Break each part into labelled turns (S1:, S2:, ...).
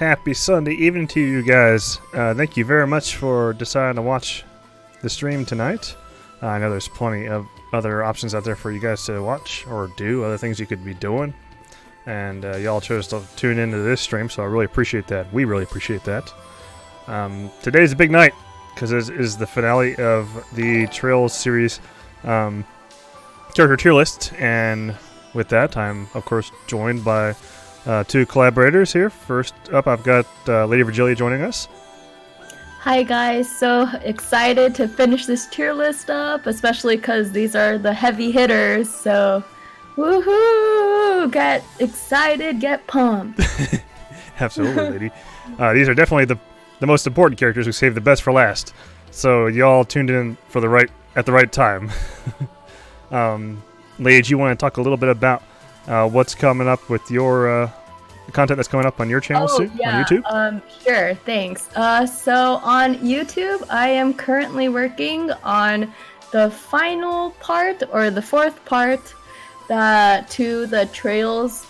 S1: happy Sunday evening to you guys. Thank you very much for deciding to watch the stream tonight. I know there's plenty of other options out there for you guys to watch or do, other things you could be doing. And y'all chose to tune into this stream, so I really appreciate that. We really appreciate that. Today's a big night, because this is the finale of the Trails series character tier list. And with that, I'm, of course, joined by two collaborators here. First up, I've got LadyVirgilia joining us.
S2: Hi guys, so excited to finish this tier list up, especially because these are the heavy hitters, so woohoo! Get excited, get pumped.
S1: Absolutely, lady. These are definitely the most important characters. We saved the best for last, so y'all tuned in for at the right time. Lady, you want to talk a little bit about what's coming up with your content that's coming up on your channel soon on YouTube?
S2: Sure, thanks. So on YouTube, I am currently working on the final part, or the fourth part, to the Trails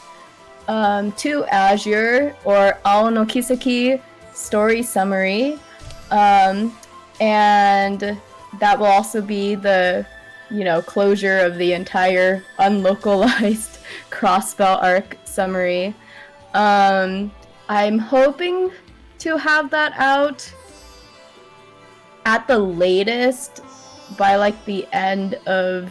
S2: to Azure, or Ao no Kiseki story summary. And that will also be the, closure of the entire unlocalized crossbow arc summary. I'm hoping to have that out at the latest by the end of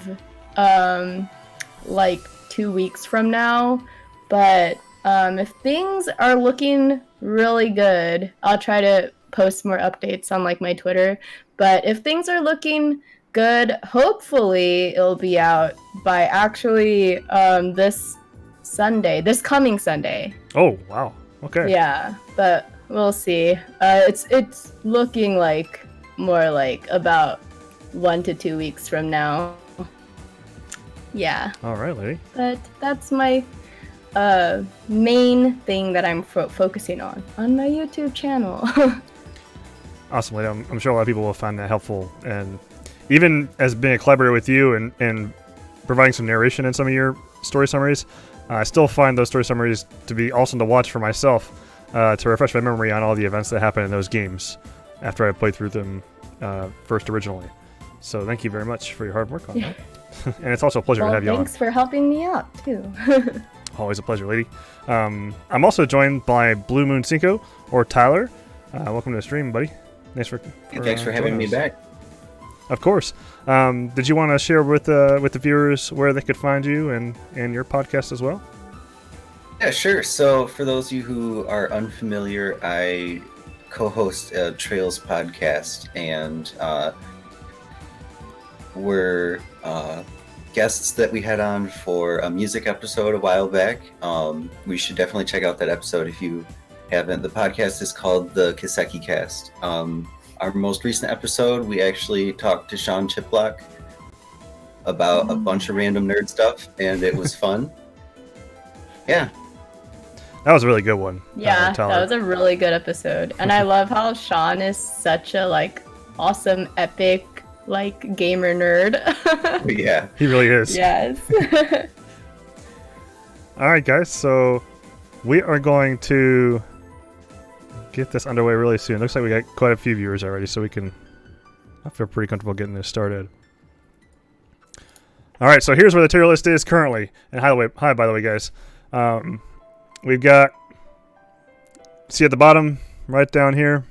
S2: 2 weeks from now, but if things are looking really good, I'll try to post more updates on my Twitter. But if things are looking good, hopefully it'll be out by actually this coming Sunday.
S1: Oh, wow. Okay.
S2: Yeah, but we'll see. It's looking more about 1 to 2 weeks from now. Yeah.
S1: All right, lady.
S2: But that's my main thing that I'm focusing on my YouTube channel.
S1: Awesome, lady. I'm sure a lot of people will find that helpful. And even as being a collaborator with you and providing some narration in some of your story summaries, I still find those story summaries to be awesome to watch for myself, to refresh my memory on all the events that happened in those games after I played through them first originally. So thank you very much for your hard work on that. And it's also a pleasure to have you on.
S2: Thanks for helping me out, too.
S1: Always a pleasure, lady. I'm also joined by bluemooncinco, or Tyler. Welcome to the stream, buddy.
S3: Thanks for having me back.
S1: Of course. Did you want to share with the viewers where they could find you and your podcast as well?
S3: Yeah, sure. So for those of you who are unfamiliar, I co-host a Trails podcast, and we're guests that we had on for a music episode a while back. We should definitely check out that episode if you haven't. The podcast is called the Kiseki Cast. Our most recent episode, we actually talked to Sean Chiplock about a bunch of random nerd stuff, and it was fun. Yeah.
S1: That was a really good one.
S2: Yeah, that was a really good episode. And I love how Sean is such a, awesome, epic, gamer nerd.
S3: Yeah.
S1: He really is.
S2: Yes.
S1: All right, guys. So we are going to get this underway really soon. Looks like we got quite a few viewers already, so I feel pretty comfortable getting this started. All right, so here's where the tier list is currently. And hi, by the way, guys. We've got, see at the bottom, right down here,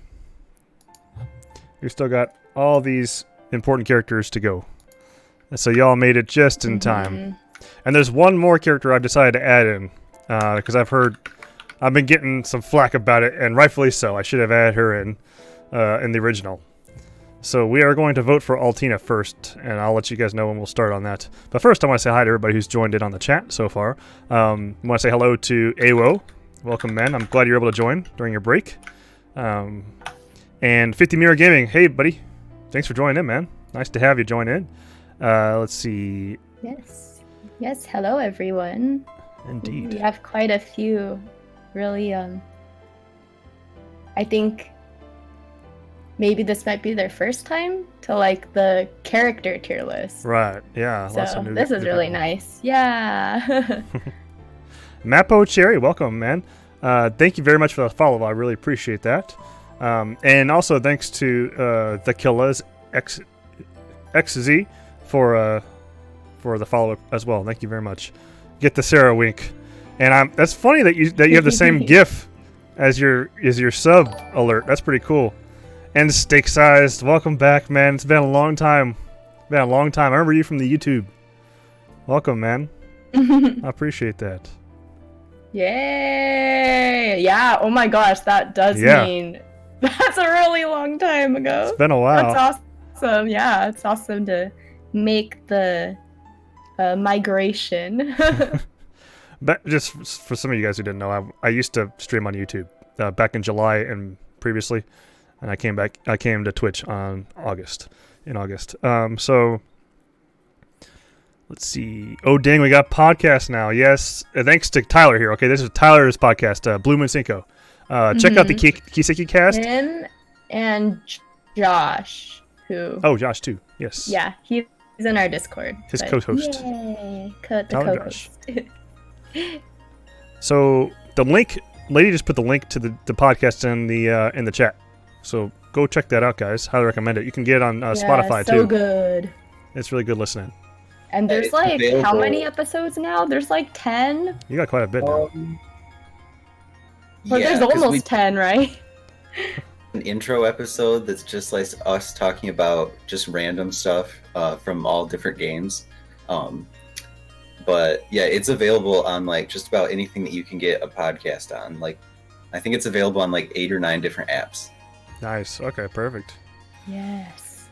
S1: we've still got all these important characters to go. And so y'all made it just in time. And there's one more character I've decided to add in, because I've been getting some flack about it, and rightfully so. I should have added her in the original. So we are going to vote for Altina first, and I'll let you guys know when we'll start on that. But first, I want to say hi to everybody who's joined in on the chat so far. I want to say hello to Awo. Welcome, man. I'm glad you're able to join during your break. And 50 Mirror Gaming. Hey, buddy. Thanks for joining in, man. Nice to have you join in. Let's see.
S2: Yes. Hello, everyone.
S1: Indeed.
S2: We have quite a few. Really, I think maybe this might be their first time to the character tier list.
S1: Right, yeah.
S2: So this is really nice. Yeah.
S1: Mappo Cherry, welcome, man. Thank you very much for the follow. I really appreciate that. And also thanks to the Killas XZ for the follow up as well. Thank you very much. Get the Sarah wink. And that's funny that you have the same GIF as your sub alert. That's pretty cool. And steak sized. Welcome back, man. It's been a long time. I remember you from the YouTube. Welcome, man. I appreciate that.
S2: Yay! Yeah. Oh my gosh, that does mean that's a really long time ago.
S1: It's been a while.
S2: That's awesome. Yeah, it's awesome to make the migration.
S1: But just for some of you guys who didn't know, I used to stream on YouTube back in July and previously, and I came to Twitch in August. So let's see. Oh dang, we got podcasts now. Yes, thanks to Tyler here. Okay, this is Tyler's podcast, bluemooncinco. Check out the Kiseki cast.
S2: Him and Josh, who.
S1: Oh, Josh too. Yes.
S2: Yeah, he's in our Discord.
S1: His co-host.
S2: Yay, the co-host.
S1: So the link, Lady just put the link to the podcast in the chat. So go check that out, guys. Highly recommend it. You can get it on Spotify too.
S2: So good.
S1: It's really good listening.
S2: And there's like how many episodes now? There's like 10.
S1: You got quite a bit now.
S2: Well, there's almost 10, right?
S3: An intro episode that's just like us talking about just random stuff from all different games. But yeah, it's available on like just about anything that you can get a podcast on. Like, I think it's available on like 8 or 9 different apps.
S1: Nice. Okay, perfect.
S2: Yes.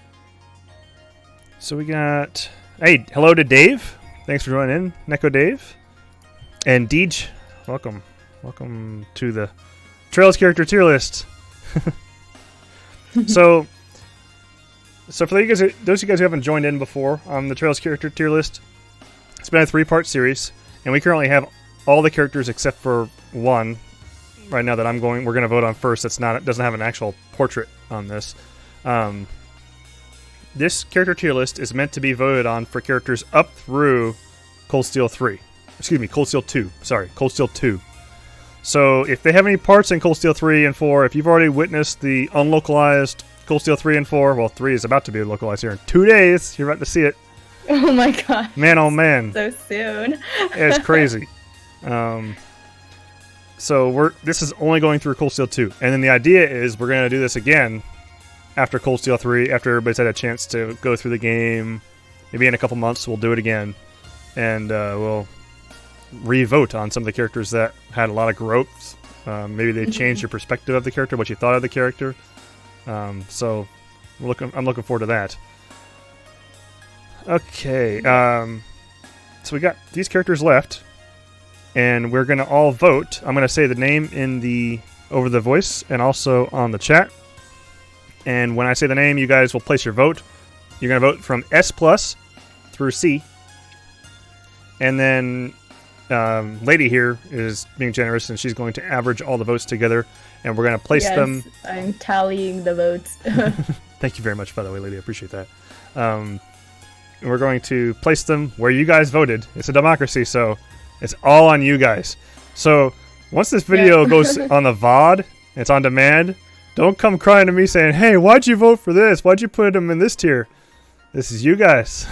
S1: So we got... Hey, hello to Dave. Thanks for joining in, Neko Dave. And Deej, welcome. Welcome to the Trails character tier list. So for those of you guys who haven't joined in before on the Trails character tier list, it's been a 3-part series, and we currently have all the characters except for one right now that we're going to vote on first. Doesn't have an actual portrait on this. This character tier list is meant to be voted on for characters up through Cold Steel 3. Excuse me, Cold Steel 2. Sorry, Cold Steel 2. So if they have any parts in Cold Steel 3 and 4, if you've already witnessed the unlocalized Cold Steel 3 and 4, well, 3 is about to be localized here in 2 days. You're about to see it.
S2: Oh my god.
S1: Man, oh man.
S2: So soon.
S1: It's crazy. So this is only going through Cold Steel 2. And then the idea is we're going to do this again after Cold Steel 3, after everybody's had a chance to go through the game. Maybe in a couple months we'll do it again. And we'll re-vote on some of the characters that had a lot of growth. Maybe they changed your perspective of the character, what you thought of the character. So I'm looking forward to that. Okay, so we got these characters left, and we're going to all vote. I'm going to say the name over the voice and also on the chat. And when I say the name, you guys will place your vote. You're going to vote from S+ through C. And then Lady here is being generous, and she's going to average all the votes together, and we're going to place them.
S2: I'm tallying the votes.
S1: Thank you very much, by the way, Lady. I appreciate that. We're going to place them where you guys voted. It's a democracy, so it's all on you guys. So once this video goes on the VOD, it's on demand, don't come crying to me saying, hey, why'd you vote for this? Why'd you put them in this tier? This is you guys.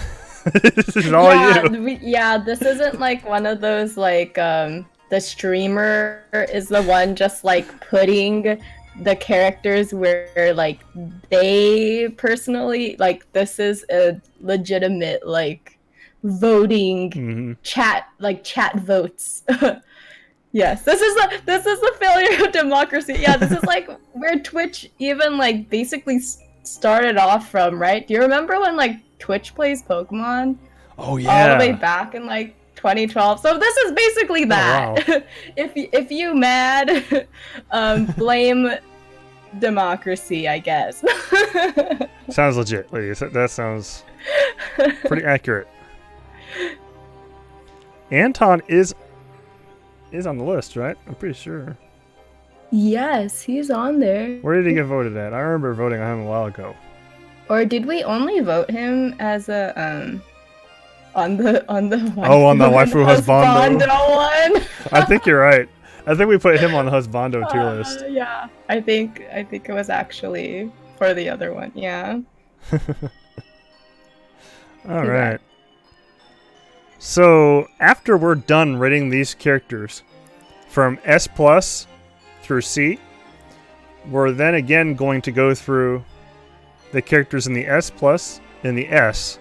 S1: This is all you.
S2: This isn't like one of those like the streamer is the one just like putting the characters where like they personally like this is a legitimate like voting chat votes. Yes, this is the failure of democracy. Yeah, this is like where Twitch even like basically started off from, right? Do you remember when like Twitch plays Pokemon?
S1: Oh yeah.
S2: All the way back in like 2012. So this is basically that. Oh, wow. if you mad, blame democracy, I guess.
S1: Sounds legit, ladies. That sounds pretty accurate. Anton is on the list, right? I'm pretty sure.
S2: Yes, he's on there.
S1: Where did he get voted at? I remember voting on him a while ago.
S2: Or did we only vote him as a on the
S1: waifu husbando
S2: one?
S1: I think you're right. I think we put him on the husbando tier list.
S2: Yeah, I think it was actually for the other one. Yeah.
S1: All right. So after we're done rating these characters from S plus through C, we're then again going to go through the characters in the S plus and the S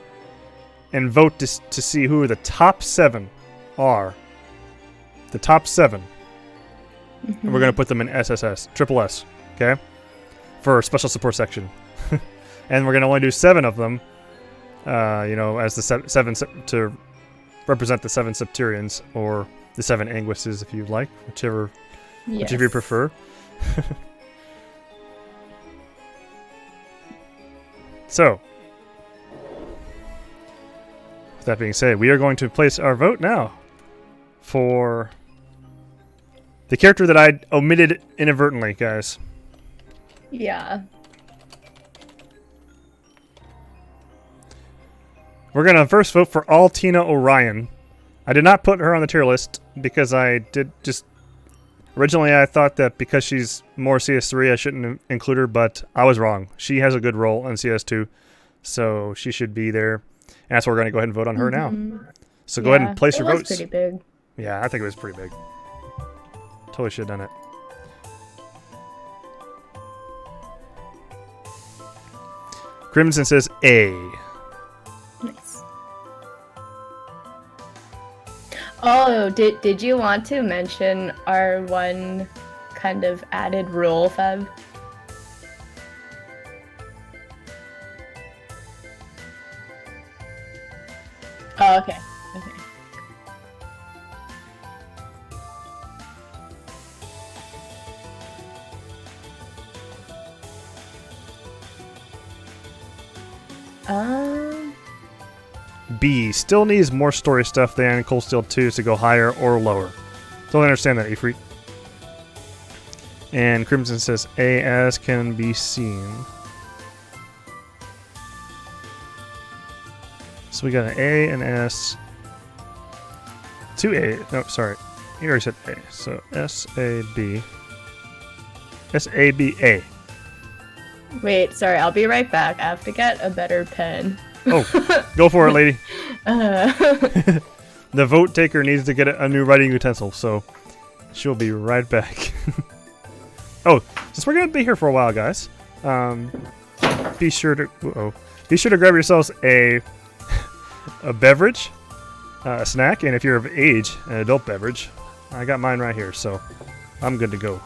S1: and vote to see who the top 7 are. The top 7. And we're going to put them in SSS, triple S, okay? For special support section. And we're going to only do 7 of them, as the 7 to represent the 7 Septurians, or the 7 Anguisses if you like, whichever you prefer. So, with that being said, we are going to place our vote now for the character that I omitted inadvertently, guys.
S2: Yeah.
S1: We're going to first vote for Altina Orion. I did not put her on the tier list because originally I thought that because she's more CS3 I shouldn't include her, but I was wrong. She has a good role in CS2, so she should be there. And that's why we're going to go ahead and vote on her now. So go ahead and place your votes.
S2: It was pretty big.
S1: Yeah, I think it was pretty big. Totally should have done it. Crimson says A.
S2: Nice. Oh, did you want to mention our one kind of added rule, Feb? Oh, okay.
S1: B. Still needs more story stuff than Cold Steel 2 to go higher or lower. Totally understand that, Ifrit. And Crimson says A as can be seen. So we got an A and S. 2A. No, sorry. You already said A. So S-A-B. S-A-B-A.
S2: Wait, sorry, I'll be right back. I have to get a better pen.
S1: Oh, go for it, lady. The vote taker needs to get a new writing utensil, so she'll be right back. Oh, since we're gonna be here for a while, guys, be sure to grab yourselves a beverage, a snack, and if you're of age, an adult beverage. I got mine right here, so I'm good to go.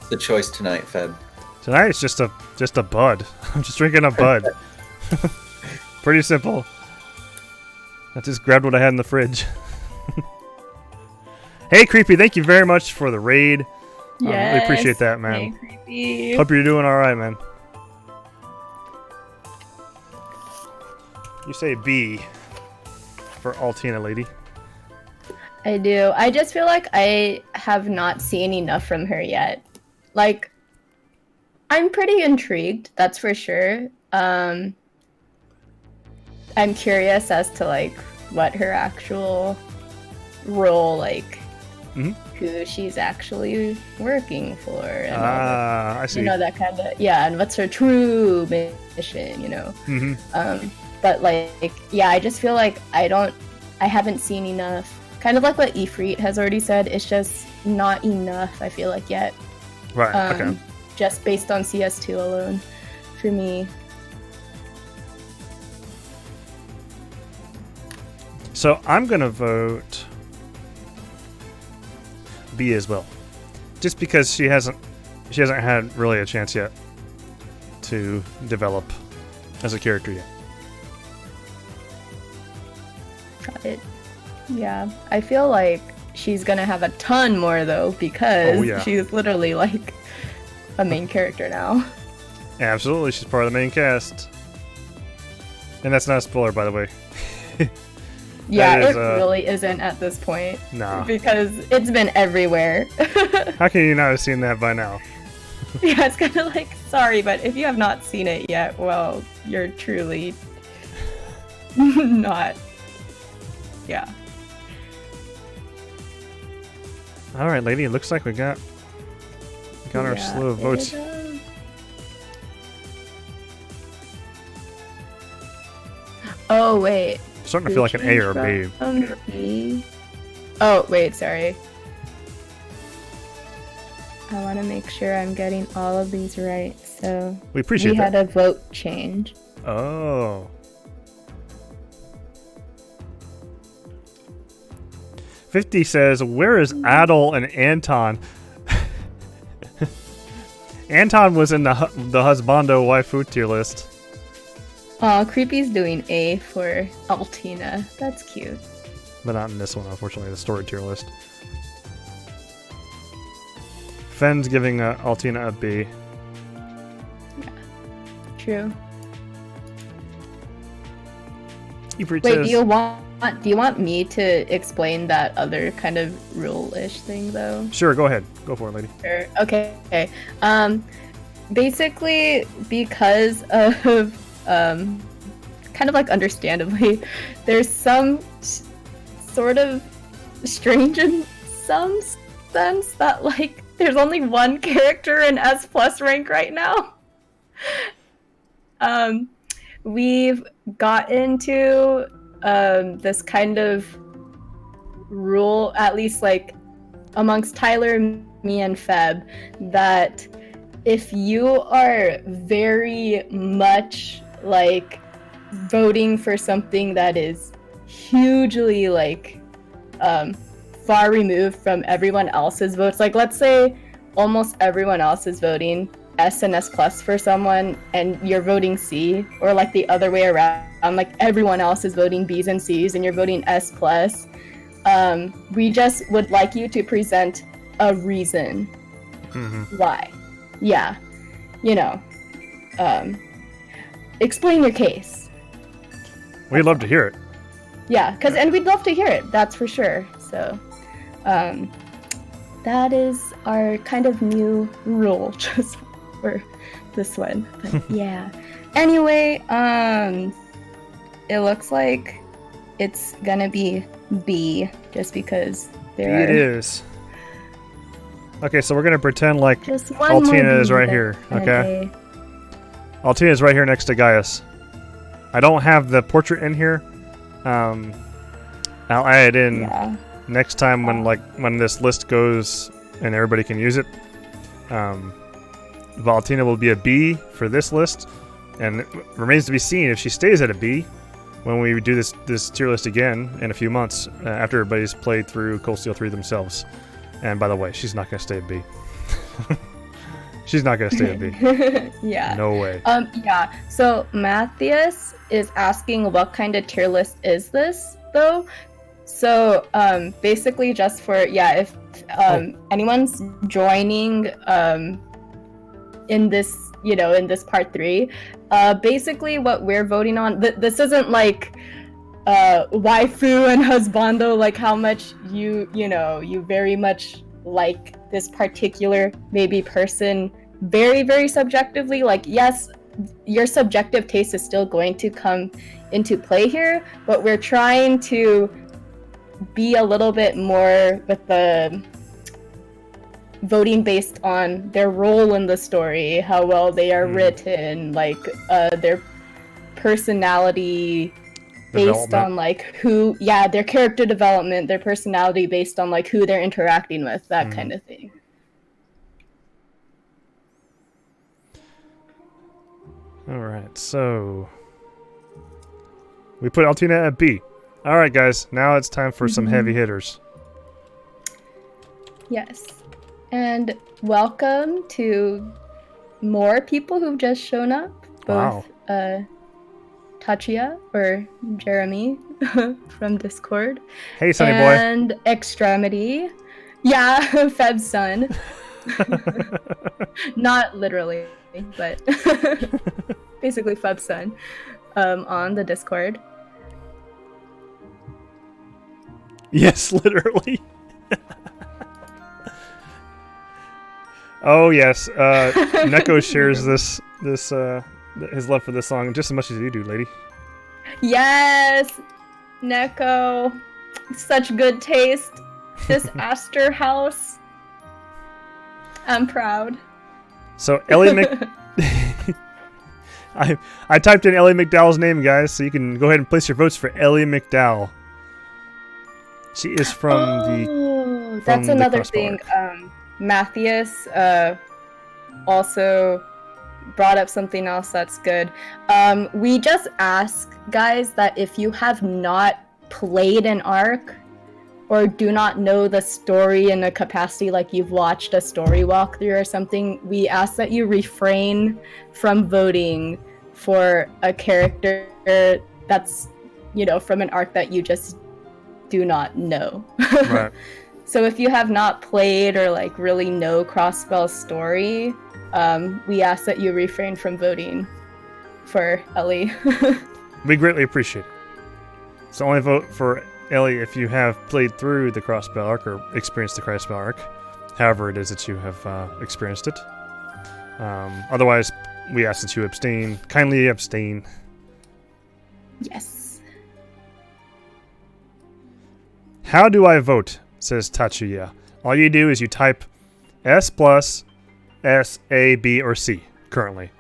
S3: The choice tonight, Feb.
S1: Tonight it's just a bud. I'm just drinking a bud. Pretty simple. I just grabbed what I had in the fridge. Hey, Creepy, thank you very much for the raid.
S2: Yes,
S1: I really appreciate that, man.
S2: Hey, Creepy.
S1: Hope you're doing all right, man. You say B for Altina, lady.
S2: I do. I just feel like I have not seen enough from her yet. Like, I'm pretty intrigued, that's for sure. I'm curious as to like what her actual role, like who she's actually working for, and
S1: I see.
S2: That kind of, and what's her true mission, But like, I just feel like I haven't seen enough. Kind of like what Ifrit has already said, it's just not enough, I feel like, yet.
S1: Right, okay.
S2: Just based on CS2 alone, for me.
S1: So I'm gonna vote B as well, just because she hasn't had really a chance yet to develop as a character yet.
S2: Got it. Yeah, I feel like she's gonna have a ton more though, because she's literally like a main character now.
S1: Absolutely, she's part of the main cast, and that's not a spoiler, by the way.
S2: Yeah, it really isn't at this point.
S1: No.
S2: Because it's been everywhere.
S1: How can you not have seen that by now?
S2: Yeah, it's kind of like, sorry, but if you have not seen it yet, well, you're truly not. Yeah.
S1: All right, lady. It looks like we got our slew of votes.
S2: Oh wait.
S1: Starting to feel like an A or a B.
S2: B. Oh wait, sorry. I want to make sure I'm getting all of these right. So
S1: we appreciate
S2: we
S1: that.
S2: had a vote change.
S1: Oh. 50 says, "Where is Adel and Anton?" Anton was in the husbando waifu tier list.
S2: Oh, Creepy's doing A for Altina. That's cute.
S1: But not in this one, unfortunately, the story tier list. Fenn's giving Altina a B.
S2: Yeah, true.
S1: Wait,
S2: do you want me to explain that other kind of rule-ish thing though?
S1: Sure, go ahead. Go for it, lady.
S2: Sure. Okay. Basically, because of kind of like understandably, there's some sort of strange in some sense that like there's only one character in S+ rank right now. We've got into this kind of rule, at least like amongst Tyler, me, and Feb, that if you are very much like voting for something that is hugely like far removed from everyone else's votes, like let's say almost everyone else is voting S and S+ for someone and you're voting C, or like the other way around, like everyone else is voting B's and C's and you're voting S+, we just would like you to present a reason why. Yeah, explain your case.
S1: We'd love to hear it.
S2: Yeah, and we'd love to hear it, that's for sure. So that is our kind of new rule just for this one. But yeah. Anyway, it looks like it's gonna be B just because there
S1: it is. Okay, so we're gonna pretend like
S2: just one
S1: Altina is right here. Okay. Altina is right here next to Gaius. I don't have the portrait in here. I'll add it in next time when this list goes and everybody can use it. Altina will be a B for this list, and it remains to be seen if she stays at a B when we do this tier list again in a few months after everybody's played through Cold Steel 3 themselves. And by the way, she's not going to stay at B. She's not going to stay at B.
S2: Yeah.
S1: No way.
S2: Yeah. So Matthias is asking what kind of tier list is this, though? So basically just for, if anyone's joining in this, in this part 3, basically what we're voting on, this isn't like waifu and husbando, like how much you very much like this particular maybe person very, very subjectively. Like, yes, your subjective taste is still going to come into play here, but we're trying to be a little bit more with the voting based on their role in the story, how well they are written, like their personality based on like who, their character development, their personality based on like who they're interacting with, that kind of thing.
S1: All right, so we put Altina at B. All right, guys, now it's time for some heavy hitters.
S2: Yes, and welcome to more people who've just shown up. Both Tachia or Jeremy from Discord.
S1: Hey, Sunny boy.
S2: And Extremity. Yeah, Feb's son. Not literally, but basically Feb's son on the Discord.
S1: Yes, literally. Oh yes, Neko shares this his love for this song just as much as you do, lady.
S2: Yes, Neko, such good taste. this Astor house. I'm proud.
S1: So Elie I typed in Elie MacDowell's name, guys, so you can go ahead and place your votes for Elie MacDowell. She is from
S2: that's another
S1: Crossbow
S2: thing.
S1: Arc.
S2: Matthias also brought up something else that's good. We just ask, guys, that if you have not played an arc or do not know the story in a capacity like you've watched a story walkthrough or something, we ask that you refrain from voting for a character that's, from an arc that you just do not know.
S1: Right.
S2: So if you have not played or really know Crossbell's story, we ask that you refrain from voting for Elie.
S1: We greatly appreciate it. So only vote for Elie if you have played through the Crossbow Arc or experienced the Crossbow Arc, however it is that you have experienced it. Otherwise, we ask that you abstain. Kindly abstain.
S2: Yes.
S1: How do I vote? Says Tachuya. All you do is you type S plus S, A, B, or C currently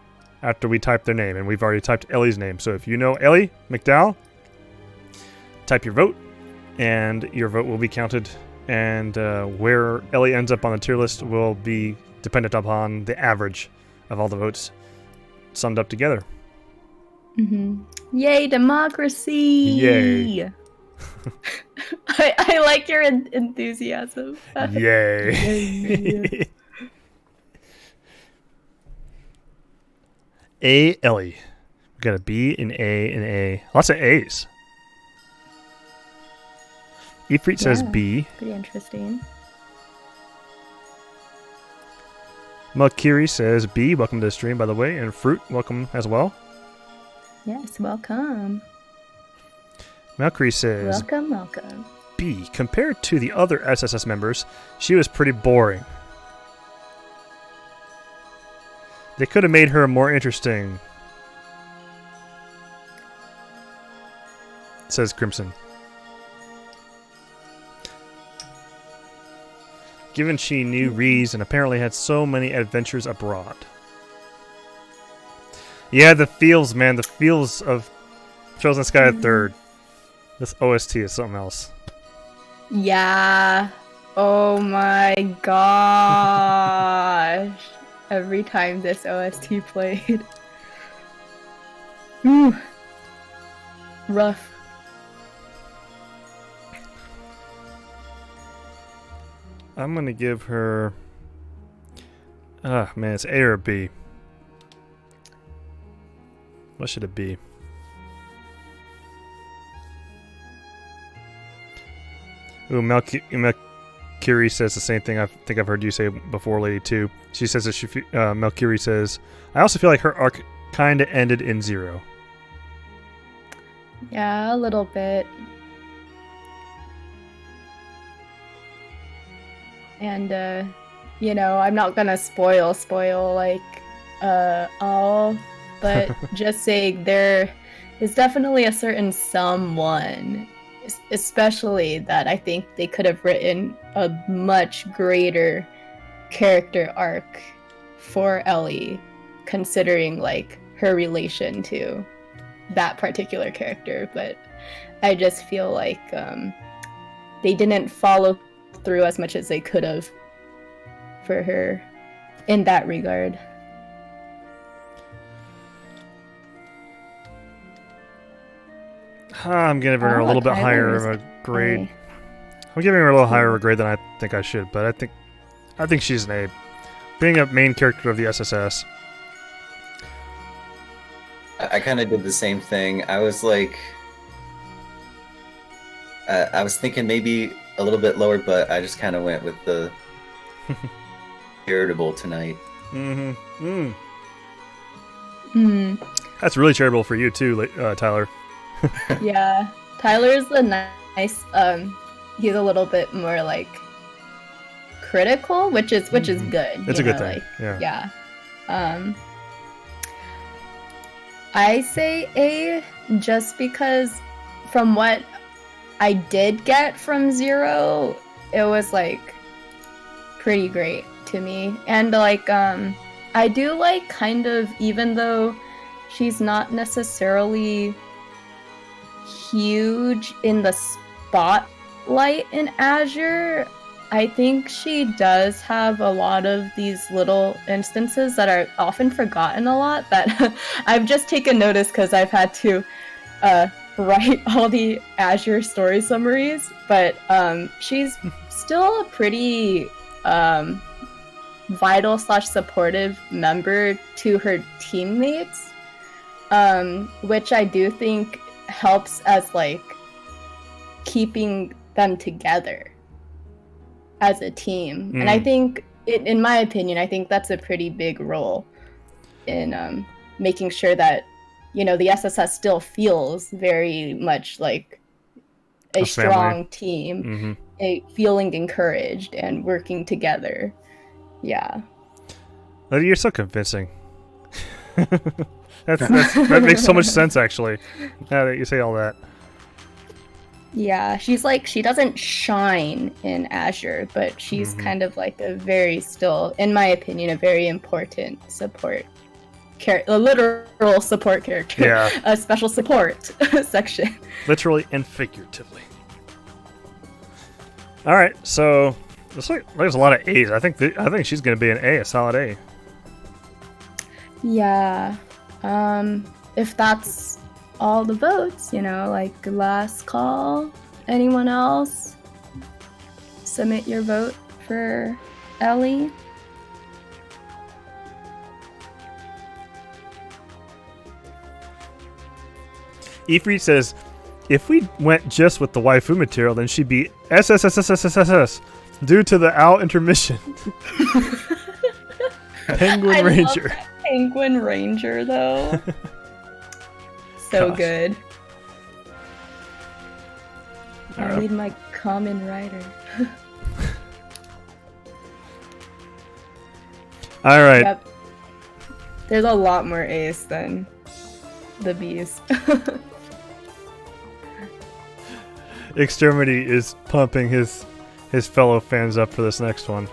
S1: after we type their name, and we've already typed Ellie's name. So if you know Elie MacDowell, type your vote, and your vote will be counted, and where Elie ends up on the tier list will be dependent upon the average of all the votes summed up together.
S2: Mm-hmm. Yay, democracy!
S1: Yay.
S2: I like your enthusiasm.
S1: Yay. A, Elie. We got a B, an A, an A. Lots of A's. Ifrit says B.
S2: Pretty interesting.
S1: Malkiri says B. Welcome to the stream, by the way. And Fruit, welcome as well.
S2: Yes, welcome.
S1: Malkiri says
S2: Welcome.
S1: B. Compared to the other SSS members, she was pretty boring. They could have made her more interesting, says Crimson. Given she knew Reese and apparently had so many adventures abroad. Yeah, the feels, man. The feels of Chosen Sky Third. This OST is something else.
S2: Yeah. Oh my gosh. Every time this OST played. Ooh. Rough.
S1: I'm gonna give her... man, it's A or B. What should it be? Ooh, Melkiri says the same thing I think I've heard you say before, Lady 2. She says that Melkiri says, I also feel like her arc kinda ended in 0.
S2: Yeah, a little bit. And, I'm not gonna spoil all, but just saying there is definitely a certain someone, especially that I think they could have written a much greater character arc for Elie, considering, her relation to that particular character, but I just feel like they didn't follow through as much as they could have for her in that regard.
S1: I'm giving her a little bit higher of a grade. I'm giving her a little higher of a grade than I think I should, but I think she's an A. Being a main character of the SSS.
S3: I kind of did the same thing. I was like, I was thinking maybe a little bit lower, but I just kind of went with the irritable tonight.
S1: That's really charitable for you too, Tyler.
S2: Yeah, Tyler's a nice. He's a little bit more critical, which is good.
S1: It's a good thing.
S2: Yeah. I say A just because from what I did get from 0, it was like pretty great to me. And like I do like kind of, even though she's not necessarily huge in the spotlight in Azure, I think she does have a lot of these little instances that are often forgotten a lot that I've just taken notice because I've had to write all the Azure story summaries, but she's still a pretty vital / supportive member to her teammates, which I do think helps as like keeping them together as a team. And I think in my opinion, I think that's a pretty big role in making sure that, you know, the SSS still feels very much like a strong team, feeling encouraged and working together. Yeah.
S1: You're so convincing. That makes so much sense, actually, now that you say all that.
S2: Yeah, she's like, she doesn't shine in Azure, but she's kind of like a very still, in my opinion, a very important support character, a literal support character.
S1: Yeah.
S2: A special support section.
S1: Literally and figuratively. All right, so looks like there's a lot of A's. I think she's gonna be an A, a solid A.
S2: Yeah. If that's all the votes, you know, like last call. Anyone else? Submit your vote for Elie.
S1: Ifrit says, if we went just with the waifu material, then she'd be SSSSSSS due to the owl intermission. Penguin Ranger.
S2: Love that Penguin Ranger, though. So
S1: Gosh.
S2: good. I need my common rider.
S1: All right.
S2: Yep. There's a lot more A's than the B's.
S1: Extremity is pumping his fellow fans up for this next one.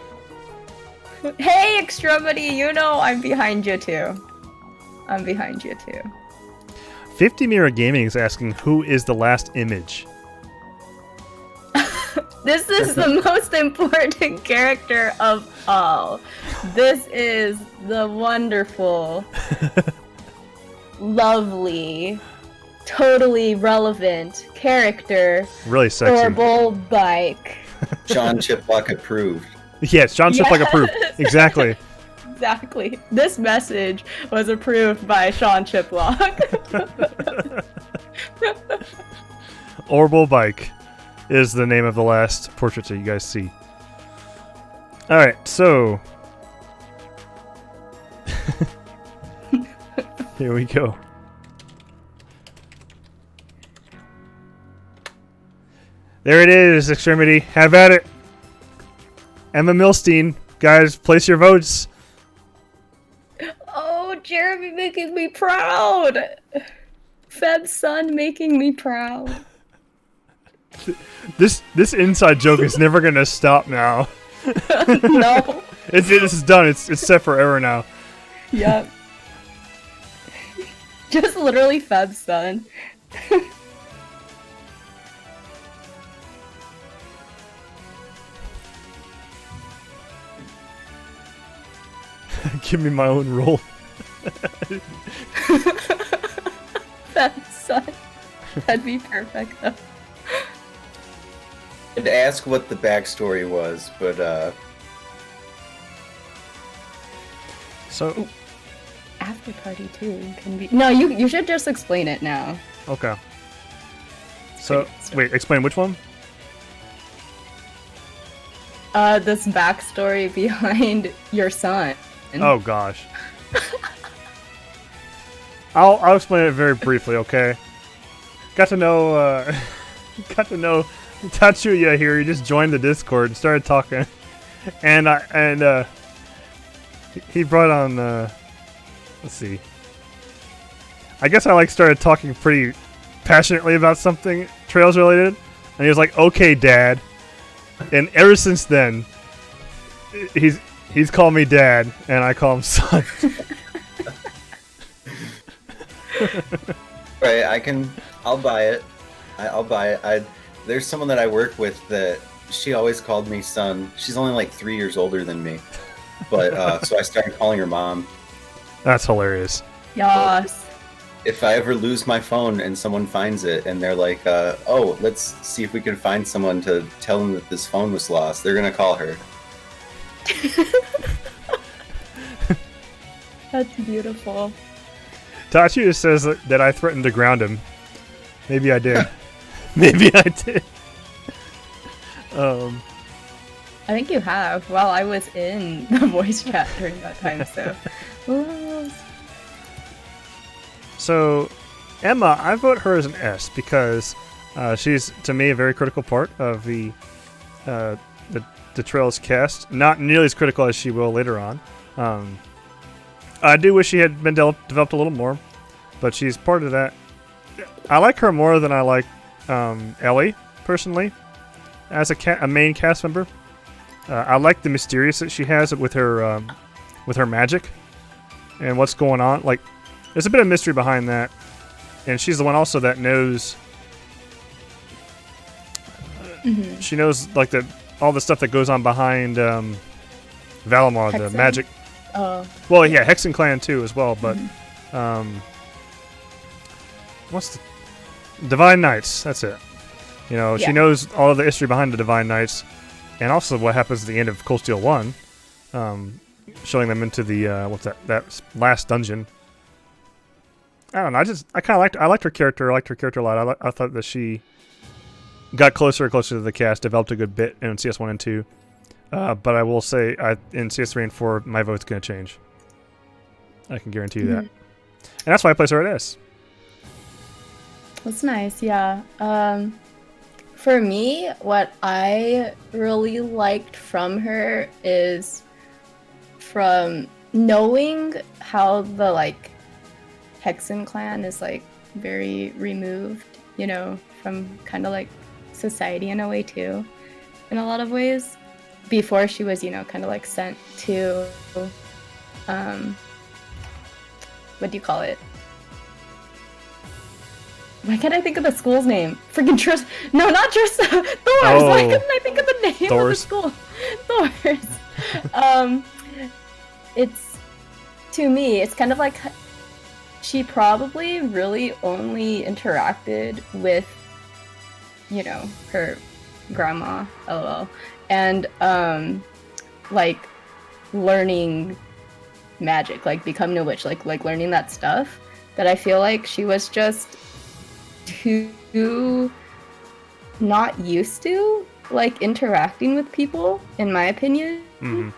S2: Hey, Extremity, you know I'm behind you too. I'm behind you too.
S1: 50 Mirror Gaming is asking, who is the last image?
S2: This is the most important character of all. This is the wonderful, lovely, totally relevant character.
S1: Really sexy.
S2: Horrible bike.
S3: Sean Chiplock approved.
S1: Yes, John Chiplock approved. Exactly.
S2: Exactly. This message was approved by Sean Chiplock.
S1: Orbital Bike is the name of the last portrait that you guys see. Alright, so here we go. There it is, Extremity. Have at it. Emma Millstein. Guys, place your votes.
S2: Oh, Jeremy making me proud. Feb's son making me proud.
S1: This inside joke is never gonna stop now.
S2: No.
S1: This is done. It's set forever now.
S2: Yep. Just literally Feb's son.
S1: Give me my own role.
S2: Feb's son. That'd be perfect though.
S3: I'd ask what the backstory was, but
S1: So
S2: After party too can be. No, you should just explain it now.
S1: okay. So wait, explain which one?
S2: This backstory behind your son.
S1: Oh gosh. I'll explain it very briefly, okay? Got to know Tatsuya here. He just joined the Discord and started talking, and he brought on let's see. I guess I started talking pretty passionately about something Trails related, and he was like, "Okay, Dad." And ever since then, he's called me dad, and I call him son.
S3: Right, I'll buy it. I'll buy it. There's someone that I work with that she always called me son. She's only like 3 years older than me. But, so I started calling her mom.
S1: That's hilarious.
S2: Yes.
S3: If I ever lose my phone and someone finds it and they're like, oh, let's see if we can find someone to tell them that this phone was lost, they're going to call her.
S2: That's beautiful.
S1: Tachi just says that I threatened to ground him. Maybe I did. Maybe I did.
S2: I think you have. Well, I was in the voice chat during that time, so.
S1: So, Emma, I vote her as an S because she's, to me, a very critical part of the Trails cast. Not nearly as critical as she will later on. I do wish she had been developed a little more, but she's part of that. I like her more than I like Elie, personally, as a main cast member. I like the mysterious that she has with her magic and what's going on. Like, there's a bit of mystery behind that, and she's the one also that knows. She knows like all the stuff that goes on behind Valimar, the magic.
S2: Oh.
S1: Well, yeah, Hexen Clan too as well, but what's the Divine Knights? That's it. You know, she knows all of the history behind the Divine Knights, and also what happens at the end of Cold Steel 1, showing them into the that last dungeon. I don't know. I kind of liked her character. I liked her character a lot. I thought that she got closer and closer to the cast, developed a good bit in CS1 and 2. But I will say, in CS3 and 4, my vote's going to change. I can guarantee you that. And that's why I place her at S.
S2: That's nice, yeah. For me, what I really liked from her is from knowing how the, like, Hexen clan is, like, very removed, you know, from kind of, like, society in a way, too, in a lot of ways. Before she was, you know, kind of, like, sent to, what do you call it? Why can't I think of the school's name? Freaking Tris... No, not Tris... Thors!
S1: Oh,
S2: Why couldn't I think of the name
S1: Thors.
S2: of the school? Thors. It's... To me, it's kind of like... She probably really only interacted with, you know, her grandma, LOL, and, like, learning magic, like, becoming a witch, like learning that stuff, that I feel like she was just too not used to, like, interacting with people, in my opinion.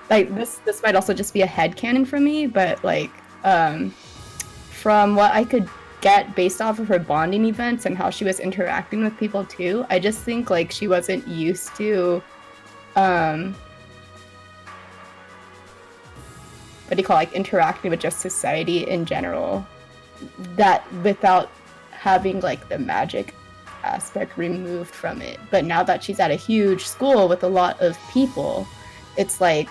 S2: Like, this might also just be a headcanon for me, but, like, from what I could get based off of her bonding events and how she was interacting with people too, I just think, like, she wasn't used to, what do you call, like, interacting with just society in general, that without having, like, the magic aspect removed from it. But now that she's at a huge school with a lot of people, it's like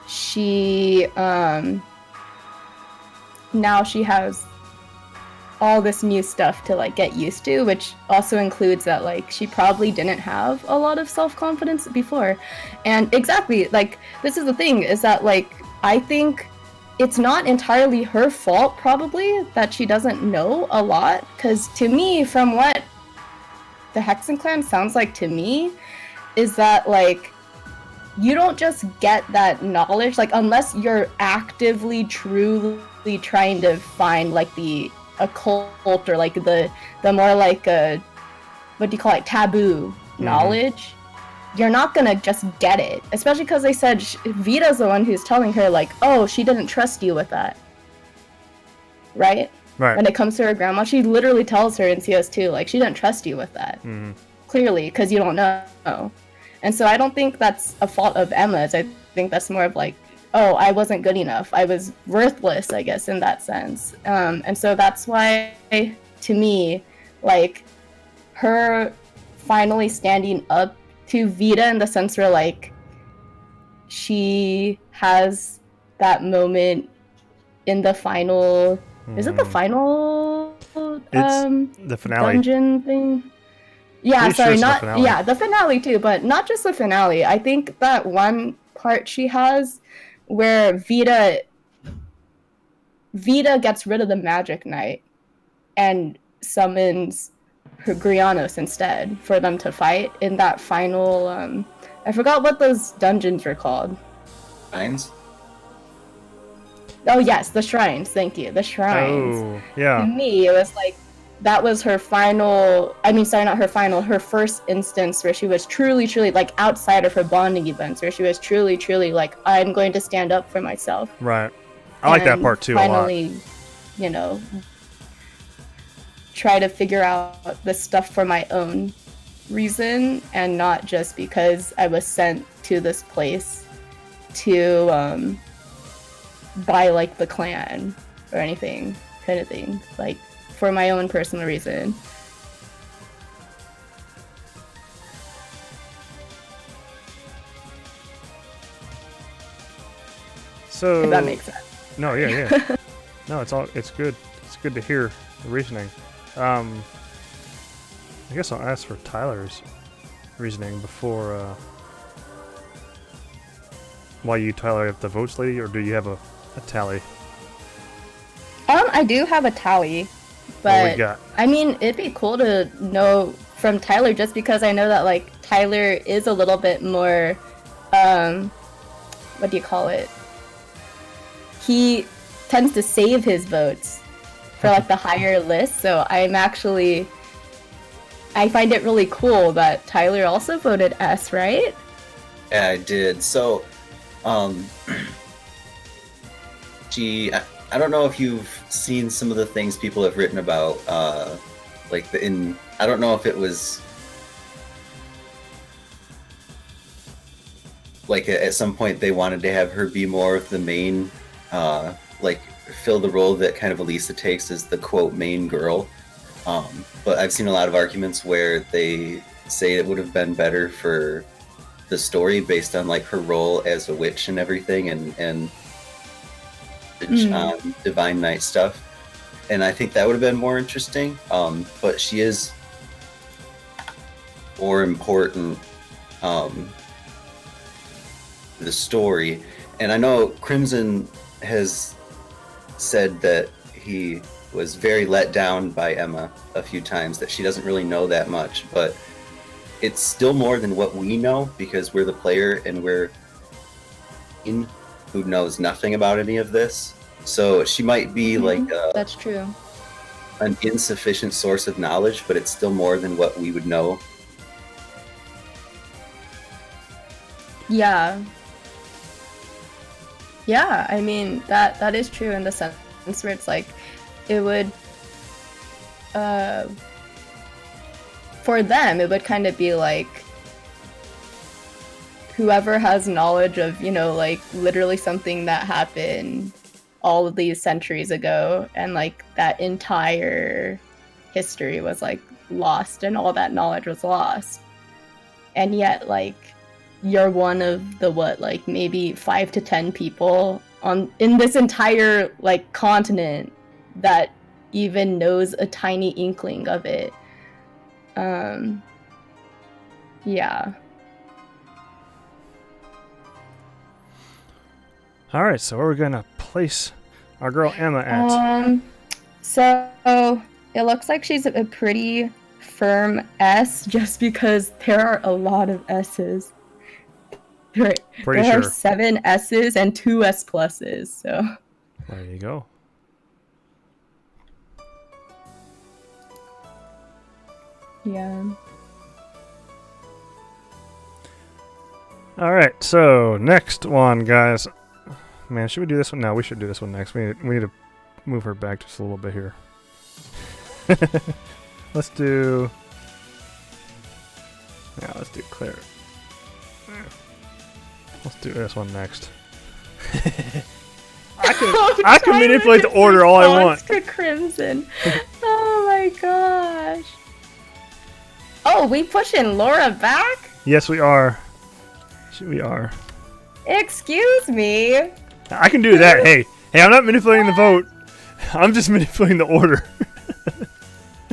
S2: she now she has all this new stuff to, like, get used to, which also includes that, like, she probably didn't have a lot of self-confidence before. And exactly, like, this is the thing, is that, like, I think it's not entirely her fault, probably, that she doesn't know a lot, because to me, from what the Hexen clan sounds like to me, is that, like, you don't just get that knowledge, like, unless you're actively, truly trying to find, like, the occult, or, like, the more, like, what do you call it, taboo knowledge. You're not gonna just get it, especially because they said Vita's the one who's telling her, like, oh, she didn't trust you with that, right? When it comes to her grandma, she literally tells her in CS2, like, she didn't trust you with that, clearly, because you don't know. And so I don't think that's a fault of Emma's. I think that's more of, like, oh, I wasn't good enough. I was worthless, I guess, in that sense. And so that's why, to me, like, her finally standing up to Vita in the sense where like she has that moment in the final. Is it the final?
S1: It's the finale.
S2: Dungeon thing. Yeah,
S1: Pretty sure
S2: sorry,
S1: it's the
S2: not
S1: finale.
S2: yeah, the finale too, but not just the finale. I think that one part she has where Vita gets rid of the Magic Knight and summons her Grianos instead for them to fight in that final. I forgot what those dungeons were called.
S3: Shrines?
S2: Oh yes, the shrines. Thank you, the shrines.
S1: Oh, yeah.
S2: To me, it was like that was her final. I mean, sorry, not her final. Her first instance where she was truly, like outside of her bonding events, where she was truly, like, I'm going to stand up for myself.
S1: Right. I like that part too
S2: finally,
S1: a lot.
S2: You know, try to figure out the stuff for my own reason and not just because I was sent to this place to by like the clan or anything kind of thing, like for my own personal reason.
S1: So
S2: if that makes sense.
S1: No, yeah. No, it's good. It's good to hear the reasoning. I guess I'll ask for Tyler's reasoning before why you, Tyler, have the votes, lady, or do you have a tally?
S2: I do have a tally, but I mean, it'd be cool to know from Tyler just because I know that like Tyler is a little bit more, what do you call it? He tends to save his votes for like the higher list, so I find it really cool that Tyler also voted S, right?
S3: Yeah, I did. So, I don't know if you've seen some of the things people have written about, like I don't know if it was like at some point they wanted to have her be more of the main, like fill the role that kind of Elisa takes as the quote main girl. But I've seen a lot of arguments where they say it would have been better for the story based on like her role as a witch and everything and Divine Knight stuff. And I think that would have been more interesting. But she is more important the story. And I know Crimson has said that he was very let down by Emma a few times, that she doesn't really know that much, but it's still more than what we know because we're the player and we're in who knows nothing about any of this. So she might be like
S2: that's true,
S3: an insufficient source of knowledge, but it's still more than what we would know.
S2: Yeah, I mean that is true in the sense where it's like it would for them it would kind of be like whoever has knowledge of, you know, like literally something that happened all of these centuries ago and like that entire history was like lost and all that knowledge was lost, and yet like you're one of the like maybe 5 to 10 people in this entire like continent that even knows a tiny inkling of it. Yeah.
S1: All right, so where are we gonna place our girl Emma at?
S2: So it looks like she's a pretty firm S, just because there are a lot of S's. There are 7 S's and 2 S pluses. So
S1: there you go.
S2: Yeah.
S1: All right, so next one, guys. Man, should we do this one? No, we should do this one next. We need to move her back just a little bit here. Let's do Claire. Let's do this one next. I can manipulate the order all I want.
S2: To Crimson. Oh my gosh. Oh, we pushing Laura back?
S1: Yes, we are. We are.
S2: Excuse me.
S1: I can do that. Hey, I'm not manipulating the vote. I'm just manipulating the order.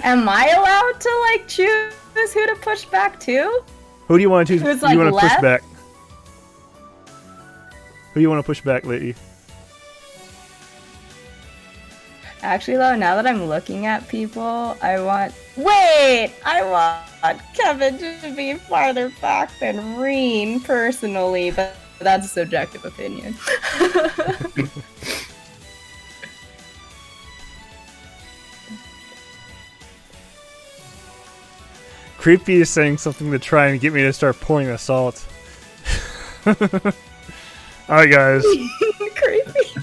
S2: Am I allowed to like choose who to push back to?
S1: Who do you want to choose?
S2: Who's,
S1: Who do you
S2: like,
S1: want to push
S2: left?
S1: back? Who do you want to push back, lady?
S2: Actually, though, now that I'm looking at people, I want Kevin to be farther back than Reen, personally, but that's a subjective opinion.
S1: Creepy is saying something to try and get me to start pulling assault. Alright, guys.
S2: Creepy.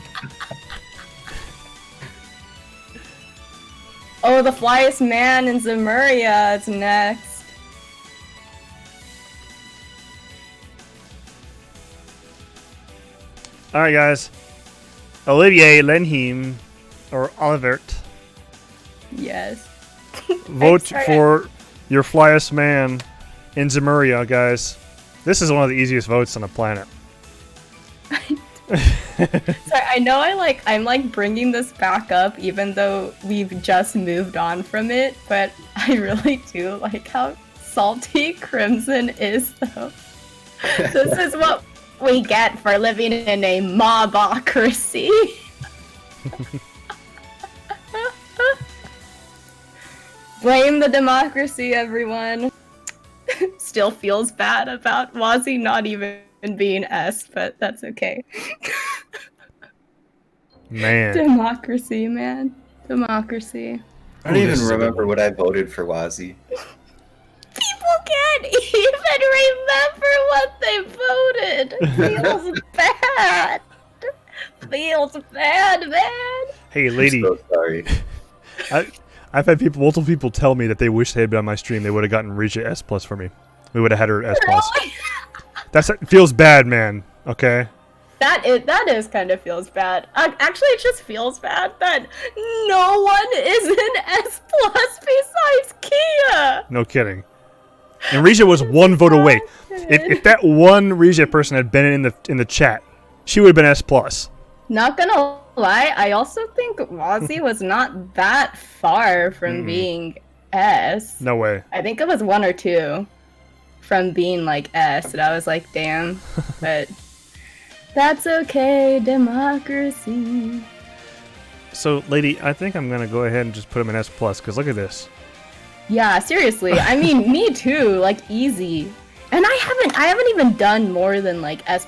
S2: Oh, the flyest man in Zemuria is next.
S1: Alright, guys. Olivier, Lenheim, or Olivier,
S2: Yes.
S1: vote
S2: sorry.
S1: for your flyest man in Zemuria, guys. This is one of the easiest votes on the planet.
S2: Sorry, I know I'm like bringing this back up even though we've just moved on from it, but I really do like how salty Crimson is though. This is what we get for living in a mobocracy. Blame the democracy, everyone. Still feels bad about Wazzy not even being S, but that's okay.
S1: Man.
S2: Democracy, man. Democracy.
S3: I don't even remember what I voted for Wazzy.
S2: People can't even remember what they voted. Feels bad. Feels bad, man.
S1: Hey, lady.
S3: I'm so sorry.
S1: I've had multiple people tell me that they wish they had been on my stream. They would have gotten Regia S+ for me. We would have had her at S+.
S2: Really?
S1: Feels bad, man. Okay?
S2: That is kind of feels bad. Actually, it just feels bad that no one is in S+ besides Kia.
S1: No kidding. And Regia was one vote away. If that one Regia person had been in the chat, she would have been S+.
S2: Not gonna lie, I also think Wazzy was not that far from being S.
S1: No way.
S2: I think it was 1 or 2 from being like S, and I was like, damn. But that's okay, democracy.
S1: So, lady, I think I'm gonna go ahead and just put him in S+, because look at this.
S2: Yeah, seriously. I mean, me too. Like, easy. And I haven't even done more than like S+++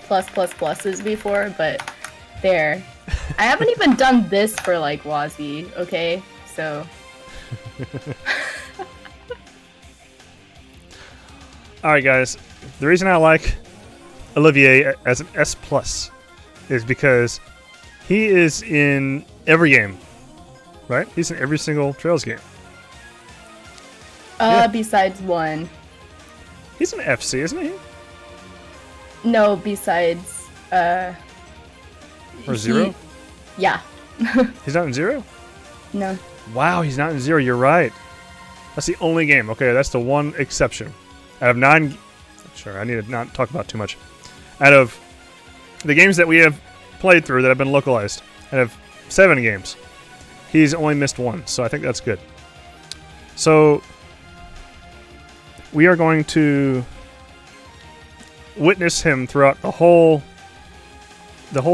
S2: before, but there. I haven't even done this for like Wazzy, okay? So.
S1: Alright, guys. The reason I like Olivier as an S+ is because he is in every game, right? He's in every single Trails game. Yeah.
S2: Besides 1.
S1: He's an FC, isn't he?
S2: No, besides,
S1: Or 0?
S2: Yeah.
S1: He's not in 0?
S2: No.
S1: Wow, he's not in 0. You're right. That's the only game. Okay, that's the one exception. Out of 9... Sure, I need to not talk about too much. Out of the games that we have played through that have been localized, out of 7 games, he's only missed 1, so I think that's good. So, we are going to witness him throughout the whole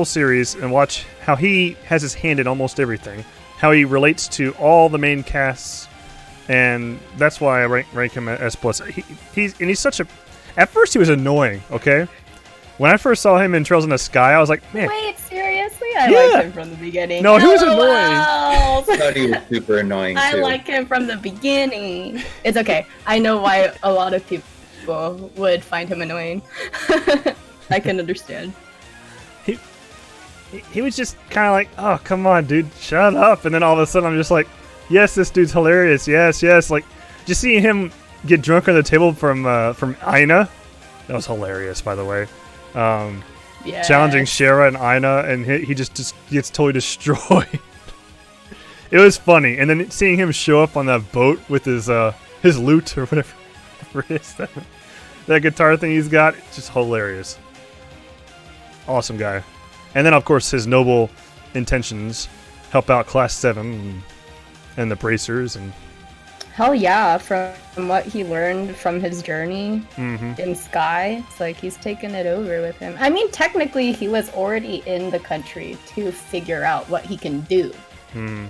S1: series and watch how he has his hand in almost everything, how he relates to all the main casts, and that's why I rank him as S+. He's such a... At first he was annoying, okay? When I first saw him in Trails in the Sky, I was like, man...
S2: Wait, seriously? I
S1: Yeah.
S2: liked him from the beginning.
S1: No, he was annoying.
S3: I thought he was super annoying, too.
S2: I like him from the beginning. It's okay. I know why a lot of people would find him annoying. I can understand.
S1: He was just kind of like, oh, come on, dude, shut up. And then all of a sudden I'm just like, yes, this dude's hilarious. Yes, yes. Like, just seeing him get drunk on the table from Ina, that was hilarious, by the way.
S2: Yeah.
S1: Challenging Shara and Ina, and he just gets totally destroyed. It was funny. And then seeing him show up on that boat with his loot or whatever it is. that guitar thing he's got, it's just hilarious. Awesome guy. And then, of course, his noble intentions help out Class 7 and the Bracers. And
S2: Hell yeah, from what he learned from his journey
S1: mm-hmm.
S2: in Sky, it's like he's taken it over with him. I mean, technically, he was already in the country to figure out what he can do.
S1: Mm.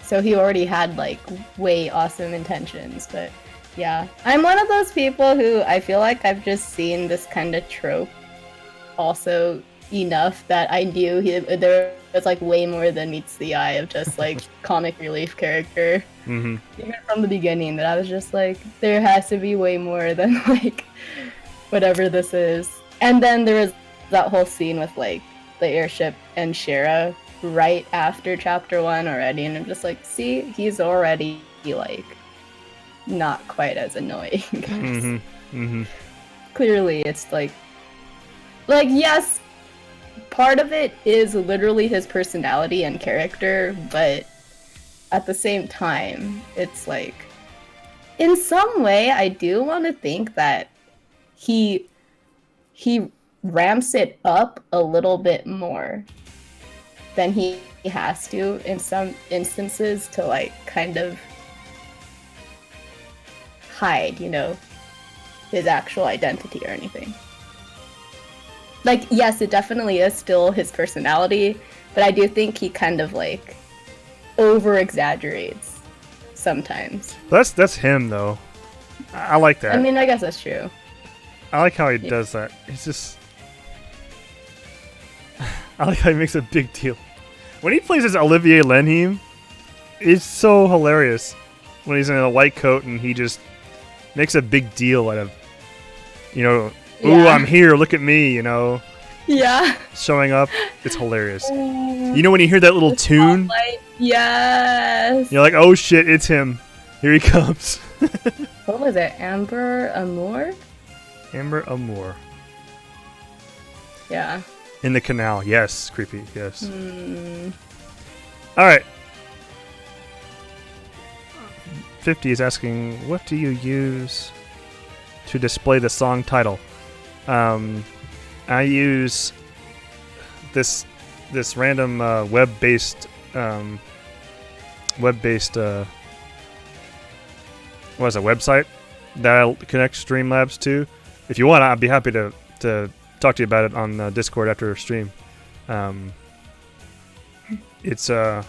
S2: So he already had, like, way awesome intentions, but yeah. I'm one of those people who I feel like I've just seen this kind of trope also enough that I knew there was like way more than meets the eye of just like comic relief character.
S1: Mm-hmm.
S2: Even from the beginning, that I was just like, there has to be way more than like whatever this is. And then there was that whole scene with like the airship and Shara right after chapter 1 already, and I'm just like, see, he's already like not quite as annoying.
S1: Mm-hmm. Mm-hmm.
S2: Clearly it's like yes, part of it is literally his personality and character, but at the same time, it's like, in some way, I do want to think that he ramps it up a little bit more than he has to in some instances to like kind of hide, you know, his actual identity or anything. Like, yes, it definitely is still his personality, but I do think he kind of, like, over-exaggerates sometimes.
S1: That's him, though. I like that.
S2: I mean, I guess that's true.
S1: I like how he does that. It's just... I like how he makes a big deal. When he plays as Olivier Lenheim, it's so hilarious. When he's in a white coat and he just makes a big deal out of, you know... Ooh,
S2: Yeah.
S1: I'm here, look at me, you know.
S2: Yeah.
S1: Showing up. It's hilarious. You know when you hear that little tune?
S2: Spotlight. Yes.
S1: You're like, oh shit, it's him. Here he comes.
S2: What was it? Amber Amour?
S1: Amber Amour.
S2: Yeah.
S1: In the canal. Yes. Creepy. Yes. Alright. 50 is asking, what do you use to display the song title? I use this random web-based what is a website that I'll connect Streamlabs to. If you want, I'd be happy to talk to you about it on Discord after stream. It's I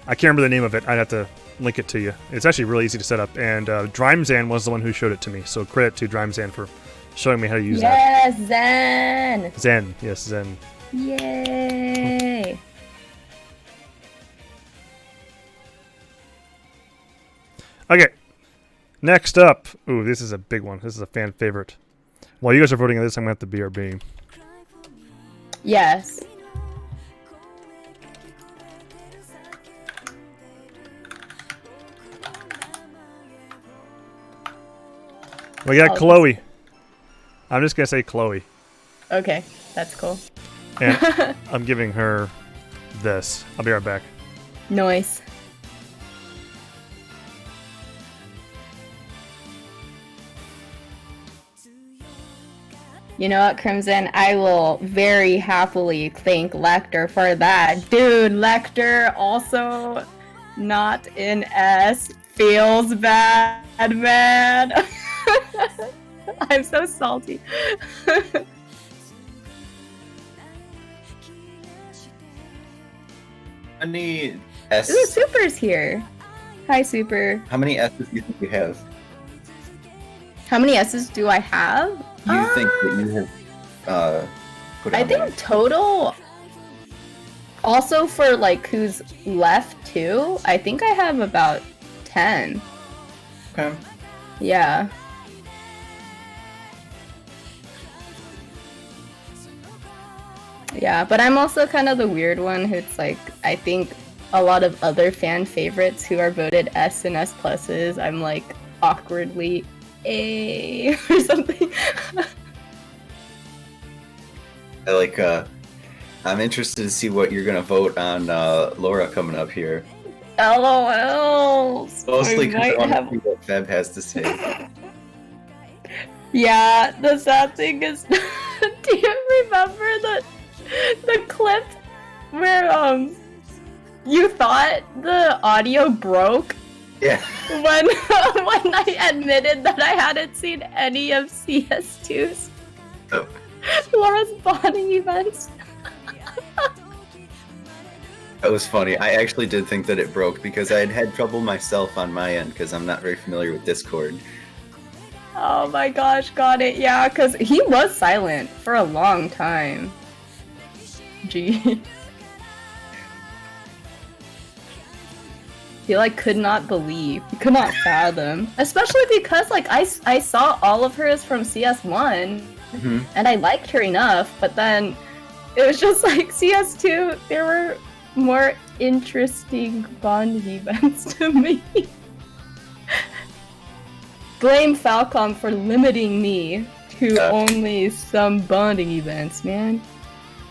S1: can't remember the name of it. I'd have to link it to you. It's actually really easy to set up, and Drimezan was the one who showed it to me. So credit to Drimezan for showing me how to use that.
S2: Yes, Zen!
S1: Zen, yes, Zen.
S2: Yay!
S1: Okay, next up. Ooh, this is a big one. This is a fan favorite. While you guys are voting on this, I'm going to have to BRB.
S2: Yes.
S1: We got
S2: Oh,
S1: Chloe. I'm just going to say Chloe.
S2: Okay, that's cool.
S1: And I'm giving her this. I'll be right back.
S2: Noise. You know what, Crimson? I will very happily thank Lecter for that. Dude, Lecter also not in S feels bad, man. I'm so salty.
S3: How many
S2: Ooh,
S3: S?
S2: Super's here. Hi, Super.
S3: How many S's do you think you have?
S2: How many S's do I have?
S3: You think that you have put
S2: I
S3: on there?
S2: think total, also for like who's left too, I think I have about 10.
S3: Okay.
S2: Yeah. Yeah, but I'm also kind of the weird one who's like, I think a lot of other fan favorites who are voted S and S pluses, I'm like awkwardly A or something.
S3: I'm interested to see what you're gonna vote on Laura coming up here.
S2: LOL.
S3: Mostly because I
S2: might
S3: want to
S2: have-
S3: see what Feb has to say.
S2: Yeah, the sad thing is, do you remember the clip where you thought the audio broke?
S3: Yeah.
S2: When I admitted that I hadn't seen any of CS2's
S3: Oh.
S2: last bonding events.
S3: That was funny. I actually did think that it broke because I had had trouble myself on my end because I'm not very familiar with Discord.
S2: Oh my gosh, got it. Yeah, because he was silent for a long time. Gee. He like could not believe, he could not fathom, especially because like I saw all of hers from CS1, and I liked her enough, but then it was just like CS2. There were more interesting bonding events to me. Blame Falcom for limiting me to only some bonding events, man.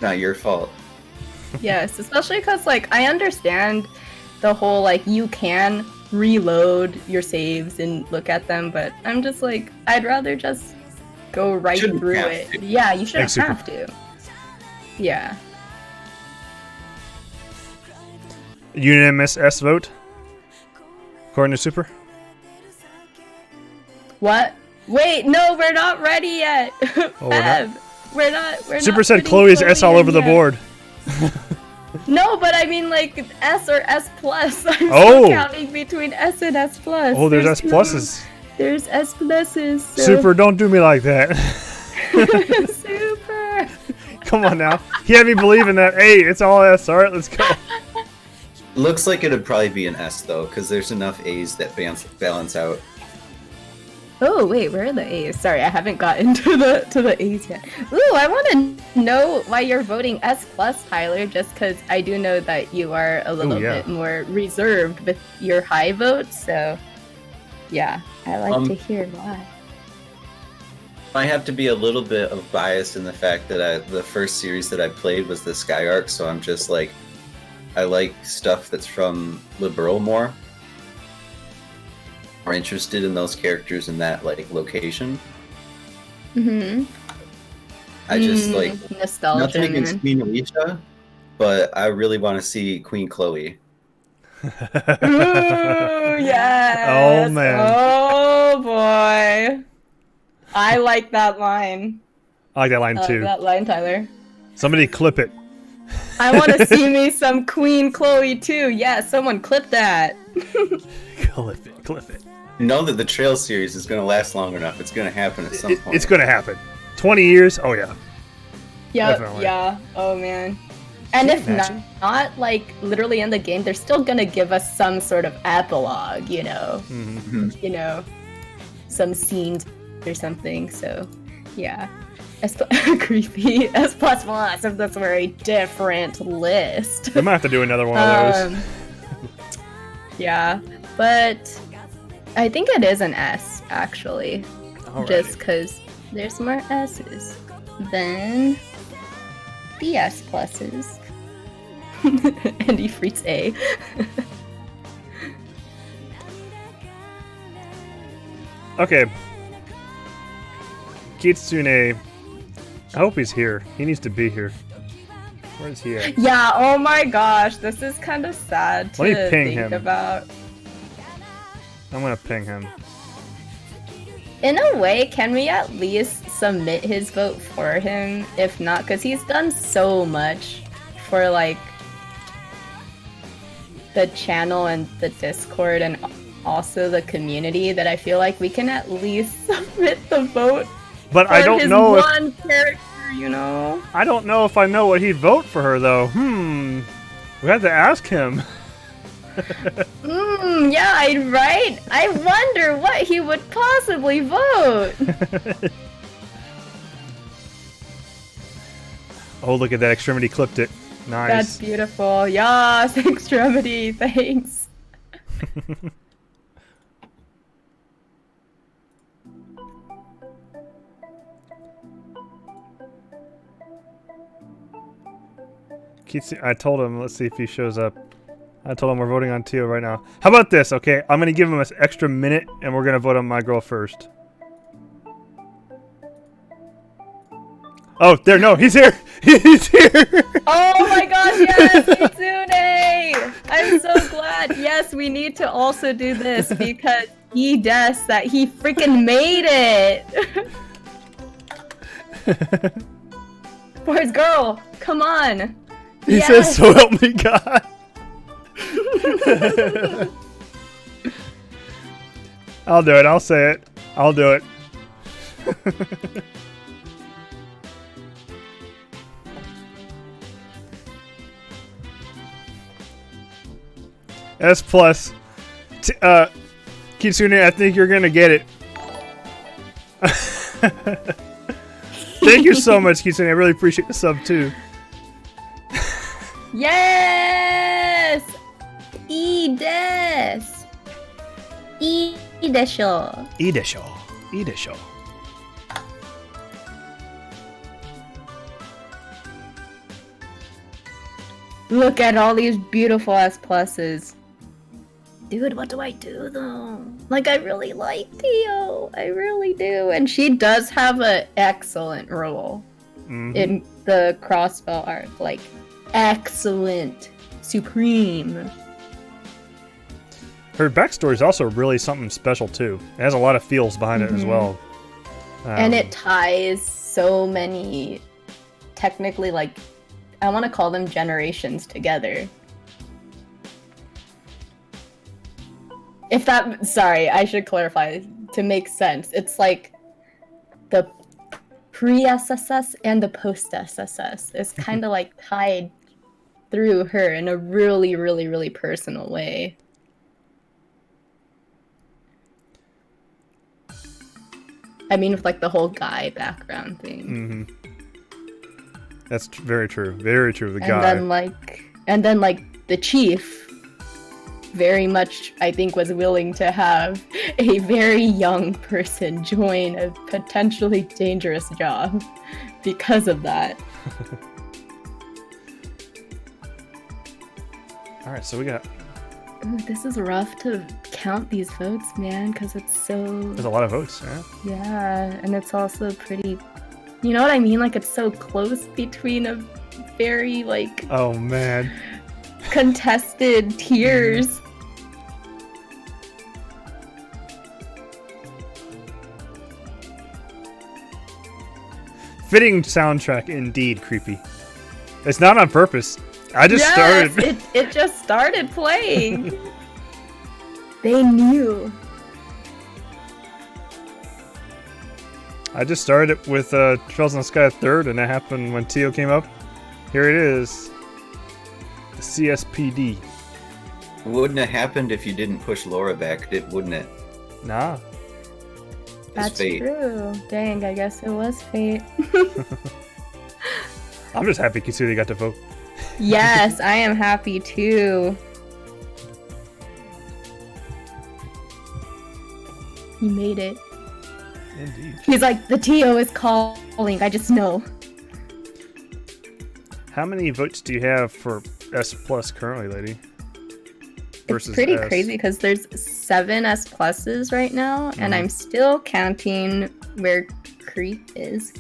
S3: Not your fault.
S2: Yes, especially because like I understand the whole like you can reload your saves and look at them, but I'm just like I'd rather just go right through it.
S3: To.
S2: Yeah, you shouldn't
S1: Thanks,
S2: have to. Yeah.
S1: Unanimous S vote? According to Super?
S2: What? Wait, no, we're not ready yet.
S1: Oh, we're not?
S2: We're not.
S1: Super
S2: not
S1: said
S2: putting
S1: Chloe's S all
S2: in
S1: over the
S2: yet.
S1: board.
S2: No, but I mean like S or S plus. I'm
S1: Oh!
S2: still counting between S and S plus.
S1: Oh, there's S
S2: two-
S1: pluses.
S2: There's S pluses. So.
S1: Super, don't do me like that.
S2: Super.
S1: Come on now. He had me believe in that. Hey, it's all S. All right, let's go.
S3: Looks like it'd probably be an S though, because there's enough A's that balance out.
S2: Oh wait, where are the A's? Sorry, I haven't gotten to the A's yet. Ooh, I want to know why you're voting S plus, Tyler. Just because I do know that you are a little bit more reserved with your high votes. So, yeah, I like to hear why.
S3: I have to be a little bit of bias in the fact that the first series that I played was the Sky Arc, so I'm just like, I like stuff that's from Liberal more. More interested in those characters in that like location. I just like
S2: nostalgia.
S3: Nothing against Queen Alicia, but I really want to see Queen Chloe.
S2: Ooh, yes.
S1: Oh, man.
S2: Oh boy. I like that line.
S1: I like that line
S2: I
S1: too.
S2: like that line, Tyler.
S1: Somebody clip it.
S2: I want to see me some Queen Chloe too. Yeah, someone clip that.
S1: Clip it. Clip it.
S3: Know that the Trail series is going to last long enough. It's going to happen at some point.
S1: It's going to happen. 20 years? Oh, yeah.
S2: Yep,
S1: Definitely.
S2: yeah. Oh man. And if not, like literally in the game, they're still gonna give us some sort of epilogue, you know, you know, some scenes or something. So, yeah. Creepy. S plus plus. If this were a different list.
S1: We might have to do another one of those.
S2: Yeah, but I think it is an S actually, just because there's more S's than the S pluses. Andy Freaks A.
S1: Okay. Kitsune. I hope he's here. He needs to be here. Where is he at?
S2: Yeah, oh my gosh, this is kind of sad to
S1: Let me ping
S2: think
S1: him.
S2: about.
S1: I'm gonna ping him.
S2: In a way, can we at least submit his vote for him? If not, because he's done so much for like the channel and the Discord and also the community that I feel like we can at least submit the vote.
S1: But
S2: for
S1: I don't
S2: his
S1: know if
S2: one character, you know.
S1: I don't know if I know what he'd vote for her though. We have to ask him.
S2: Yeah, right? I wonder what he would possibly vote.
S1: Oh, look at that. Extremity clipped it. Nice.
S2: That's beautiful. Yes, Extremity, thanks.
S1: I told him, let's see if he shows up. I told him we're voting on Tio right now. How about this, okay? I'm going to give him an extra minute, and we're going to vote on my girl first. Oh, there, no, he's here! He's here!
S2: Oh my gosh, yes, Kitsune! I'm so glad. Yes, we need to also do this because he does that. He freaking made it! For his girl, come on!
S1: He
S2: Yes.
S1: says, so help me God! I'll do it, I'll say it. I'll do it. S plus. Kitsune, I think you're gonna get it. Thank you so much, Kitsune. I really appreciate the sub too.
S2: Yes! I des! I desho.
S1: いいでしょう。いいでしょう。
S2: Look at all these beautiful S pluses. Dude, what do I do though? Like, I really like Tio. I really do. And she does have an excellent role in the crossbow arc. Like, excellent. Supreme.
S1: Her backstory is also really something special too. It has a lot of feels behind it as well.
S2: And it ties so many, technically, like, I want to call them generations together. If that, sorry, I should clarify to make sense. It's like the pre-SSS and the post-SSS. It's kind of like tied through her in a really, really, really personal way. I mean, with like the whole guy background thing.
S1: That's very true. Very true. The
S2: And
S1: guy.
S2: then like the chief very much, I think, was willing to have a very young person join a potentially dangerous job because of that.
S1: All right, so we got.
S2: Ooh, this is rough to count these votes, man, because it's so.
S1: There's a lot of votes. Yeah.
S2: Yeah, and it's also pretty. You know what I mean? Like, it's so close between a very, like,
S1: Oh man.
S2: contested tiers.
S1: Fitting soundtrack indeed, creepy. It's not on purpose. I just
S2: Yes,
S1: started.
S2: it just started playing. They knew.
S1: I just started it with Trails in the Sky 3rd, and that happened when Tio came up. Here it is. The CSPD.
S3: Wouldn't have happened if you didn't push Laura back, wouldn't it?
S1: Nah.
S3: It's
S2: That's
S3: fate.
S2: true. Dang, I guess it was fate.
S1: I'm just happy Kitsune got to vote.
S2: Yes, I am happy too. He made it.
S1: Indeed.
S2: He's like, the Tio is calling, I just know.
S1: How many votes do you have for S plus currently, lady?
S2: It's pretty
S1: S?
S2: crazy because there's 7 S pluses right now, and I'm still counting where Creep is,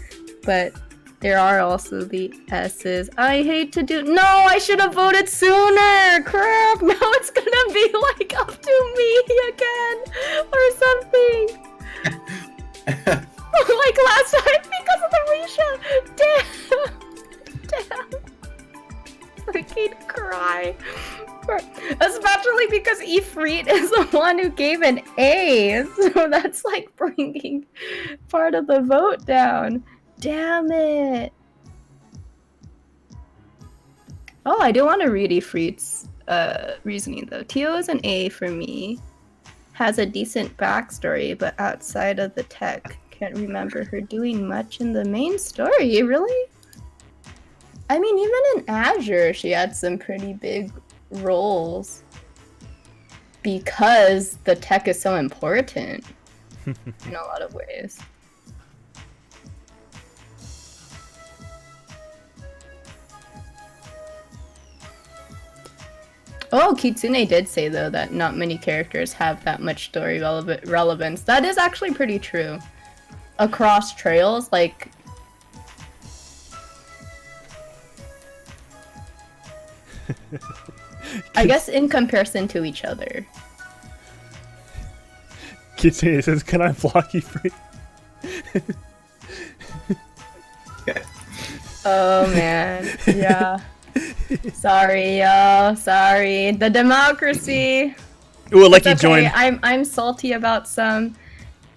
S2: but there are also the S's. I hate to do. No, I should have voted sooner. Crap! Now it's gonna be like up to me again, or something. Like last time because of the Risha. Damn. Freaking cry. Especially because Ifrit is the one who gave an A, so that's like bringing part of the vote down. Damn it. Oh, I do want to read Ifrit's reasoning though. Tio is an A for me. Has a decent backstory, but outside of the tech, can't remember her doing much in the main story, really? I mean, even in Azure, she had some pretty big roles because the tech is so important in a lot of ways. Oh, Kitsune did say though that not many characters have that much story relevance. That is actually pretty true. Across trails, like I guess in comparison to each other.
S1: Kitsune says, "Can I block you free?"
S2: Oh man, yeah. Sorry, y'all. Sorry. The democracy.
S1: Ooh, Lucky
S2: It's
S1: joined.
S2: okay. I'm salty about some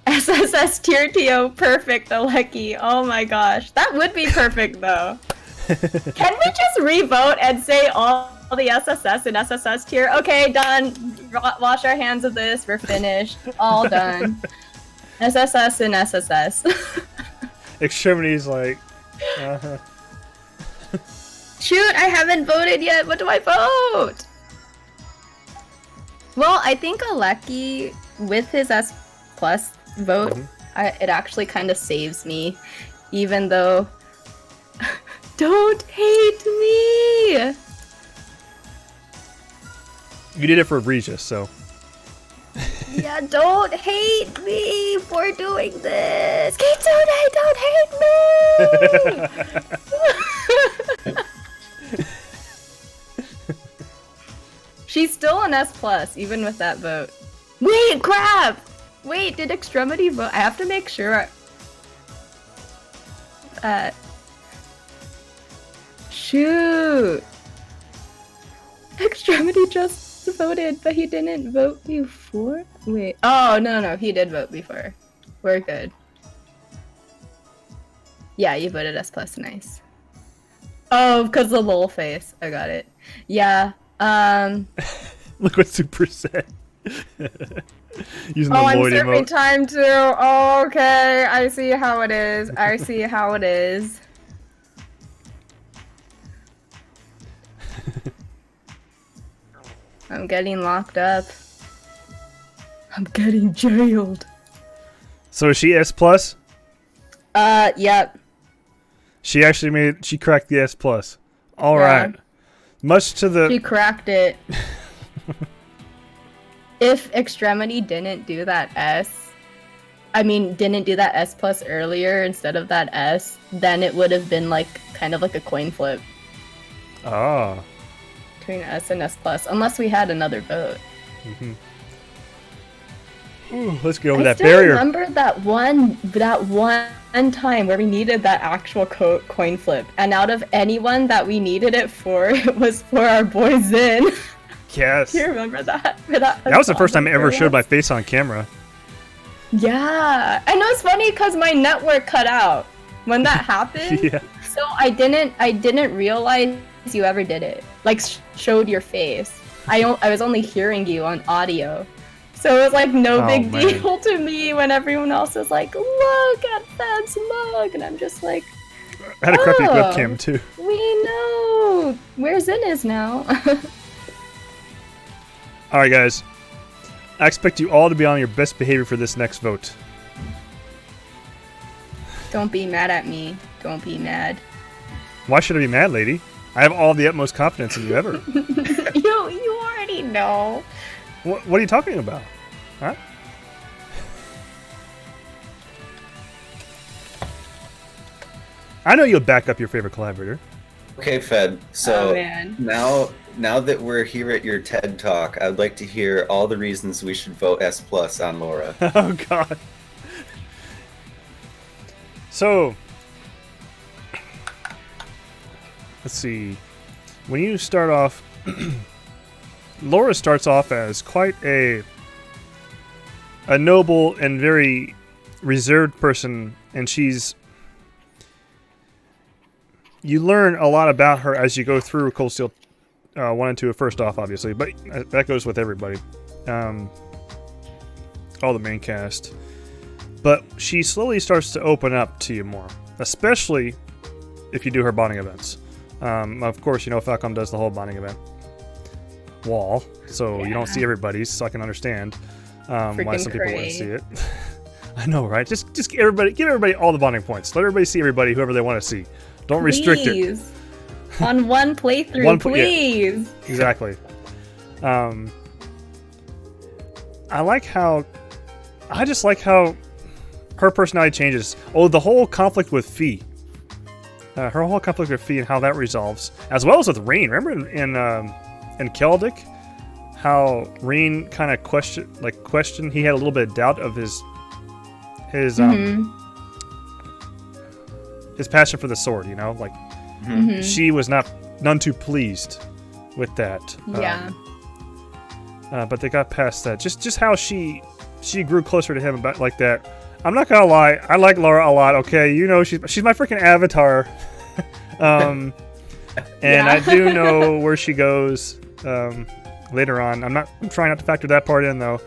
S2: SSS tier TO perfect Aleki. Oh my gosh. That would be perfect though. Can we just re-vote and say all the SSS and SSS tier? Okay, done. Wash our hands of this. We're finished. All done. SSS and SSS.
S1: Extremity's like, uh-huh.
S2: Shoot, I haven't voted yet. What do I vote? Well, I think Aleki, with his S plus vote, it actually kind of saves me. Even though... Don't hate me!
S1: You did it for Regis, so.
S2: Yeah, don't hate me for doing this! Kitsune, don't hate me! She's still an S plus, even with that vote. Wait, crap! Wait, did Extremity vote? I have to make sure. Shoot! Extremity just voted, but he didn't vote before? Wait. Oh, no, he did vote before. We're good. Yeah, you voted S plus, nice. Oh, because the lol face. I got it. Yeah.
S1: Look what Super said. Using the
S2: I'm
S1: Lloyd
S2: serving
S1: emote.
S2: time too. Oh, okay, I see how it is. I see how it is. I'm getting locked up. I'm getting jailed.
S1: So is she S plus?
S2: Yep.
S1: She actually she cracked the S plus. All
S2: Yeah.
S1: right. Much to the.
S2: She cracked it. If Extremity didn't do that didn't do that S plus earlier instead of that S, then it would have been like kind of like a coin flip
S1: Ah.
S2: between S and S plus, unless we had another vote.
S1: Ooh, let's get over
S2: I
S1: that
S2: still
S1: barrier.
S2: remember that one time where we needed that actual coin flip, and out of anyone that we needed it for, it was for our boy Zin.
S1: Yes.
S2: Do you remember that?
S1: That was the first time I ever showed my face on camera.
S2: Yeah, and it was funny because my network cut out when that happened.
S1: Yeah.
S2: So I didn't realize you ever did it. Like showed your face. I was only hearing you on audio. So it was like no big
S1: man.
S2: deal to me when everyone else was like, "Look at that smug," and I'm just like,
S1: I had a crappy
S2: Oh.
S1: webcam too.
S2: "We know where Zin is now."
S1: All right, guys. I expect you all to be on your best behavior for this next vote.
S2: Don't be mad at me. Don't be mad.
S1: Why should I be mad, lady? I have all the utmost confidence in you ever.
S2: You already know.
S1: What are you talking about? Huh? I know you'll back up your favorite collaborator.
S3: Okay, Fed. So
S2: Oh, man.
S3: now that we're here at your TED Talk, I'd like to hear all the reasons we should vote S plus on Laura.
S1: Oh, God. So, let's see. When you start off, Laura starts off as quite a noble and very reserved person, and you learn a lot about her as you go through Cold Steel 1 and 2 first off, obviously, but that goes with everybody. All the main cast. But she slowly starts to open up to you more, especially if you do her bonding events. Of course, Falcom does the whole bonding event wall, so you don't see everybody's, so I can understand why some people wouldn't see it. I know, right? Just give everybody all the bonding points. Let everybody see everybody, whoever they want to see. Don't restrict it.
S2: Please. On one playthrough, please.
S1: Yeah, exactly. I just like how her personality changes. Oh, the whole conflict with Fee. Her whole conflict with Fee and how that resolves. As well as with Rain. Remember in and Keldic, how Reen kind of questioned. He had a little bit of doubt of his passion for the sword. You know, like she was none too pleased with that.
S2: Yeah.
S1: But they got past that. Just how she grew closer to him about like that. I'm not gonna lie, I like Laura a lot. Okay, you know she's my freaking avatar. And I do know where she goes later on. I'm trying not to factor that part in though.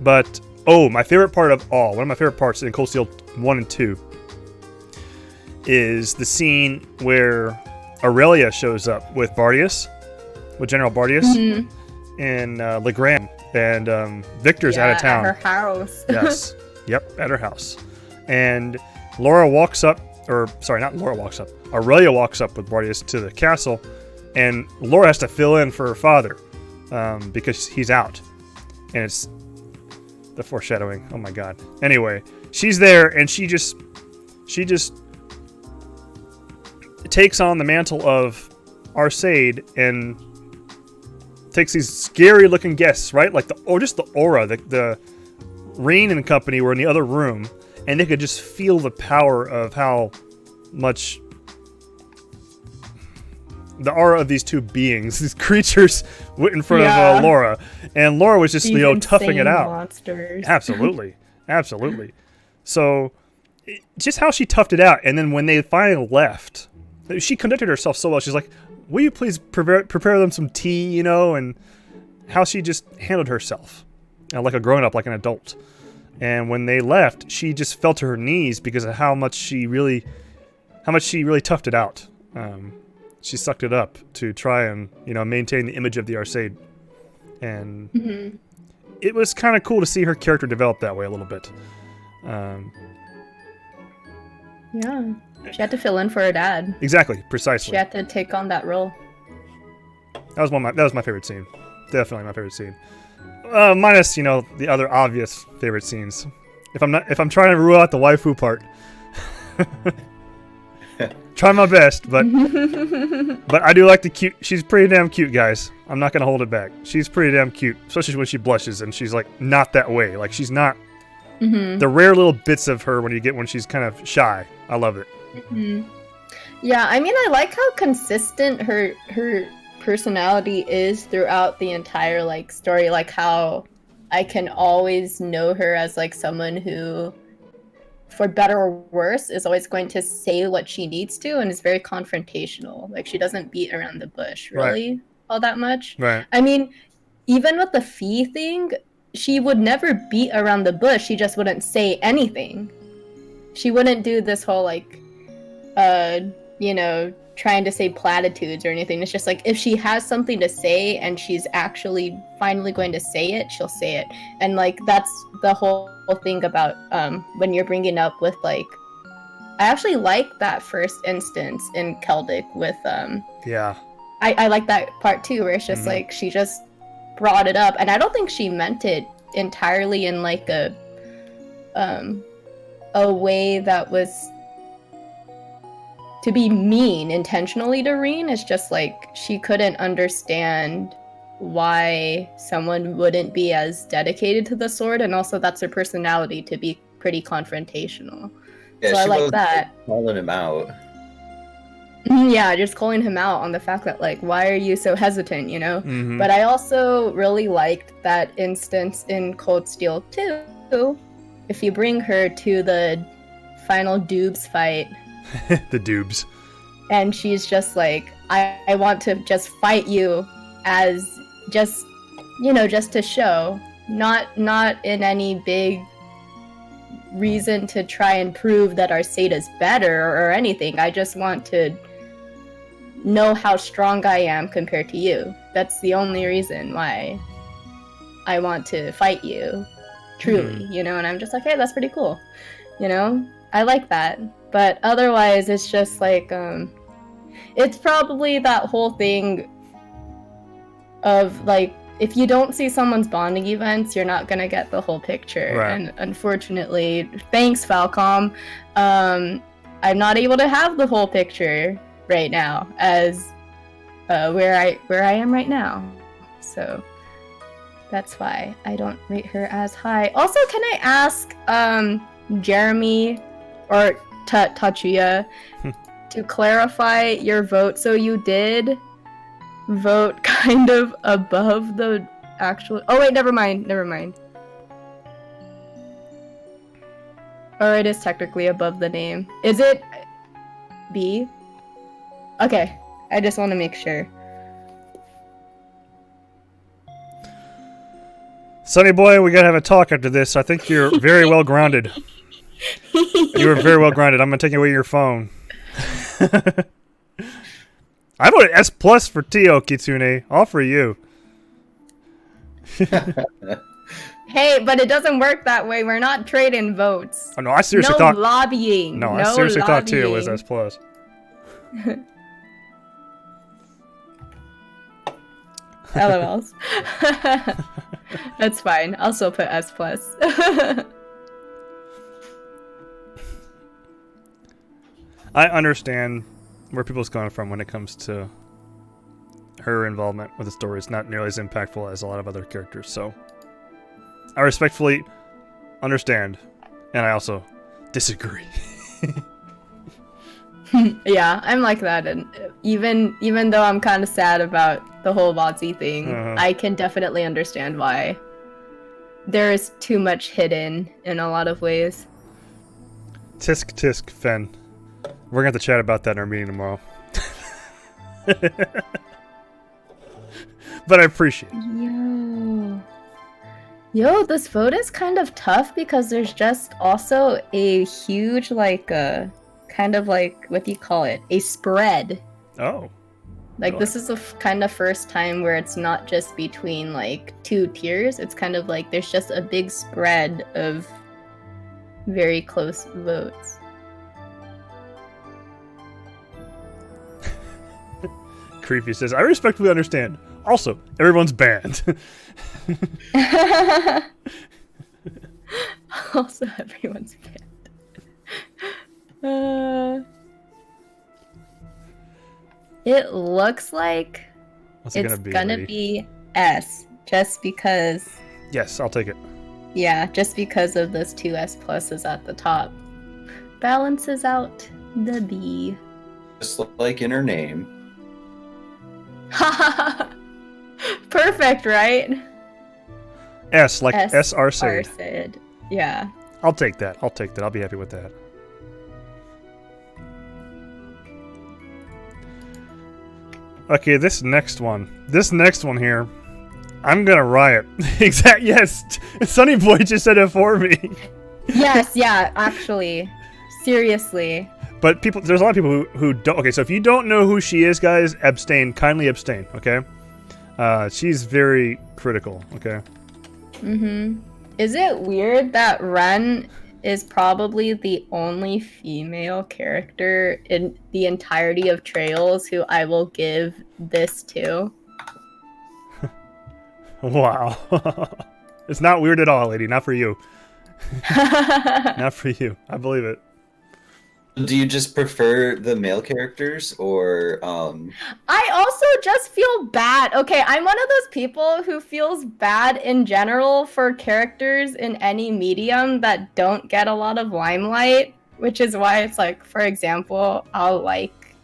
S1: But my favorite part of all, one of my favorite parts in Cold Steel 1 and 2 is the scene where Aurelia shows up with General Bardius in Legrand, and Victor's out of town.
S2: At her house.
S1: Yes. Yep, at her house. And Aurelia walks up with Bardius to the castle, and Laura has to fill in for her father because he's out. And it's the foreshadowing. Oh my god. Anyway, she's there, and she just takes on the mantle of Arseid and takes these scary looking guests, right? Like just the aura, the Reen and company were in the other room, and they could just feel the power of how much the aura of these two beings, these creatures, went in front of Laura, and Laura was just
S2: these
S1: toughing it out.
S2: Monsters.
S1: Absolutely. So, just how she toughed it out, and then when they finally left, she conducted herself so well. She's like, "Will you please prepare them some tea?" You know, and how she just handled herself, like a grown up, like an adult. And when they left, she just fell to her knees because of how much she really toughed it out. She sucked it up to try and maintain the image of the Arseid, and it was kind of cool to see her character develop that way a little bit.
S2: Yeah, she had to fill in for her dad.
S1: Exactly, precisely.
S2: She had to take on that role.
S1: That was my favorite scene. Definitely my favorite scene. Minus the other obvious favorite scenes. If I'm trying to rule out the waifu part. Try my best, but I do like the cute. She's pretty damn cute, guys. I'm not gonna hold it back. She's pretty damn cute, especially when she blushes and she's like not that way. Like she's not the rare little bits of her when she's kind of shy. I love it.
S2: Yeah, I mean, I like how consistent her personality is throughout the entire story. Like how I can always know her as someone who, for better or worse, is always going to say what she needs to and is very confrontational. Like she doesn't beat around the bush really all that much.
S1: Right.
S2: I mean, even with the fee thing, she would never beat around the bush. She just wouldn't say anything. She wouldn't do this whole trying to say platitudes or anything. It's just if she has something to say and she's actually finally going to say it, she'll say it. And that's the whole thing about when you're bringing up with I actually like that first instance in Keldic with I like that part too, where it's just she just brought it up, and I don't think she meant it entirely in a way that was to be mean intentionally to Reen. It's just she couldn't understand why someone wouldn't be as dedicated to the sword, and also that's her personality to be pretty confrontational.
S3: Yeah,
S2: so I like that.
S3: Calling him out.
S2: Yeah, just calling him out on the fact that why are you so hesitant, But I also really liked that instance in Cold Steel 2. If you bring her to the final Doobs fight,
S1: the Doobs,
S2: and she's just I want to just fight you as just to show, not in any big reason to try and prove that Arseid is better or anything. I just want to know how strong I am compared to you. That's the only reason why I want to fight you, truly, and I'm just hey, that's pretty cool, I like that. But otherwise, it's just it's probably that whole thing of if you don't see someone's bonding events, you're not gonna get the whole picture.
S1: Right.
S2: And unfortunately, thanks Falcom, I'm not able to have the whole picture right now as where I am right now. so that's why I don't rate her as high. Also, can I ask Jeremy or Tachuya to clarify your vote? So you did vote kind of above the actual... Oh wait, never mind. Or it is technically above the name. Is it B? Okay, I just want to make sure.
S1: Sonny boy, we gotta have a talk after this. I think you're very well grounded. You are very well grounded. I'm gonna take away your phone. I voted S plus for Tio, Kitsune. All for you.
S2: Hey, but it doesn't work that way. We're not trading votes.
S1: Oh no, I seriously
S2: no
S1: thought
S2: lobbying.
S1: No, I seriously thought Tio was S plus.
S2: LOLs. That's fine. I'll still put S plus.
S1: I understand where people's coming from when it comes to her involvement with the story. It's not nearly as impactful as a lot of other characters, so I respectfully understand, and I also disagree.
S2: Yeah, I'm like that, and even though I'm kind of sad about the whole Wazi thing, I can definitely understand why. There is too much hidden in a lot of ways.
S1: Tisk tisk, Fen. We're gonna have to chat about that in our meeting tomorrow. But I appreciate it.
S2: Yo, this vote is kind of tough because there's just also a huge, kind of like, what do you call it? A spread.
S1: Oh.
S2: Like, this is the kind of first time where it's not just between, like, two tiers. It's kind of like there's just a big spread of very close votes.
S1: Creepy says, I respectfully understand. Also, everyone's banned.
S2: Also, everyone's banned. It looks like
S1: What's
S2: it's
S1: it
S2: gonna be S, just because.
S1: Yes, I'll take it.
S2: Yeah, just because of those two S pluses at the top. Balances out the B.
S3: Just like in her name.
S2: Perfect, right?
S1: S, like S Arseid.
S2: Arseid. Yeah.
S1: I'll take that. I'll be happy with that. Okay, this next one here, I'm gonna riot. Exact. Yes, Sonny Boy just said it for me.
S2: Yes, yeah, actually, seriously.
S1: But there's a lot of people who don't. Okay, so if you don't know who she is, guys, abstain. Kindly abstain. Okay. She's very critical. Okay.
S2: Is it weird that Ren is probably the only female character in the entirety of Trails who I will give this to?
S1: Wow. It's not weird at all, lady. Not for you. Not for you. I believe it.
S3: Do you just prefer the male characters, or
S2: I also just feel bad. Okay, I'm one of those people who feels bad in general for characters in any medium that don't get a lot of limelight, which is why it's like, for example, I'll like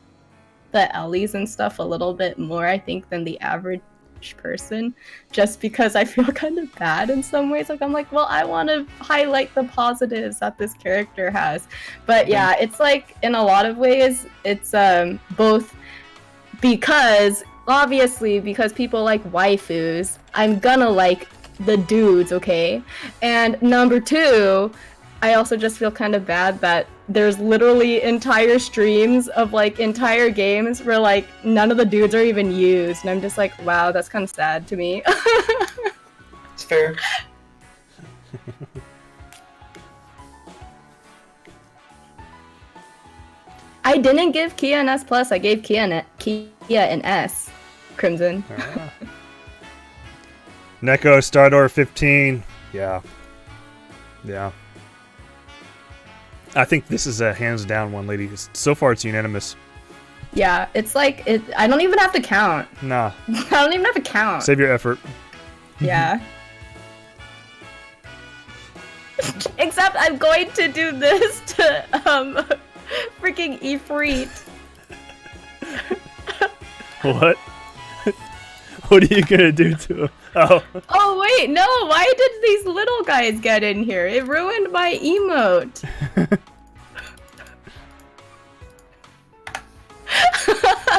S2: the Ellies and stuff a little bit more, I think, than the average person, just because I feel kind of bad in some ways. Like, I'm like, well, I want to highlight the positives that this character has. But yeah, it's like, in a lot of ways, it's both because, obviously, because people like waifus, I'm gonna like the dudes, okay? And number two, I also just feel kind of bad that there's literally entire streams of like entire games where like none of the dudes are even used, and I'm just like, wow, that's kind of sad to me.
S3: it's fair.
S2: I didn't give Kia an S plus. I gave Kia an S. Crimson.
S1: Neko Stardor 15. Yeah. I think this is a hands down one, lady. So far, it's unanimous.
S2: Yeah, it's like I don't even have to count.
S1: Nah.
S2: I don't even have to count.
S1: Save your effort.
S2: Yeah. Except I'm going to do this to freaking Ifrit.
S1: What? What are you gonna do to him? Oh.
S2: Oh wait, no! Why did these little guys get in here? It ruined my emote.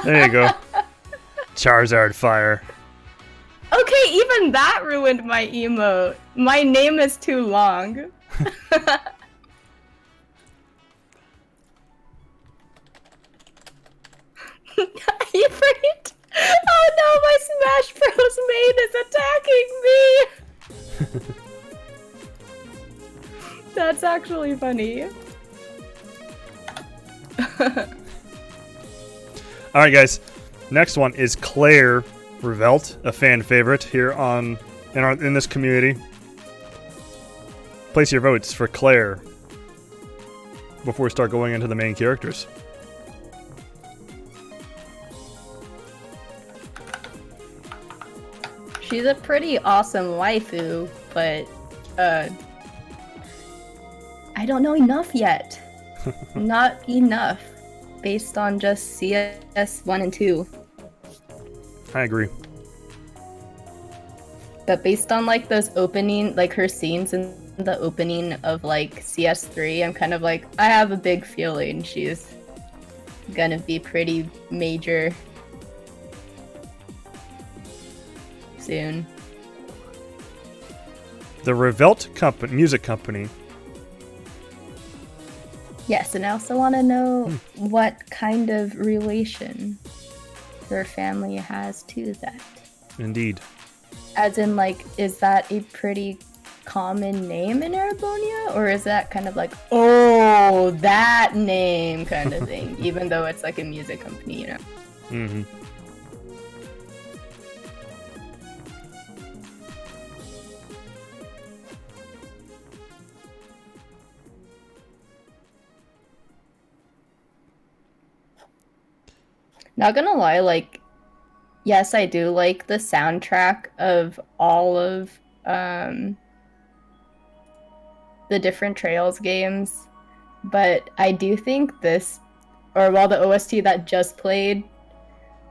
S1: There you go. Charizard fire.
S2: Okay, even that ruined my emote. My name is too long. Ifrit! Oh no, my Smash Bros main is attacking me! That's actually funny.
S1: Alright guys, next one is Claire Revelt, a fan favorite here in this community. Place your votes for Claire before we start going into the main characters.
S2: She's a pretty awesome waifu, but I don't know enough yet. Not enough, based on just CS 1 and 2.
S1: I agree.
S2: But based on like those opening, like her scenes in the opening of like CS3, I'm kind of like, I have a big feeling she's gonna be pretty major soon.
S1: The Revelt music company.
S2: Yes, and I also want to know what kind of relation her family has to that.
S1: Indeed.
S2: As in, like, is that a pretty common name in Arabonia? Or is that kind of like, oh, that name kind of thing? Even though it's like a music company, you know?
S1: Mm-hmm.
S2: Not gonna lie, like, yes, I do like the soundtrack of all of the different Trails games, but I do think this, or well, the OST that just played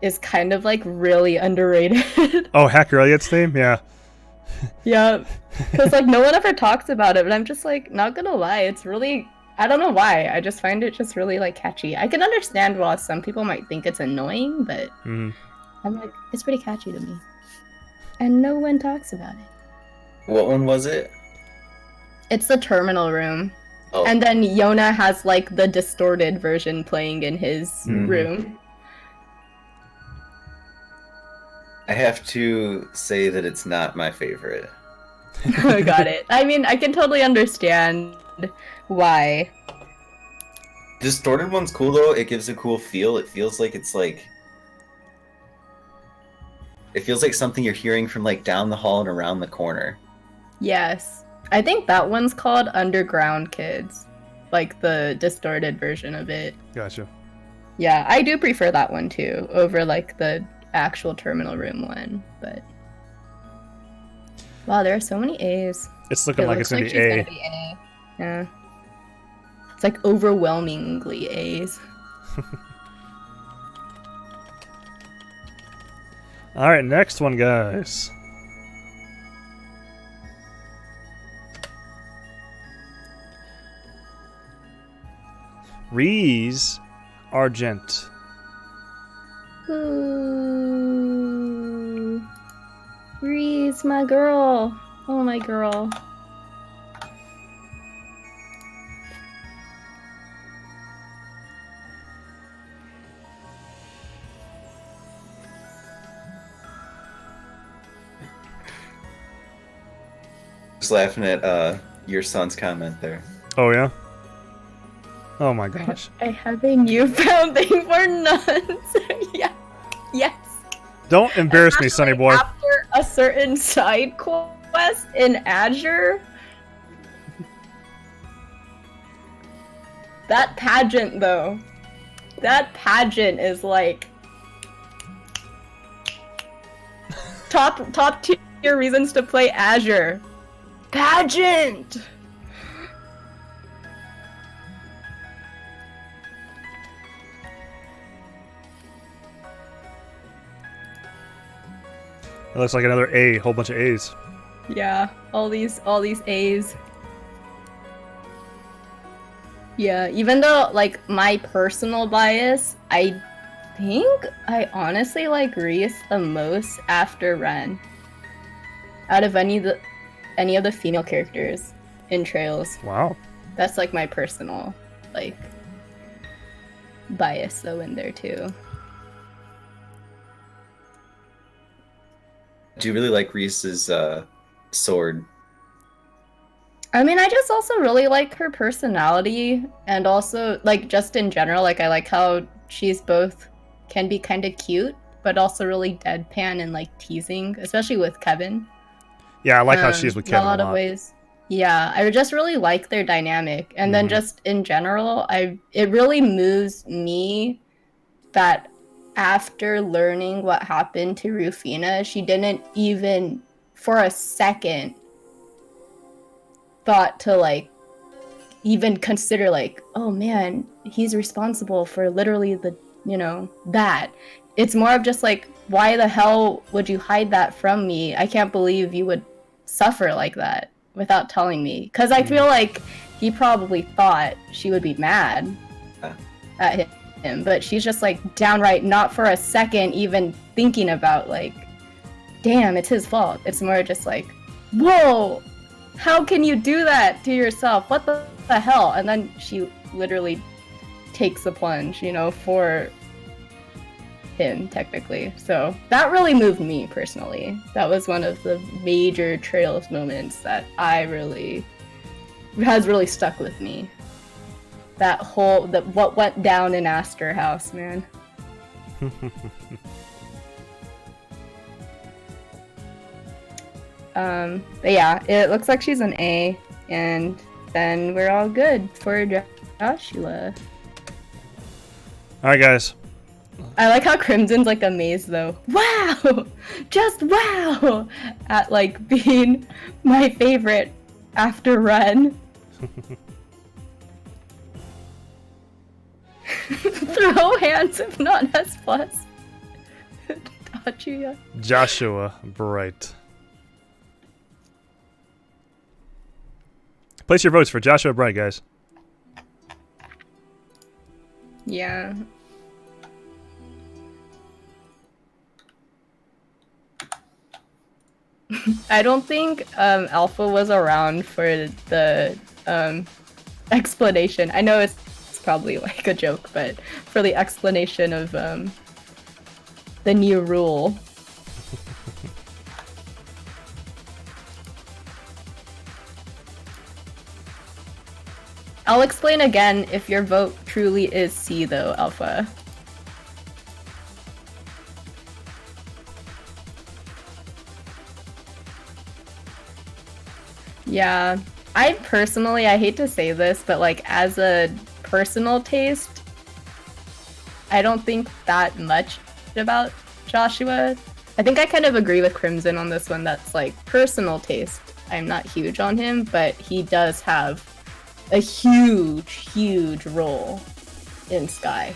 S2: is kind of like really underrated.
S1: Oh, Hacker Elliot's theme? Yeah.
S2: Yeah, because like no one ever talks about it, but I'm just like, not gonna lie, it's really, I don't know why, I just find it just really like catchy. I can understand why some people might think it's annoying, but I'm like, it's pretty catchy to me. And no one talks about it.
S3: What one was it?
S2: It's the terminal room.
S3: Oh.
S2: And then Yona has like the distorted version playing in his room.
S3: I have to say that it's not my favorite.
S2: Got it. I mean, I can totally understand why.
S3: Distorted one's cool though. It gives a cool feel. It feels like it's like... It feels like something you're hearing from like down the hall and around the corner.
S2: Yes. I think that one's called Underground Kids. Like the distorted version of it.
S1: Gotcha.
S2: Yeah, I do prefer that one too, over like the actual terminal room one, but... Wow, there are so many A's.
S1: It's looking like it's gonna be A.
S2: Yeah. It's like overwhelmingly A's.
S1: Alright, next one, guys. Reese Argent.
S2: Ooh. Reese, my girl. Oh, my girl.
S3: Just laughing at your son's comment there.
S1: Oh, yeah? Oh my gosh.
S2: I have a newfound thing for nuns. Yeah. Yes.
S1: Don't embarrass me, Sonny boy.
S2: After a certain side quest in Azure, that pageant, though. That pageant is like top tier reasons to play Azure. Pageant.
S1: It looks like another A, whole bunch of A's.
S2: Yeah, all these A's. Yeah, even though like my personal bias, I think I honestly like Reese the most after Ren. Out of any of the female characters in Trails.
S1: Wow.
S2: That's like my personal like bias though in there too.
S3: Do you really like Reese's sword?
S2: I mean, I just also really like her personality and also like just in general, like I like how she's both can be kind of cute, but also really deadpan and like teasing, especially with Kevin.
S1: Yeah, I like how she's with Kevin
S2: in a lot of ways. Yeah, I just really like their dynamic, and then just in general, it really moves me that after learning what happened to Rufina, she didn't even for a second thought to like even consider like, oh man, he's responsible for literally the, that. It's more of just like, why the hell would you hide that from me? I can't believe you would suffer like that without telling me. Because I feel like he probably thought she would be mad at him, but she's just like downright not for a second even thinking about like, damn, it's his fault. It's more just like, whoa, how can you do that to yourself? What the hell? And then she literally takes the plunge, for him, technically. So that really moved me personally. That was one of the major Trails moments that has really stuck with me. That whole, what went down in Astor House, man. But yeah, it looks like she's an A, and then we're all good for Joshua.
S1: Alright, guys.
S2: I like how Crimson's like amazed though. Wow! Just wow! At like being my favorite after Ren. Throw hands if not S+.
S1: Joshua Bright. Place your votes for Joshua Bright, guys.
S2: Yeah. I don't think Alpha was around for the explanation. I know it's probably like a joke, but for the explanation of the new rule. I'll explain again if your vote truly is C though, Alpha. Yeah, I hate to say this, but like as a personal taste, I don't think that much about Joshua. I think I kind of agree with Crimson on this one. That's like personal taste. I'm not huge on him, but he does have a huge role in Sky.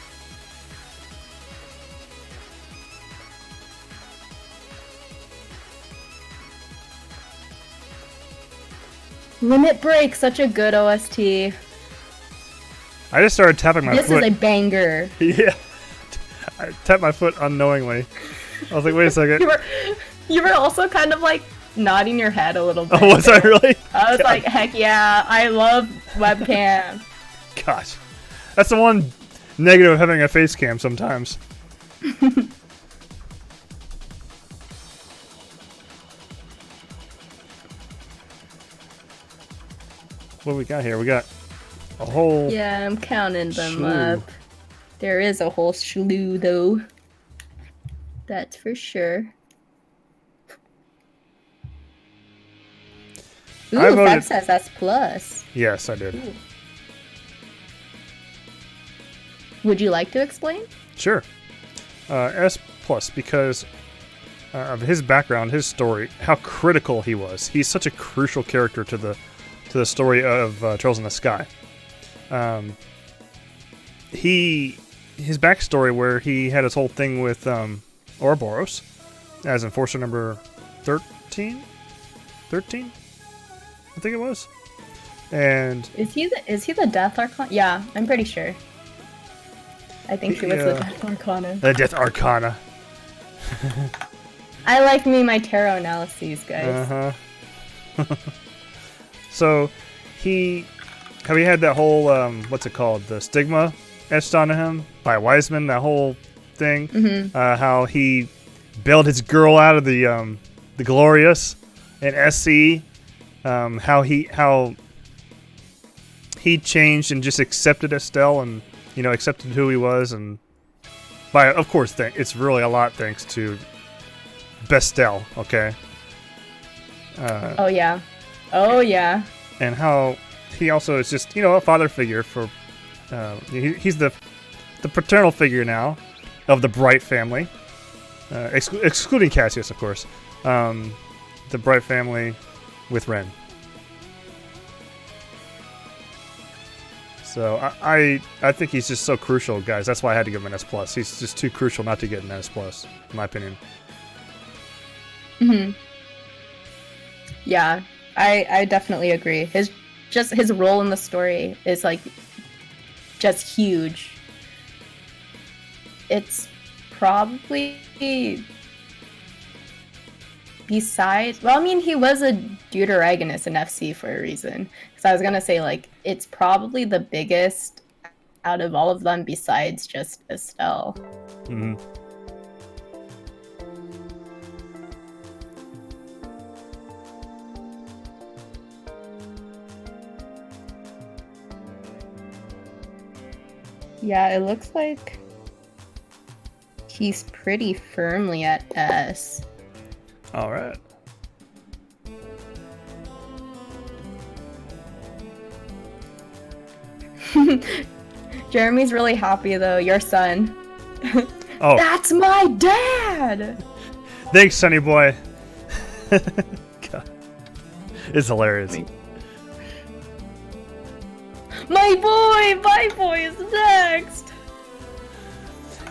S2: Limit Break, such a good OST.
S1: I just started tapping my foot.
S2: This is a banger.
S1: Yeah. I tapped my foot unknowingly. I was like, wait a second.
S2: You were also kind of like nodding your head a little bit.
S1: Oh, was I really?
S2: I was like, heck yeah, I love webcam.
S1: Gosh. That's the one negative of having a face cam sometimes. What do we got here? We got a whole...
S2: Yeah, I'm counting them
S1: slew.
S2: up. There is a whole slew, though. That's for sure. Ooh, Fab says that's plus.
S1: Yes, I did.
S2: Ooh. Would you like to explain?
S1: Sure. S plus because of his background, his story, how critical he was. He's such a crucial character to the story of Trails in the Sky. His backstory where he had his whole thing with Ouroboros as enforcer number 13, I think it was. And
S2: is he the Death Arcana? Yeah, I'm pretty sure. I think he was the Death Arcana.
S1: The Death Arcana.
S2: I like me my tarot analyses, guys.
S1: So he had that whole what's it called, the stigma etched onto him by Wiseman, that whole thing. How he bailed his girl out of the Glorious and SC. How he changed and just accepted Estelle and accepted who he was, and of course it's really a lot thanks to Bestel, okay?
S2: Oh yeah.
S1: And how he also is just, a father figure for... he's the paternal figure now of the Bright family. Excluding Cassius, of course. The Bright family with Ren. So I think he's just so crucial, guys. That's why I had to give him an S+. He's just too crucial not to get an S+, in my opinion.
S2: Yeah, I definitely agree. His role in the story is like just huge. It's probably besides, well, I mean, he was a deuteragonist in FC for a reason. Because I was gonna say, like, it's probably the biggest out of all of them besides just Estelle. Yeah, it looks like he's pretty firmly at S.
S1: All right.
S2: Jeremy's really happy though. Your son.
S1: Oh,
S2: that's my dad.
S1: Thanks, Sonny boy. God. It's hilarious.
S2: My boy is next.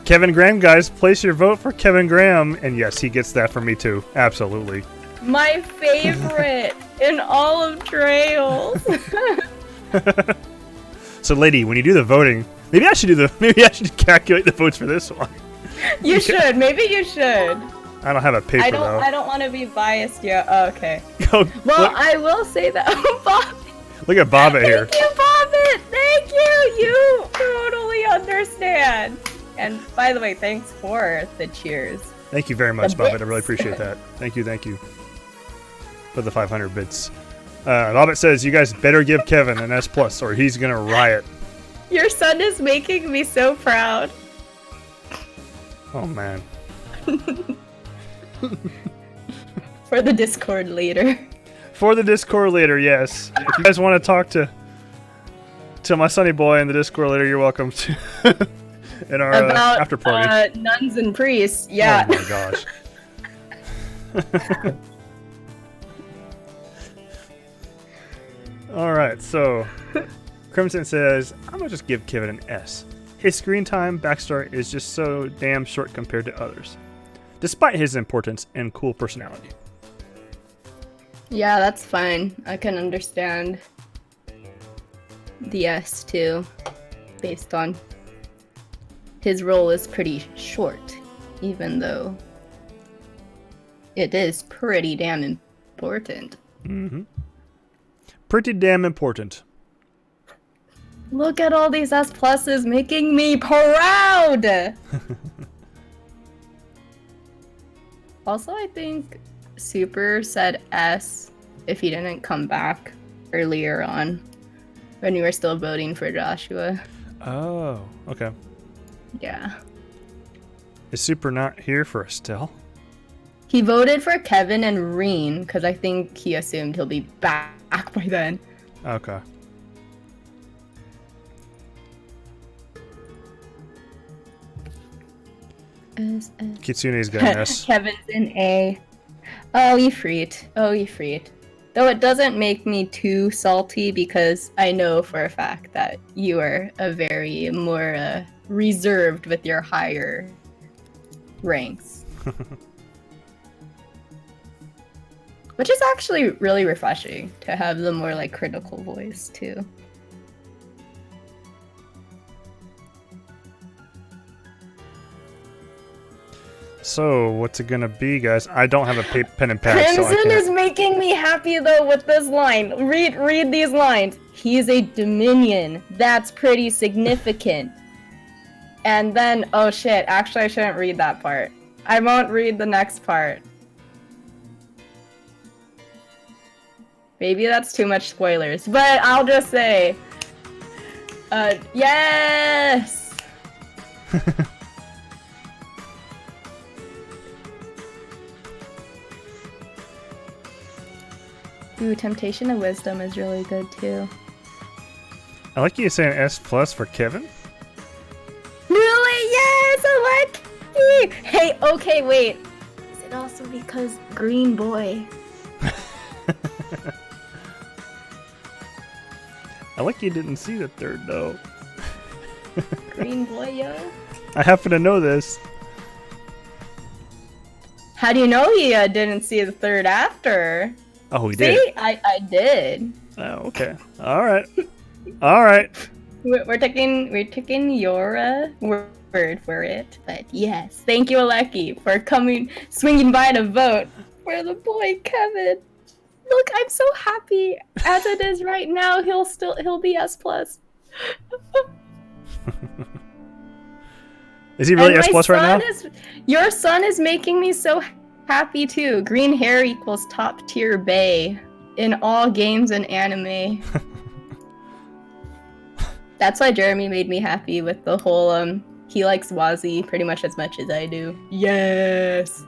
S1: Kevin Graham, guys, place your vote for Kevin Graham, and yes, he gets that from me too. Absolutely.
S2: My favorite in all of Trails.
S1: So, lady, when you do the voting, maybe I should calculate the votes for this one.
S2: You should. Maybe you should.
S1: I don't have a paper though.
S2: I don't want to be biased yet. Oh, okay.
S1: Well,
S2: I will say that.
S1: Look at Bobbit here.
S2: Thank you, Bobbit. Thank you. You totally understand. And by the way, thanks for the cheers.
S1: Thank you very much, Bobbit. I really appreciate that. Thank you. For the 500 bits. Bobbit says, you guys better give Kevin an S+, or he's going to riot.
S2: Your son is making me so proud.
S1: Oh, man.
S2: For the Discord later.
S1: For the Discord later, yes. If you guys want to talk to my sonny boy in the Discord later, you're welcome to. In our after party.
S2: Nuns and priests, yeah.
S1: Oh my gosh. Alright, so Crimson says, I'm gonna just give Kevin an S. His screen time backstory is just so damn short compared to others, despite his importance and cool personality.
S2: Yeah, that's fine. I can understand the S too, based on his role is pretty short, even though it is pretty damn important.
S1: Mm-hmm. Pretty damn important.
S2: Look at all these S pluses making me proud! Also, I think Super said S if he didn't come back earlier on when we were still voting for Joshua.
S1: Oh, okay.
S2: Yeah.
S1: Is Super not here for Estelle?
S2: He voted for Kevin and Reen because I think he assumed he'll be back by then.
S1: Okay. Kitsune's got an S.
S2: Kevin's an A. Oh, you freet. Oh, you freet. Though it doesn't make me too salty because I know for a fact that you are a very more reserved with your higher ranks. Which is actually really refreshing to have the more like critical voice too.
S1: So, what's it gonna be, guys? I don't have a pen and pad, so I
S2: Crimson
S1: can't.
S2: is making me happy though with this line. Read these lines. He's a Dominion. That's pretty significant. And then, oh shit, actually I shouldn't read that part. I won't read the next part. Maybe that's too much spoilers, but I'll just say, yes! Ooh, Temptation of Wisdom is really good too.
S1: I like you saying S plus for Kevin.
S2: Really? Yes, I like it! Hey, okay, wait. Is it also because Green Boy?
S1: I like you didn't see the third though.
S2: Green Boy, yo?
S1: I happen to know this.
S2: How do you know he didn't see the third after?
S1: Oh, he
S2: See?
S1: did.
S2: I did.
S1: Oh, okay. All right. All right.
S2: We're taking your word for it. But yes, thank you, Aleki, for swinging by to vote for the boy Kevin. Look, I'm so happy. As it is right now, he'll be S plus.
S1: Is he really S plus right now?
S2: Your son is making me so happy too. Green hair equals top tier bae in all games and anime. That's why Jeremy made me happy with the whole he likes Wazi pretty much as much as I do. Yes.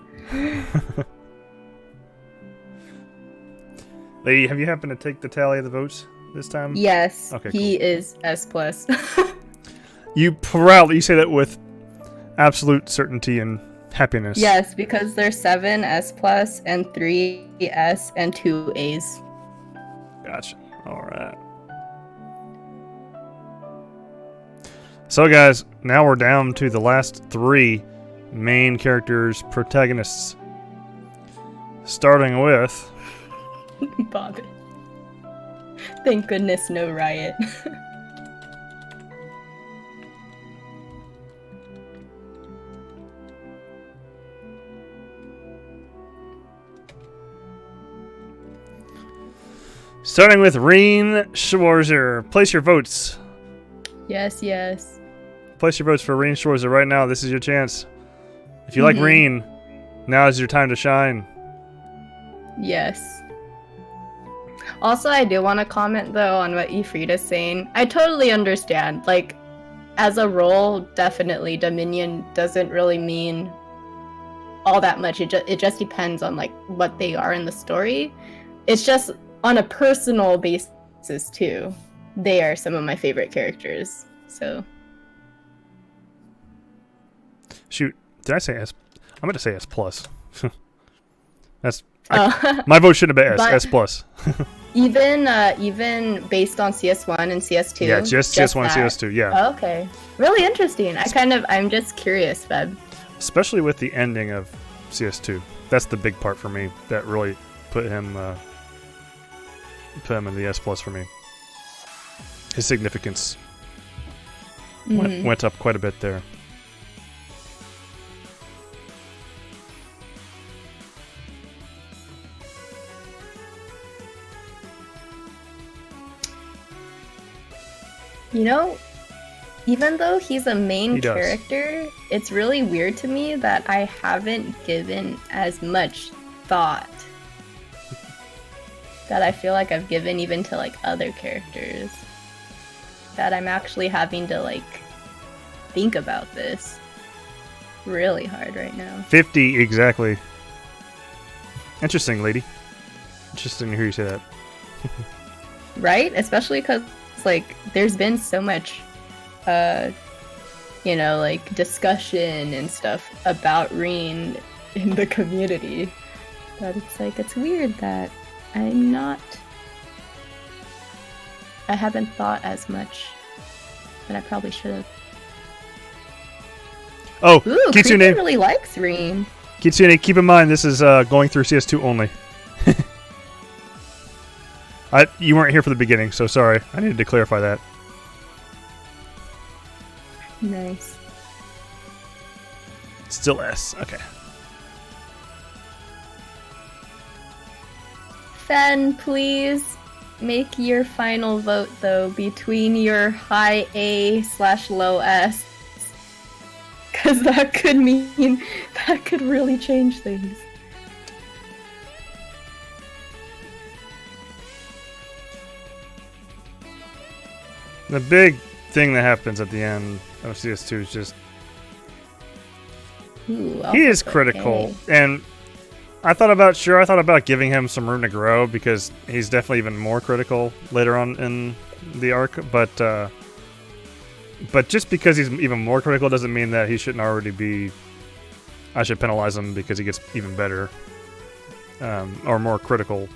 S1: Lady, have you happened to take the tally of the votes this time?
S2: Yes.
S1: Okay,
S2: he is S plus.
S1: You say that with absolute certainty and happiness.
S2: Yes, because there's 7 S plus and 3 S and 2 A's.
S1: Gotcha. All right. So, guys, now we're down to the last 3 main characters, protagonists. Starting with...
S2: Bobbin. Thank goodness no Riot.
S1: Starting with Reen Schwarzer. Place your votes.
S2: Yes, yes.
S1: Place your votes for Reen Schwarzer right now. This is your chance. If you like Reen, now is your time to shine.
S2: Yes. Also, I do want to comment, though, on what Ifrida's saying. I totally understand. Like, as a role, definitely, Dominion doesn't really mean all that much. It just depends on, like, what they are in the story. It's just on a personal basis, too. They are some of my favorite characters, so...
S1: Shoot, did I say S? I'm going to say S plus. My vote shouldn't have been S plus.
S2: Even based on CS1 and CS2?
S1: Yeah, just CS1 and CS2, yeah.
S2: Oh, okay. Really interesting. I'm just curious, Feb.
S1: Especially with the ending of CS2. That's the big part for me. That really put him in the S plus for me. His significance went up quite a bit there.
S2: You know, even though he's a main character, it's really weird to me that I haven't given as much thought that I feel like I've given even to, like, other characters. That I'm actually having to, like, think about this really hard right now.
S1: 50, exactly. Interesting, lady. Interesting to hear you say that.
S2: Right? Especially because, like, there's been so much like discussion and stuff about Reen in the community. But it's weird that I haven't thought as much, and I probably should have.
S1: Oh,
S2: Ooh,
S1: Kitsune
S2: Creepy really likes Reen.
S1: Kitsune, keep in mind this is going through CS2 only. You weren't here for the beginning, so sorry. I needed to clarify that.
S2: Nice.
S1: Still S. Okay.
S2: Fen, please make your final vote though between your high A/low S. Because that could really change things.
S1: The big thing that happens at the end of CS2 is just
S2: Ooh,
S1: he is critical, and I thought about giving him some room to grow because he's definitely even more critical later on in the arc, but just because he's even more critical doesn't mean that he shouldn't already be. I should penalize him because he gets even better, or more critical,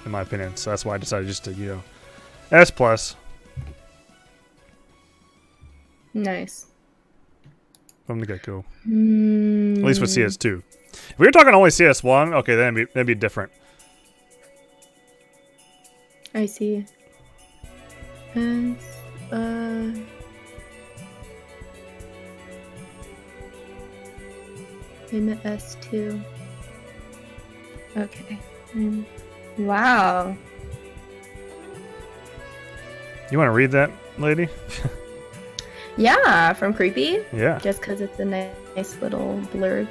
S1: in my opinion. So that's why I decided just to, S plus.
S2: Nice.
S1: From the get-go.
S2: Mm.
S1: At least with CS2. If we were talking only CS1, okay, then that'd be different.
S2: I see. I'm at S2. Okay. Wow.
S1: You want to read that, lady?
S2: Yeah, from Creepy.
S1: Yeah.
S2: Just because it's a nice little blurb.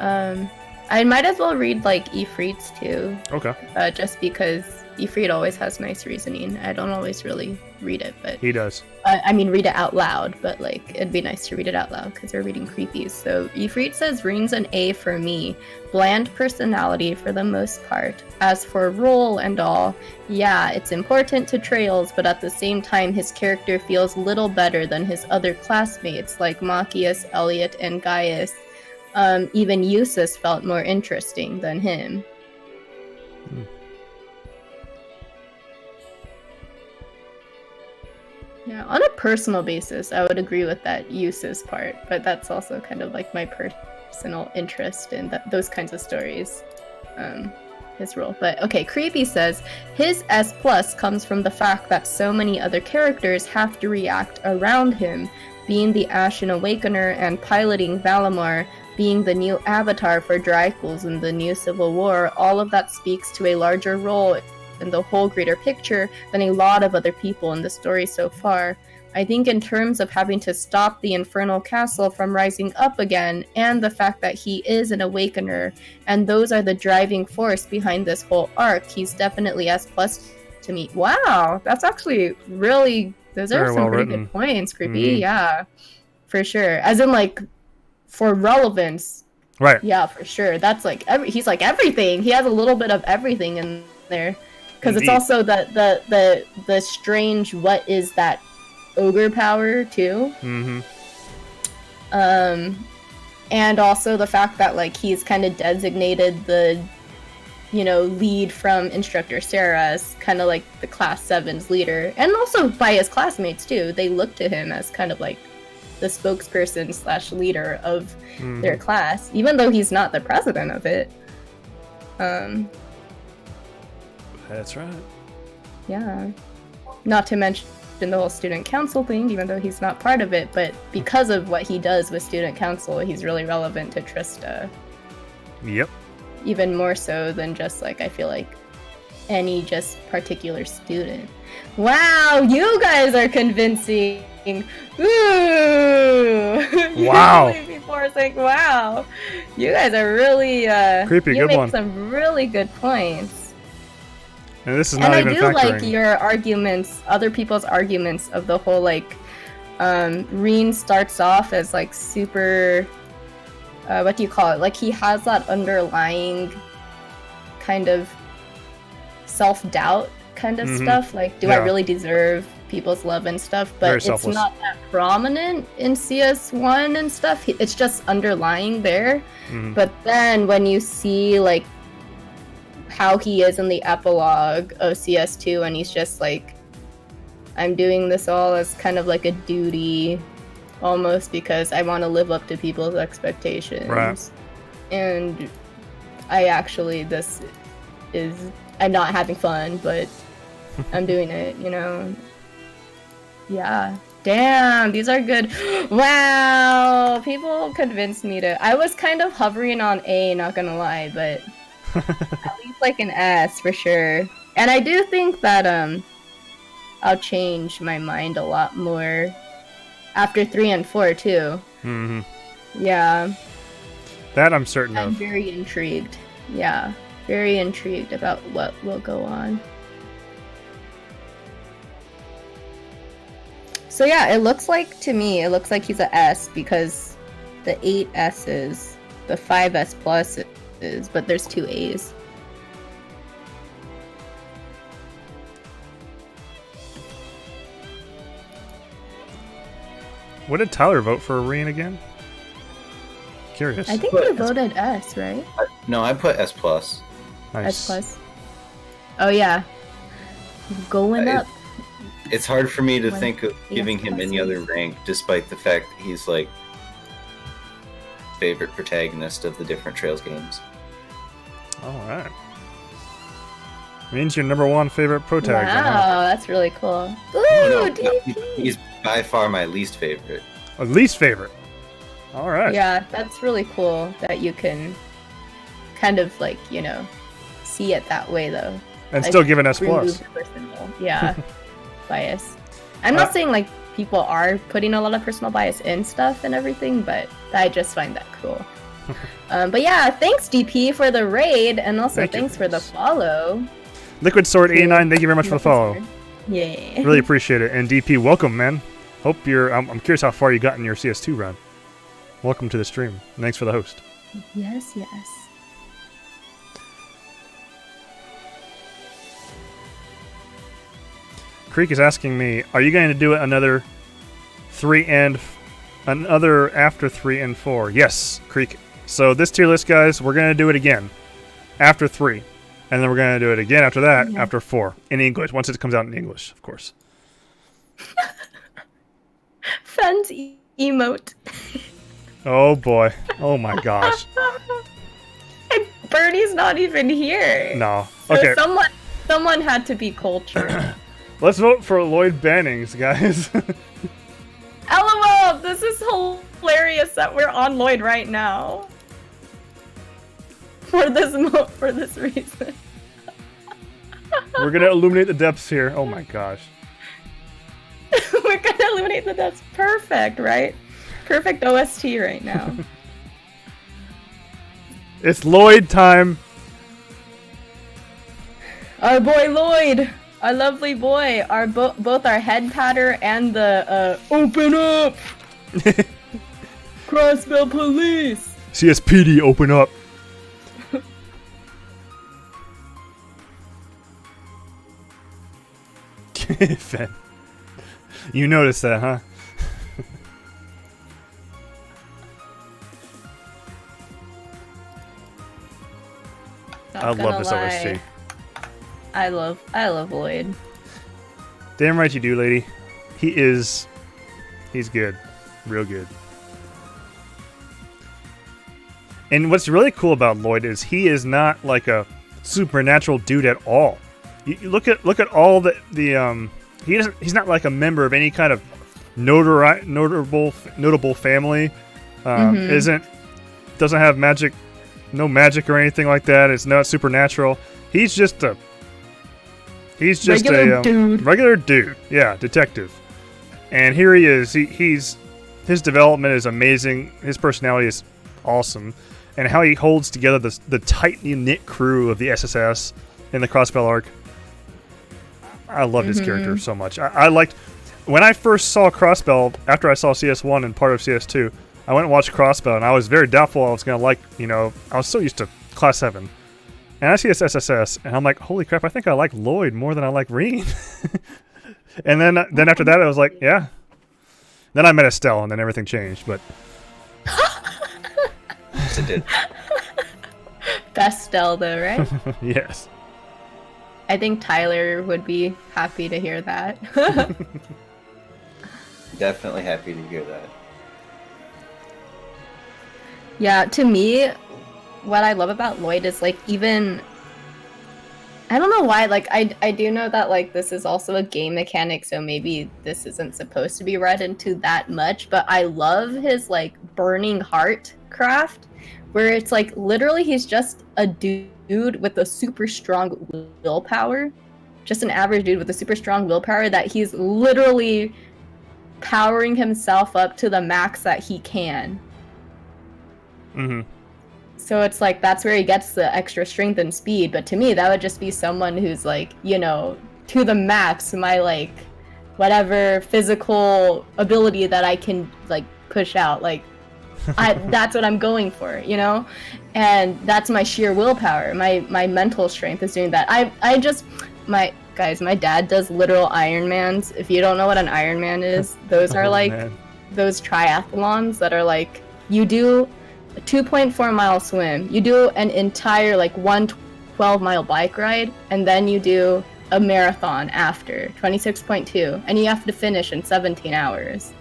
S2: I might as well read Ifrit's too.
S1: Okay.
S2: Just because Ifrit always has nice reasoning. I don't always really read it, but
S1: He does.
S2: I mean read it out loud. But it'd be nice to read it out loud because we're reading Creepies. So Ifrit says Reen's an A for me. Bland personality for the most part. As for role and all, yeah, it's important to Trails, but at the same time, his character feels little better than his other classmates like Machias, Elliot, and Gaius. Even Eustace felt more interesting than him. Yeah, on a personal basis, I would agree with that Eustace part, but that's also kind of my personal interest in those kinds of stories. His role. But okay, Creepy says his S plus comes from the fact that so many other characters have to react around him, being the Ashen Awakener and piloting Valimar, being the new avatar for Dracula in the new Civil War. All of that speaks to a larger role in the whole greater picture than a lot of other people in the story so far. I think in terms of having to stop the Infernal Castle from rising up again, and the fact that he is an Awakener, and those are the driving force behind this whole arc, he's definitely S plus to me. Wow, that's actually really, those are some pretty good points, Creepy. Mm-hmm. Yeah, for sure. As in for relevance.
S1: Right.
S2: Yeah, for sure. That's he's everything. He has a little bit of everything in there. Because it's also the strange what is that ogre power too.
S1: Mm-hmm.
S2: And also the fact that he's kind of designated the lead from Instructor Sarah as kind of the class 7's leader, and also by his classmates too. They look to him as kind of the spokesperson / leader of their class, even though he's not the president of it.
S1: That's right.
S2: Yeah. Not to mention the whole student council thing, even though he's not part of it, but because of what he does with student council, he's really relevant to Trista.
S1: Yep.
S2: Even more so than just I feel any just particular student. Wow, you guys are convincing. Ooh.
S1: Wow.
S2: Before saying wow. You guys are really
S1: creepy.
S2: You
S1: good
S2: make
S1: one.
S2: some really good points.
S1: And this is not even factoring.
S2: And I do like your arguments, other people's arguments of the whole Reen starts off as super what do you call it? He has that underlying kind of self-doubt kind of stuff. Do I really deserve people's love and stuff,
S1: Very
S2: but it's
S1: selfless.
S2: not that prominent in CS1 and stuff. It's just underlying there.
S1: Mhm.
S2: But then when you see like how he is in the epilogue of CS2, and he's just like, I'm doing this all as kind of like a duty, almost because I want to live up to people's expectations.
S1: Right.
S2: And I'm not having fun, but I'm doing it, you know? Yeah. Damn, these are good. Wow, people convinced me to. I was kind of hovering on A, not gonna lie, but at least like an S for sure. And I do think that I'll change my mind a lot more after 3 and 4 too.
S1: Mhm.
S2: Yeah.
S1: That I'm certain
S2: I'm
S1: of.
S2: very intrigued. Yeah, very intrigued about what will go on. So yeah, it looks like he's a S because the 8 S's, the 5S plus is, but there's 2 A's.
S1: What did Tyler vote for Orion again? Curious.
S2: I think you voted S, right?
S3: No, I put S plus.
S1: Nice.
S2: S plus. Oh yeah, going up.
S3: It's hard for me to
S2: One
S3: think of giving him any other rank, despite the fact that he's like favorite protagonist of the different Trails games.
S1: All right. Means your number one favorite protagonist.
S2: Wow, that's really cool. Ooh,
S3: No,
S2: DP.
S3: he's by far my least favorite.
S1: Least favorite. All right.
S2: Yeah, that's really cool that you can kind of like, you know, see it that way though.
S1: And
S2: Like,
S1: still give an S
S2: remove
S1: plus.
S2: the personal, yeah, bias. I'm not saying like people are putting a lot of personal bias in stuff and everything, but I just find that cool. But yeah, thanks DP for the raid, and also
S1: Thank you.
S2: thanks for the follow.
S1: Liquid Sword 89. Thank you very much for the follow.
S2: Yeah.
S1: Really appreciate it. And DP, welcome, man. Hope you're. I'm curious how far you got in your CS2 run. Welcome to the stream. And thanks for the host.
S2: Yes, yes.
S1: Creek is asking me, are you going to do another after 3 and 4? Yes, Creek. So this tier list, guys, we're going to do it again after 3. And then we're going to do it again after that, after 4. In English, once it comes out in English, of course.
S2: Fans emote.
S1: Oh, boy. Oh, my gosh.
S2: And Bernie's not even here.
S1: No.
S2: So
S1: Okay.
S2: someone had to be cultured.
S1: Let's vote for Lloyd Bannings, guys.
S2: LOL, this is hilarious that we're on Lloyd right now. For this reason.
S1: We're going to illuminate the depths here. Oh, my gosh.
S2: We're gonna eliminate the deaths. Perfect, right? Perfect OST right now.
S1: It's Lloyd time.
S2: Our boy Lloyd, our lovely boy, both our head patter and the open up, Crossbell Police.
S1: CSPD, open up. Fen. You noticed that, huh? I love this OST.
S2: I love Lloyd.
S1: Damn right you do, lady. He's good. Real good. And what's really cool about Lloyd is he is not like a supernatural dude at all. You look at all he's not like a member of any kind of notable family. Doesn't have magic, no magic or anything like that. It's not supernatural. He's just a regular dude. Yeah, detective. And here he is. His development is amazing. His personality is awesome, and how he holds together the tightly knit crew of the SSS in the Crossbell arc. I loved his character so much. I liked when I first saw Crossbell after I saw CS1 and part of CS2. I went and watched Crossbell, and I was very doubtful I was gonna like. I was so used to Class 7. And I see this SSS, and I'm like, holy crap, I think I like Lloyd more than I like Reen. And then after that, I was like, yeah. Then I met Estelle, and then everything changed. But
S3: Yes, it did.
S2: Best Stell though, right?
S1: yes.
S2: I think Tyler would be happy to hear that.
S3: Definitely happy to hear that.
S2: Yeah, to me, what I love about Lloyd is like even I don't know why, like I do know that like this is also a game mechanic, so maybe this isn't supposed to be read into that much, but I love his like burning heart craft, where it's like literally he's just a dude with a super strong willpower. Just an average dude with a super strong willpower that he's literally powering himself up to the max that he can.
S1: Mm-hmm.
S2: So it's like that's where he gets the extra strength and speed. But to me, that would just be someone who's like, you know, to the max, my like whatever physical ability that I can like push out. Like that's what I'm going for, you know? And that's my sheer willpower. My mental strength is doing that. I just my dad does literal Ironmans. If you don't know what an Ironman is, those are like those triathlons that are like you do a 2.4 mile swim, you do an entire like 12-mile bike ride, and then you do a marathon after 26.2, and you have to finish in 17 hours.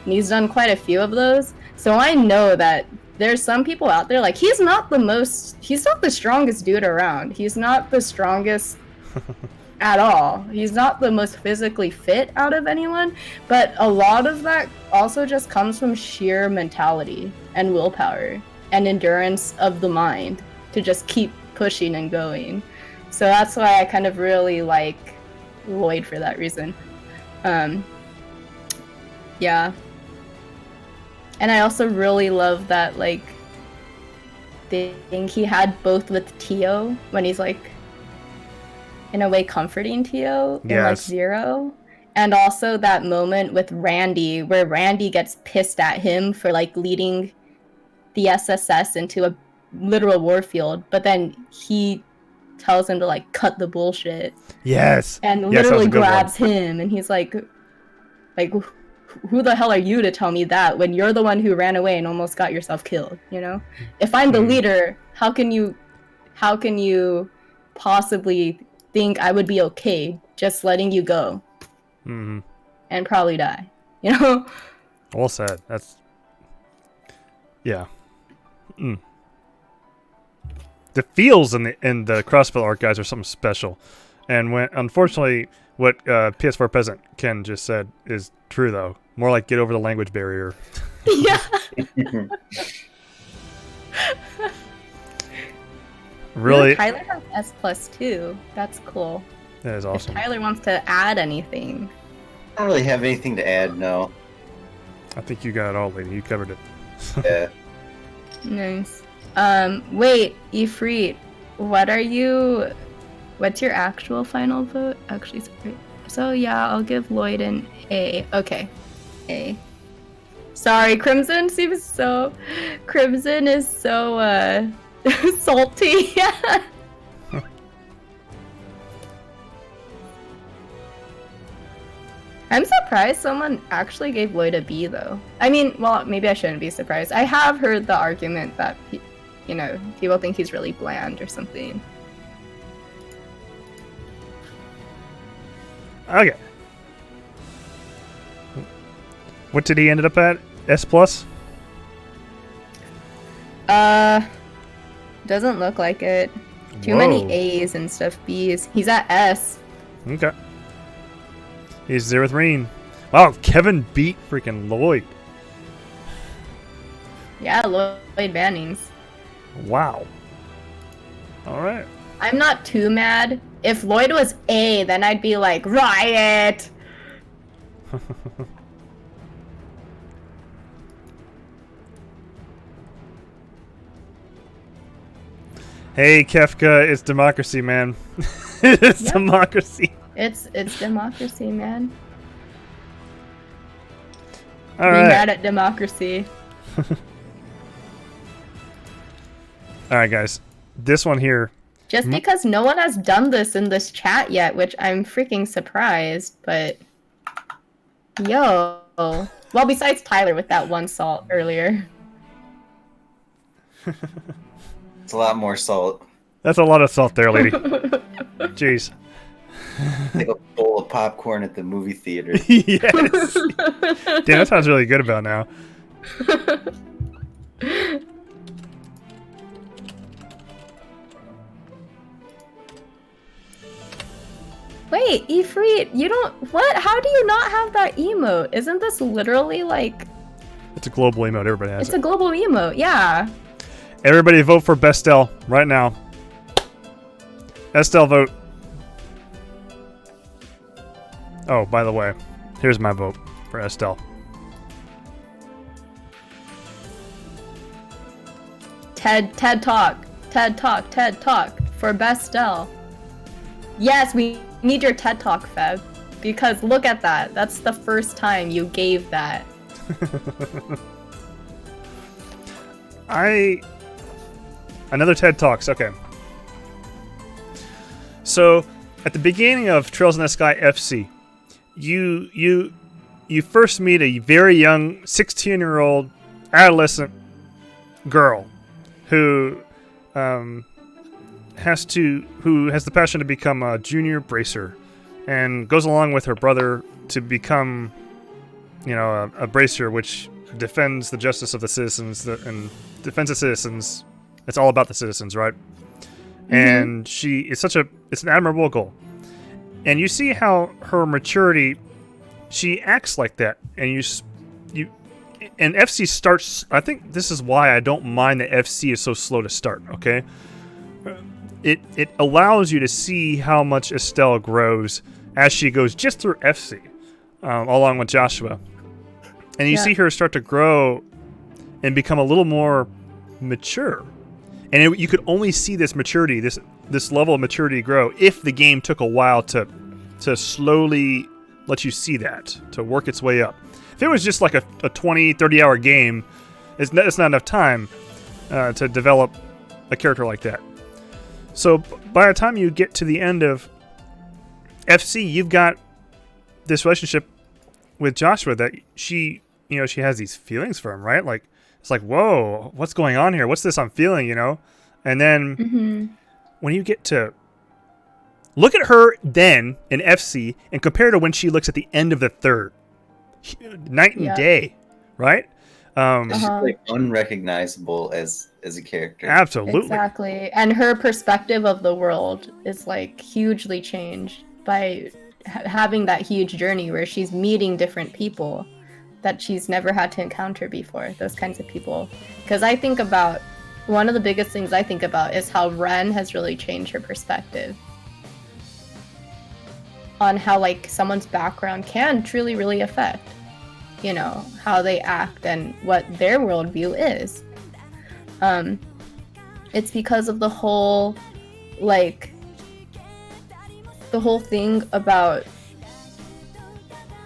S2: And he's done quite a few of those, so I know that there's some people out there like he's not the strongest dude around. He's not the strongest at all. He's not the most physically fit out of anyone, but a lot of that also just comes from sheer mentality and willpower and endurance of the mind to just keep pushing and going. So that's why I kind of really like Lloyd for that reason. Yeah. And I also really love that like thing he had both with Tio when he's like in a way comforting Tio in like Zero, and also that moment with Randy where Randy gets pissed at him for like leading the SSS into a literal warfield, but then he tells him to like cut the bullshit.
S1: Yes.
S2: And literally grabs him, and he's like who the hell are you to tell me that when you're the one who ran away and almost got yourself killed, you know? If I'm the leader, how can you possibly think I would be okay just letting you go and probably die, you know?
S1: Well said. That's yeah. The feels in the CrossFit arc guys are something special, and when unfortunately what PS4 Peasant Ken just said is true though. More like get over the language barrier.
S2: Yeah.
S1: Really?
S2: Tyler has S+ too. That's cool.
S1: That is awesome.
S2: If Tyler wants to add anything.
S3: I don't really have anything to add, no.
S1: I think you got it all, lady. You covered it.
S3: Yeah.
S2: Nice. Wait, Ifrit, what's your actual final vote? Actually, sorry. So yeah, I'll give Lloyd an A. Okay. A. Sorry, Crimson is so salty. I'm surprised someone actually gave Lloyd a B though. I mean, well, maybe I shouldn't be surprised. I have heard the argument that people think he's really bland or something.
S1: Okay. What did he end up at? S+?
S2: Doesn't look like it. Too many A's and stuff. B's. He's at S.
S1: Okay. He's there with Reen. Wow, Kevin beat freaking Lloyd.
S2: Yeah, Lloyd Bannings.
S1: Wow. All right.
S2: I'm not too mad. If Lloyd was A, then I'd be like, riot!
S1: Hey, Kefka, it's democracy, man. It's democracy.
S2: It's democracy, man.
S1: All right.
S2: Be mad at democracy.
S1: All right, guys. This one here,
S2: Just because no one has done this in this chat yet, which I'm freaking surprised, but... Yo. Well, besides Tyler with that one salt earlier.
S3: It's a lot more salt.
S1: That's a lot of salt there, lady. Jeez.
S3: Like a bowl of popcorn at the movie theater.
S1: Yes. Damn, that sounds really good about now.
S2: Wait, Ifrit, you don't... What? How do you not have that emote? Isn't this literally like...
S1: It's a global emote. Everybody has
S2: It's a global emote, yeah.
S1: Everybody vote for Bestel right now. Estelle, vote. Oh, by the way, here's my vote for Estelle.
S2: TED Talk for Bestel. Yes, we need your TED Talk, Feb. Because look at that. That's the first time you gave that.
S1: Another TED Talks, okay. So, at the beginning of Trails in the Sky FC, you first meet a very young 16-year-old adolescent girl who has the passion to become a junior bracer and goes along with her brother to become, a bracer which defends the justice of the citizens and defends the citizens. It's all about the citizens, right? Mm-hmm. And it's an admirable goal. And you see how her maturity, she acts like that. And and FC starts, I think this is why I don't mind that FC is so slow to start, okay? It allows you to see how much Estelle grows as she goes just through FC, along with Joshua. And you see her start to grow and become a little more mature. And you could only see this maturity, this level of maturity grow if the game took a while to slowly let you see that, to work its way up. If it was just like a 20, 30-hour game, it's not enough time to develop a character like that. So by the time you get to the end of FC, you've got this relationship with Joshua that she has these feelings for him, right? Like, it's like, whoa, what's going on here? What's this I'm feeling, And then when you get to look at her then in FC and compare to when she looks at the end of the third, night and day, right?
S3: She's like unrecognizable as a character.
S1: Absolutely.
S2: Exactly. And her perspective of the world is like hugely changed by having that huge journey where she's meeting different people that she's never had to encounter before, those kinds of people. Because I think about, one of the biggest things I think about is how Ren has really changed her perspective on how like someone's background can truly really affect, how they act and what their worldview is. It's because of the whole thing about,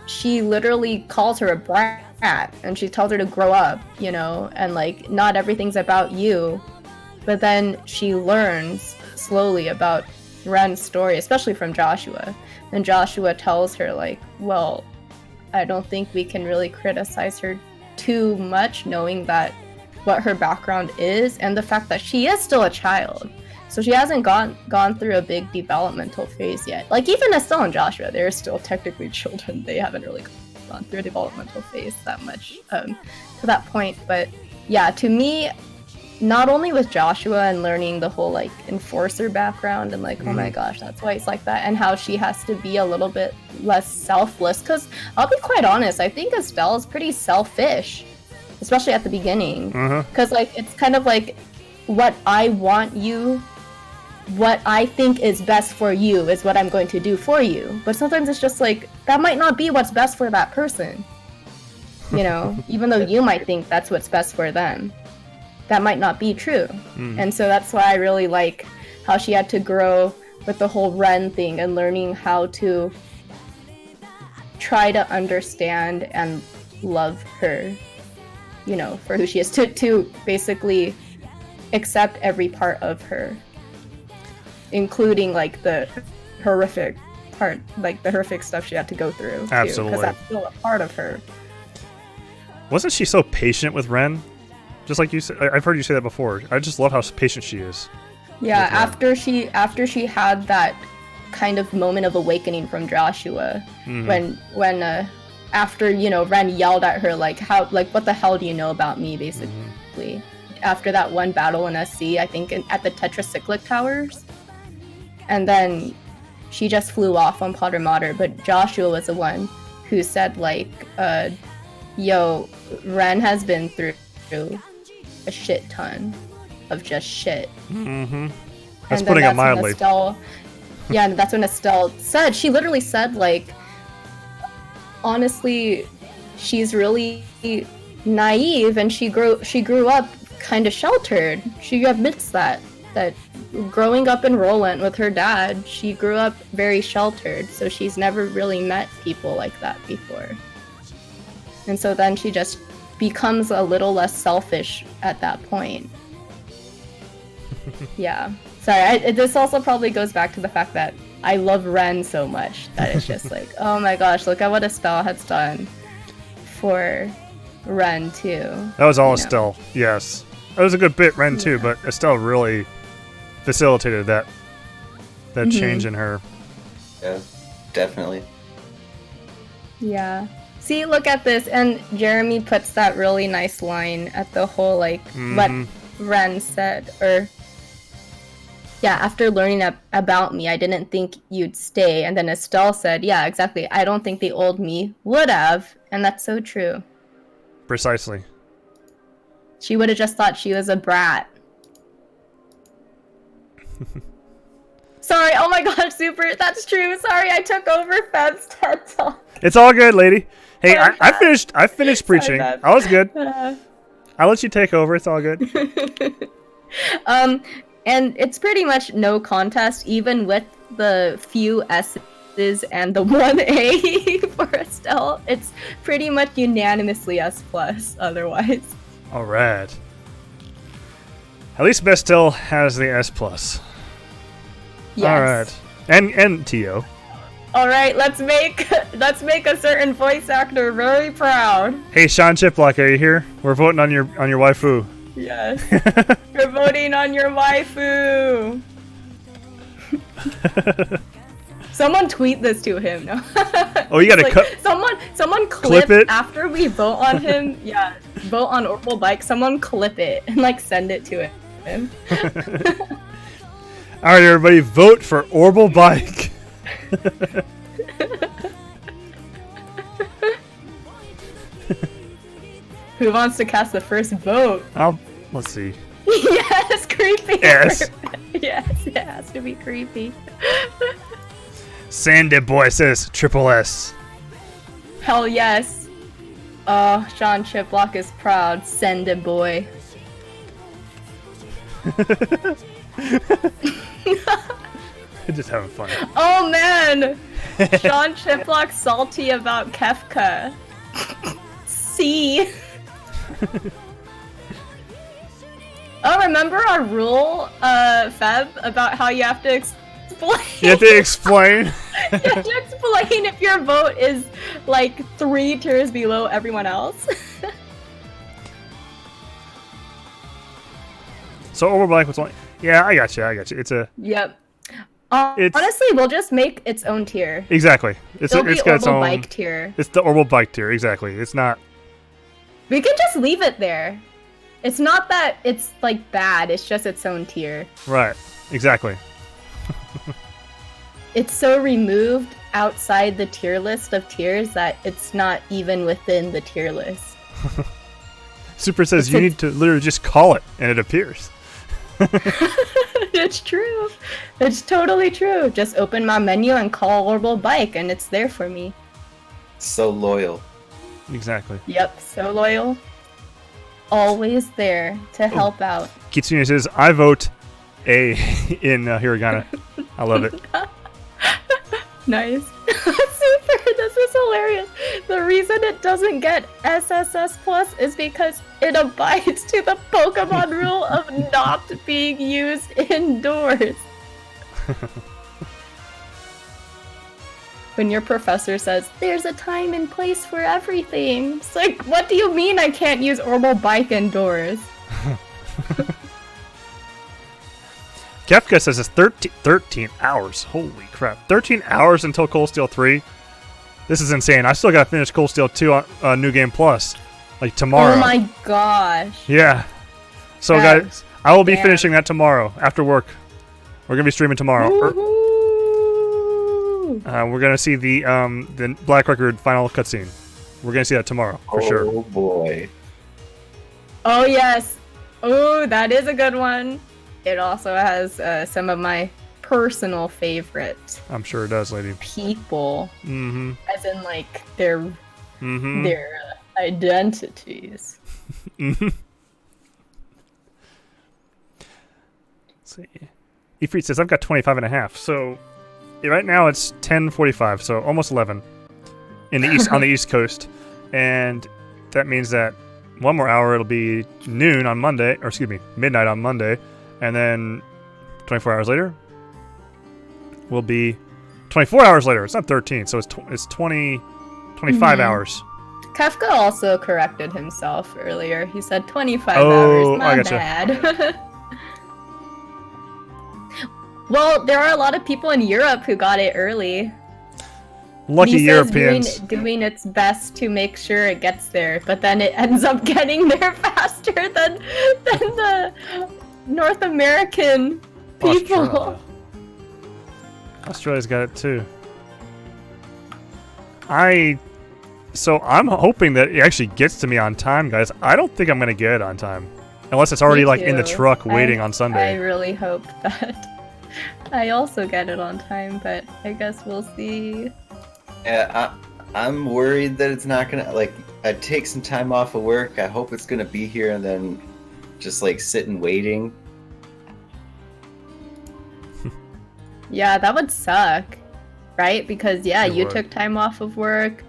S2: she literally calls her a brat and she tells her to grow up, and like not everything's about you. But then she learns slowly about Ren's story, especially from Joshua. And Joshua tells her like, well, I don't think we can really criticize her too much, knowing that what her background is and the fact that she is still a child. So she hasn't gone through a big developmental phase yet. Like even Estelle and Joshua, they're still technically children. They haven't really gone through a developmental phase that much to that point. But yeah, to me, not only with Joshua and learning the whole like enforcer background and like, oh my gosh, that's why it's like that, and how she has to be a little bit less selfless. Because I'll be quite honest, I think Estelle is pretty selfish, especially at the beginning. Because like it's kind of like, what I want you, what I think is best for you is what I'm going to do for you. But sometimes it's just like, that might not be what's best for that person. Even though you might think that's what's best for them. That might not be true. And so that's why I really like how she had to grow with the whole Ren thing and learning how to try to understand and love her, for who she is, to basically accept every part of her. including like the horrific part, like the horrific stuff she had to go through.
S1: Absolutely.
S2: Because that's still a part of her.
S1: Wasn't she so patient with Ren? Just like you said, I've heard you say that before. I just love how patient she is.
S2: Yeah, after she had that kind of moment of awakening from Joshua, when after, you know, Ren yelled at her like, what the hell do you know about me, basically. After that one battle in SC, I think at the Tetracyclic Towers. And then she just flew off on Potter Mater, but Joshua was the one who said like, yo, Ren has been through a shit ton of just shit.
S1: That's putting it mildly.
S2: Yeah, and that's when Estelle said, she literally said like, honestly, she's really naive and she grew up kind of sheltered. She admits that growing up in Roland with her dad, she grew up very sheltered, so she's never really met people like that before. And so then she just becomes a little less selfish at that point. Yeah. Sorry, this also probably goes back to the fact that I love Ren so much that it's just like, oh my gosh, look at what Estelle has done for Ren too.
S1: That was all Estelle, yes. That was a good bit, Ren too, but Estelle really facilitated that change in her.
S3: Yeah, definitely.
S2: Yeah. See, look at this, and Jeremy puts that really nice line at the whole, like, what Ren said, or... Yeah, after learning about me, I didn't think you'd stay. And then Estelle said, yeah, exactly. I don't think the old me would have. And that's so true.
S1: Precisely.
S2: She would have just thought she was a brat. Sorry, oh my gosh, Super, that's true. Sorry, I took over Feb's TED Talk.
S1: It's all good, lady. Hey, I finished preaching.
S2: Sorry,
S1: I was good. I'll let you take over. It's all good.
S2: And it's pretty much no contest, even with the few S's and the one A for Estelle. It's pretty much unanimously S+ otherwise.
S1: All right. At least Bastille has the S+.
S2: Yes.
S1: All right. And Tio.
S2: All right, let's make a certain voice actor very proud.
S1: Hey, Sean Chiplock, are you here? We're voting on your waifu.
S2: Yes. We're voting on your waifu. Someone tweet this to him. No?
S1: Oh, you gotta cut.
S2: Someone
S1: clip it
S2: after we vote on him. Yeah, vote on Orbital Bike. Someone clip it and like send it to him.
S1: All right, everybody, vote for Orbital Bike.
S2: Who wants to cast the first vote?
S1: Let's see.
S2: Yes, creepy.
S1: Yes.
S2: Yes, it has to be creepy.
S1: Sandy Boy says triple S.
S2: Hell yes. Oh, Sean Chiplock is proud. Send it, boy.
S1: Just having fun.
S2: Oh man! Sean Chiplock salty about Kefka. C. Oh, remember our rule, Feb, about how you have to explain?
S1: You have to explain?
S2: You have to explain if your vote is, like, 3 tiers below everyone else.
S1: So Orbital Bike was only... Yeah, I got you. It's a...
S2: Yep. Honestly, we'll just make its own tier.
S1: Exactly. It's got its own...
S2: Bike tier.
S1: It's the Orbital Bike tier, exactly. It's not...
S2: We can just leave it there. It's not that it's, like, bad. It's just its own tier.
S1: Right. Exactly.
S2: It's so removed outside the tier list of tiers that it's not even within the tier list.
S1: Super says you need to literally just call it, and it appears.
S2: It's true. It's totally true. Just open my menu and call Orbital Bike, and it's there for me.
S3: So loyal.
S1: Exactly.
S2: Yep, so loyal. Always there to help out.
S1: Kitsune says, I vote A in Hiragana. I love it.
S2: Nice. Super, this is hilarious. The reason it doesn't get SSS Plus is because it abides to the Pokemon rule of not being used indoors. When your professor says, there's a time and place for everything. It's like, what do you mean I can't use orbital bike indoors?
S1: Kefka says it's 13 hours. Holy crap. 13 hours until Cold Steel 3? This is insane. I still gotta finish Cold Steel 2 on New Game Plus. Like tomorrow.
S2: Oh my gosh.
S1: Yeah. So guys, I will be finishing that tomorrow after work. We're gonna be streaming tomorrow. We're gonna see the Black Record final cutscene. We're gonna see that tomorrow for sure.
S3: Oh boy.
S2: Oh yes. Oh, that is a good one. It also has some of my personal favorite.
S1: I'm sure it does, lady.
S2: People.
S1: Mm-hmm.
S2: As in like their
S1: Mm-hmm.
S2: identities.
S1: Mm-hmm. Let's see. Ifrit says I've got 25 and a half. So right now it's 10:45, so almost 11 in the east on the East Coast, and that means that one more hour it'll be noon on Monday, or excuse me, midnight on Monday, and then 24 hours later will be 24 hours later. It's not 13, so it's 25 hours.
S2: Kefka also corrected himself earlier. He said 25
S1: Oh,
S2: hours. My
S1: I gotcha.
S2: bad. Well, there are a lot of people in Europe who got it early.
S1: Lucky
S2: Lisa's
S1: Europeans.
S2: doing its best to make sure it gets there, but then it ends up getting there faster than the North American people.
S1: Australia's got it too. So I'm hoping that it actually gets to me on time, guys. I don't think I'm gonna get it on time, unless it's already
S2: Me
S1: like in the
S2: too.
S1: truck waiting on
S2: I
S1: Sunday.
S2: really hope that I also get it on time, but I guess we'll see.
S3: Yeah, I'm worried that it's not gonna, like, I'd take some time off of work. I hope it's gonna be here and then just like sitting waiting.
S2: Yeah, that would suck, right? Because
S1: It
S2: you
S1: would.
S2: took time off of work.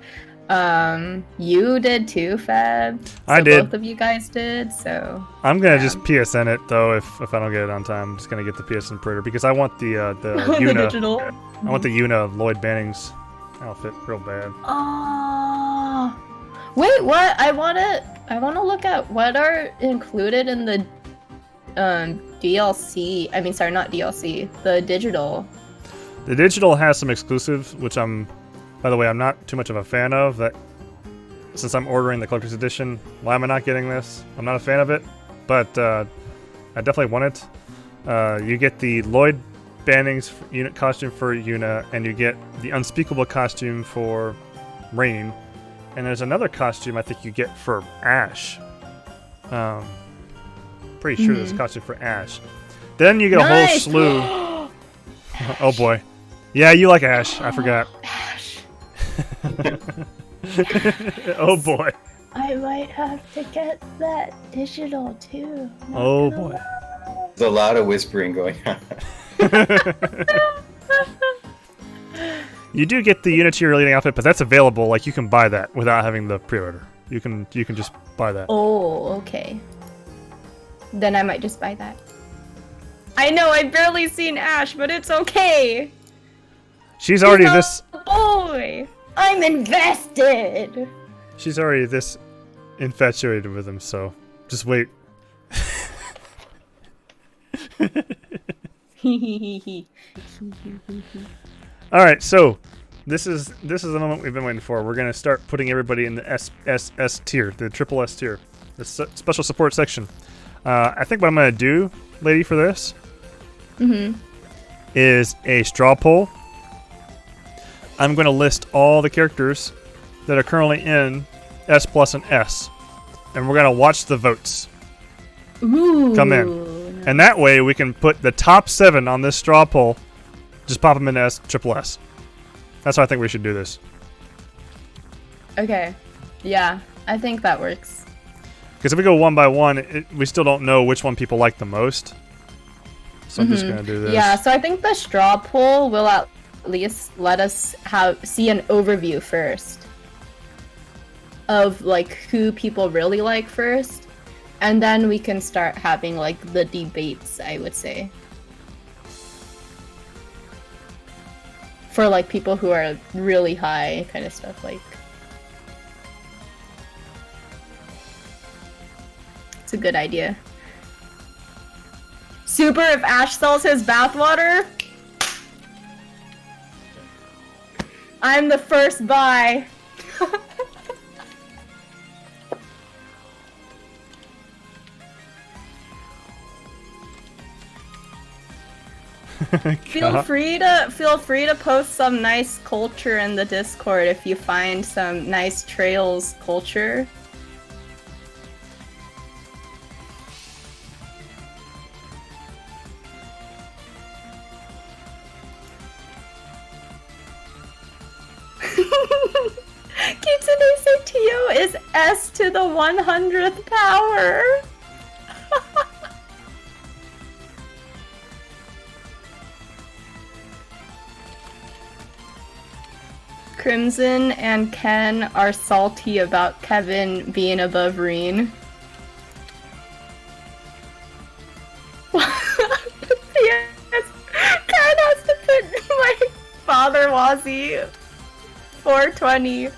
S2: You did too, Fab. So
S1: I did.
S2: Both of you guys did. So
S1: I'm gonna
S2: Yeah.
S1: just PSN it though if I don't get it on time. I'm just gonna get the PSN printer because I want the
S2: the
S1: Una.
S2: digital.
S1: I want the Una Lloyd Banning's outfit real bad.
S2: Oh, wait, what? I wanna look at what are included in the DLC. I mean, sorry, not DLC. The digital.
S1: The digital has some exclusives, which by the way, I'm not too much of a fan of. That since I'm ordering the collector's edition, why am I not getting this? I'm not a fan of it, but I definitely want it. You get the Lloyd Banning's unit costume for Una, and you get the Unspeakable costume for Rain, and there's another costume I think you get for Ash. Pretty sure there's a costume for Ash. Then you get a whole
S2: Nice!
S1: slew. Oh boy. Yeah, you like Ash. I forgot.
S2: Ash.
S1: Oh boy.
S2: I might have to get that digital too. Not
S1: Oh
S2: gonna
S1: boy.
S2: lie.
S3: There's a lot of whispering going on.
S1: You do get the Unity Leading outfit, but that's available. Like you can buy that without having the pre-order. You can just buy that.
S2: Oh, okay. Then I might just buy that. I know I've barely seen Ash, but it's okay.
S1: She's already
S2: He's
S1: this.
S2: a boy. I'm invested.
S1: She's already this infatuated with him. So just wait. All right, so this is the moment we've been waiting for. We're gonna start putting everybody in the SSS tier, the triple S tier, the special support section. I think what I'm gonna do, lady, for this is a straw poll. I'm gonna list all the characters that are currently in S Plus and S, and we're gonna watch the votes
S2: Ooh.
S1: come in, and that way we can put the top 7 on this straw poll. Just pop them into triple S. That's how I think we should do this.
S2: Okay. Yeah, I think that works.
S1: Because if we go one by one, we still don't know which one people like the most. So I'm just going to do this.
S2: Yeah, so I think the straw poll will at least let us see an overview first of like who people really like first, and then we can start having like the debates, I would say. for like people who are really high kind of stuff. Like, it's a good idea. Super, if Ash sells his bathwater, I'm the first buy. Feel free to post some nice culture in the Discord if you find some nice trails culture. Kitsune say Tio is S to the 100th power. Crimson and Ken are salty about Kevin being above Reen. Yes, Ken has to put my father Wazzy 420.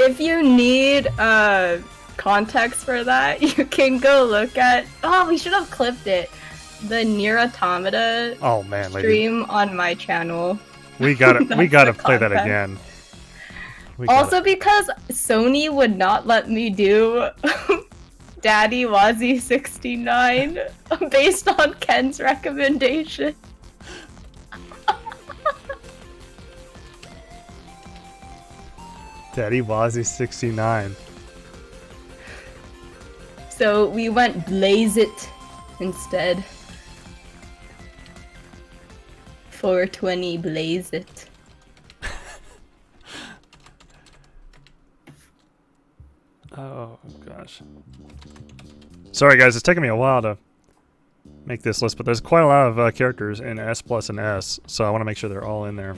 S2: If you need context for that, you can go look at. Oh, we should have clipped it. The Nier Automata stream on my channel.
S1: We gotta play that again.
S2: Also, because Sony would not let me do Daddy Wazzy 69 based on Ken's recommendation.
S1: Daddy Wazzy 69.
S2: So we went Blaze It instead. 420 Blaze It.
S1: Oh gosh. Sorry guys, it's taking me a while to make this list, but there's quite a lot of characters in S Plus and S, so I want to make sure they're all in there.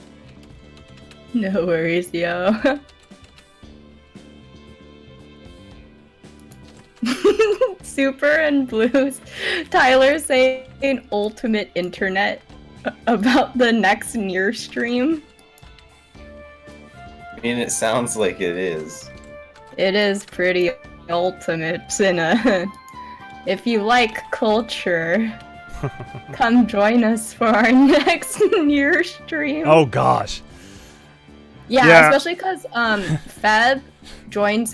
S2: No worries, yo. Super and Blues. Tyler saying ultimate internet about the next Nier stream.
S3: I mean, it sounds like it is.
S2: It is pretty ultimate in a... If you like culture, come join us for our next Nier stream.
S1: Oh gosh.
S2: Yeah, especially because Feb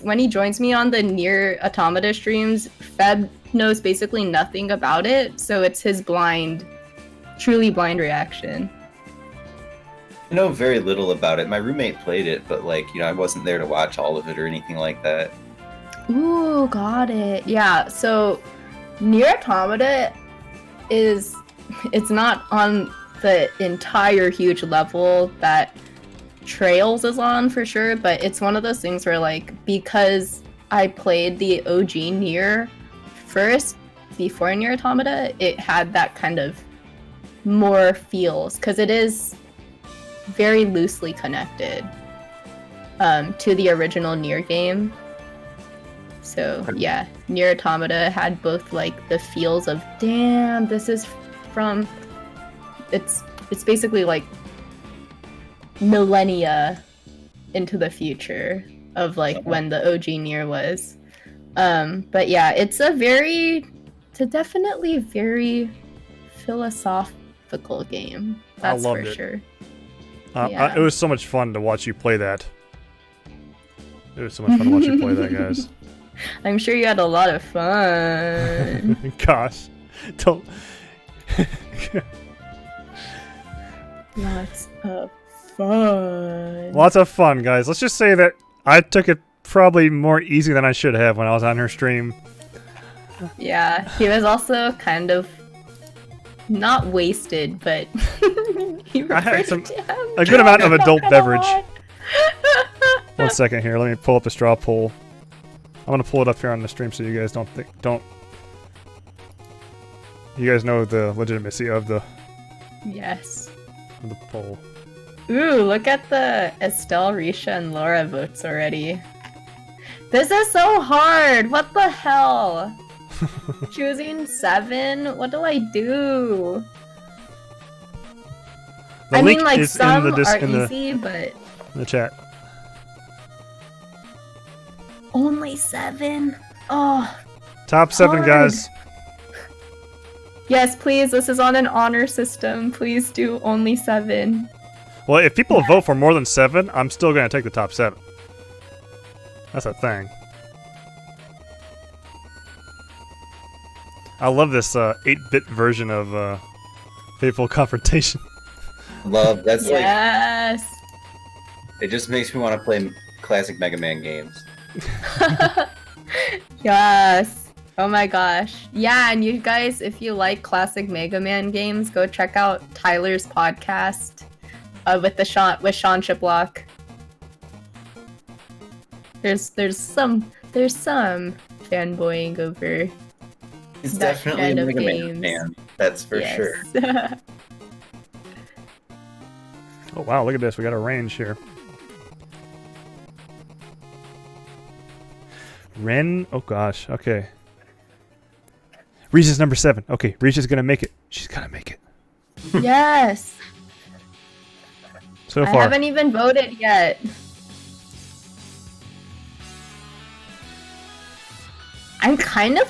S2: when he joins me on the Nier Automata streams, Feb knows basically nothing about it, so it's his truly blind reaction.
S3: I know very little about it. My roommate played it, but I wasn't there to watch all of it or anything like that.
S2: Ooh, got it. Yeah, so Nier Automata it's not on the entire huge level that Trails is on for sure, but it's one of those things where because I played the OG Nier first before Nier Automata, it had that kind of more feels because it is very loosely connected to the original Nier game. So yeah, Nier Automata had both the feels of damn, this is from it's basically millennia into the future of when the OG Nier was. But yeah, it's definitely very philosophical game. That's for sure.
S1: It was so much fun to watch you play that. It was so much fun to watch you play that, guys.
S2: I'm sure you had a lot of fun.
S1: Gosh, don't.
S2: Lots of fun.
S1: Lots of fun, guys. Let's just say that I took it probably more easy than I should have when I was on her stream.
S2: Yeah, he was also kind of not wasted, but
S1: I had a good amount of adult beverage. 1 second here. Let me pull up a straw poll. I'm gonna pull it up here on the stream so you guys you guys know the legitimacy of the poll.
S2: Ooh, look at the Estelle, Risha, and Laura votes already. This is so hard! What the hell? Choosing 7? What do I do?
S1: The
S2: I
S1: link
S2: mean, like,
S1: is
S2: some
S1: in the
S2: are
S1: in the,
S2: easy, but
S1: in the chat.
S2: only 7. Oh,
S1: Top 7,
S2: hard.
S1: guys.
S2: Yes, please. This is on an honor system. Please do only 7.
S1: Well, if people vote for more than 7, I'm still gonna take the top 7. That's a thing. I love this 8-bit version of Fateful Confrontation.
S3: Love, that's
S2: Yes.
S3: it just makes me want to play classic Mega Man games.
S2: Yes. Oh my gosh. Yeah, and you guys, if you like classic Mega Man games, go check out Tyler's podcast with Sean Chiplock. There's some fanboying over
S3: He's
S2: that
S3: definitely
S2: kind
S3: a
S2: of
S3: Mega Man
S2: games.
S3: fan, that's for
S2: Yes.
S3: sure.
S1: Oh wow, look at this. We got a range here. Ren, oh gosh, okay. Reese's number 7. Okay, Reese's gonna make it. She's gonna make it.
S2: Yes.
S1: So
S2: I
S1: far.
S2: haven't even voted yet. I'm kind of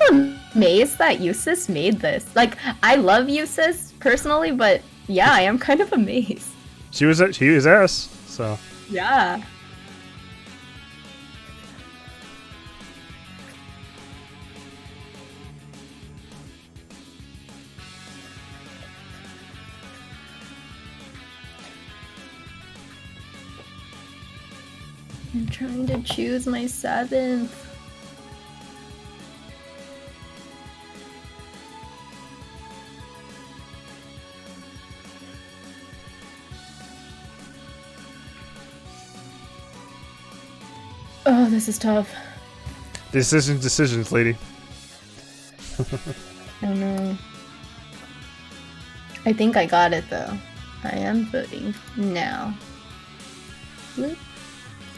S2: amazed that Eustace made this. Like, I love Eustace personally, but yeah, I am kind of amazed.
S1: She was ass, so.
S2: Yeah. I'm trying to choose my 7th. Oh, this is tough.
S1: Decisions, lady.
S2: I know. I think I got it though. I am voting now. Bloop.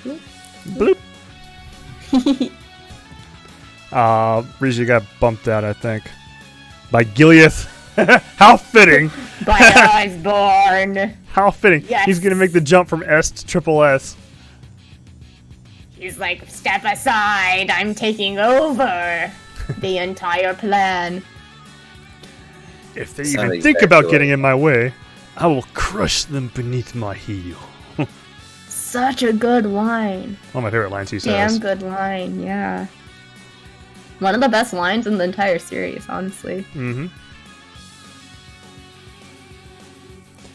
S2: Bloop.
S1: Bloop. Reese got bumped out, I think. By Gileath. How fitting.
S2: By Osborne.
S1: How fitting.
S2: Yes.
S1: He's gonna make the jump from S to triple S.
S2: He's like, step aside, I'm taking over the entire plan.
S1: If they
S3: Sounded
S1: even think
S3: exactly
S1: about
S3: like-
S1: getting in my way, I will crush them beneath my heel.
S2: Such a good line.
S1: One of my favorite lines he
S2: Damn
S1: says.
S2: good line, yeah. One of the best lines in the entire series, honestly.
S1: Mm-hmm.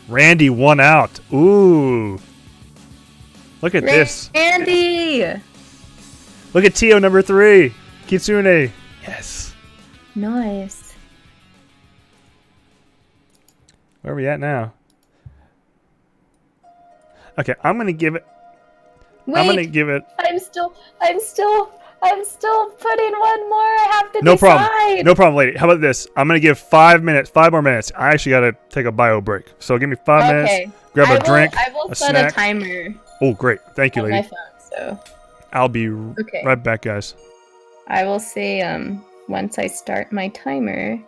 S1: Randy won out. Ooh. Look at this.
S2: Andy!
S1: Look at Tio number 3. Kitsune. Yes.
S2: Nice.
S1: Where are we at now? Okay, I'm gonna give it.
S2: Wait,
S1: I'm gonna give it.
S2: I'm still putting one more. I have to
S1: No
S2: decide.
S1: problem. No problem, lady. How about this? I'm gonna give 5 minutes. 5 more minutes. I actually gotta take a bio break. So give me 5
S2: Okay.
S1: minutes. Grab a drink.
S2: I will
S1: a
S2: set
S1: snack.
S2: a timer
S1: Oh, great. Thank you,
S2: on my
S1: lady.
S2: phone, so
S1: I'll be
S2: Okay.
S1: right back, guys.
S2: I will say once I start my timer.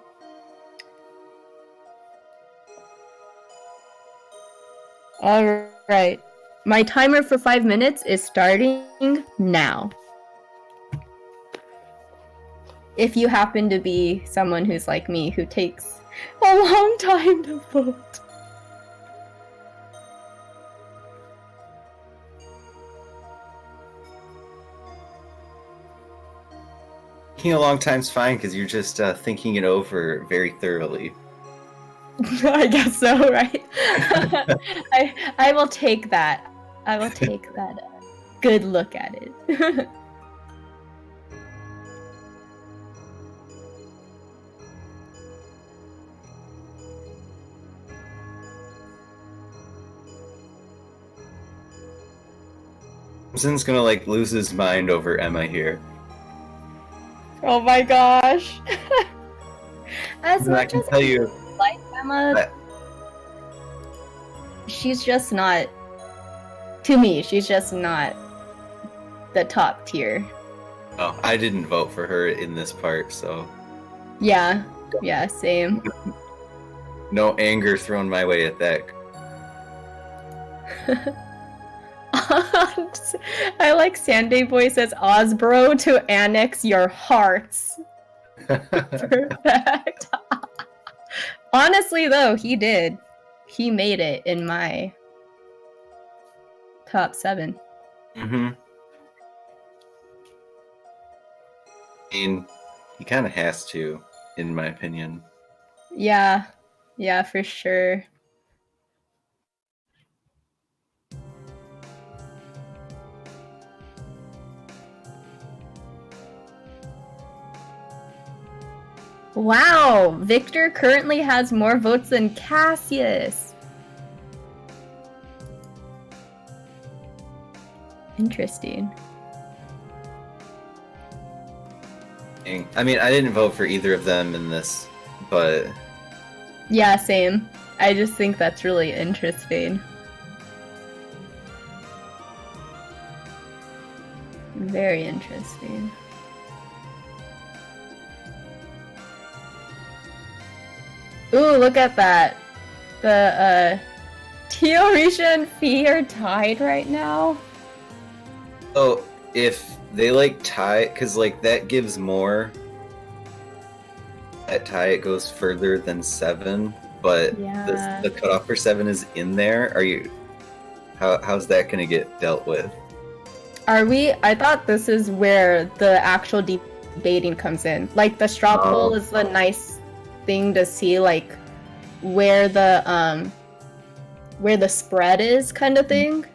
S2: All right. My timer for 5 minutes is starting now. If you happen to be someone who's like me, who takes a long time to vote.
S3: Taking a long time's fine because you're just thinking it over very thoroughly.
S2: I guess so, right? I will take that. I will take that good look at it.
S3: Simpson's gonna like lose his mind over Emma here.
S2: Oh my gosh. As
S3: And I
S2: much
S3: can
S2: as
S3: tell you,
S2: like Emma,
S3: that-
S2: she's just not, to me, she's just not the top tier.
S3: oh, I didn't vote for her in this part, so
S2: Yeah, same.
S3: no anger thrown my way at that.
S2: I like Sanday Boy says Osbro to annex your hearts. Perfect. Honestly, though, he did. He made it in my top 7.
S3: Mm-hmm. I mean, he kind of has to, in my opinion.
S2: Yeah. Yeah, for sure. Wow, Victor currently has more votes than Cassius. Interesting.
S3: I mean, I didn't vote for either of them in this, but
S2: Yeah, same. I just think that's really interesting. Very interesting. Ooh, look at that. The, Tio, Risha, and Fee are tied right now.
S3: so if they like tie, because like that gives more. At tie, it goes further than 7, but
S2: Yeah.
S3: the cutoff for 7 is in there. Are you? How's that gonna get dealt with?
S2: Are we? I thought this is where the actual debating comes in. Like the straw poll is the nice thing to see, like where the spread is, kind of thing.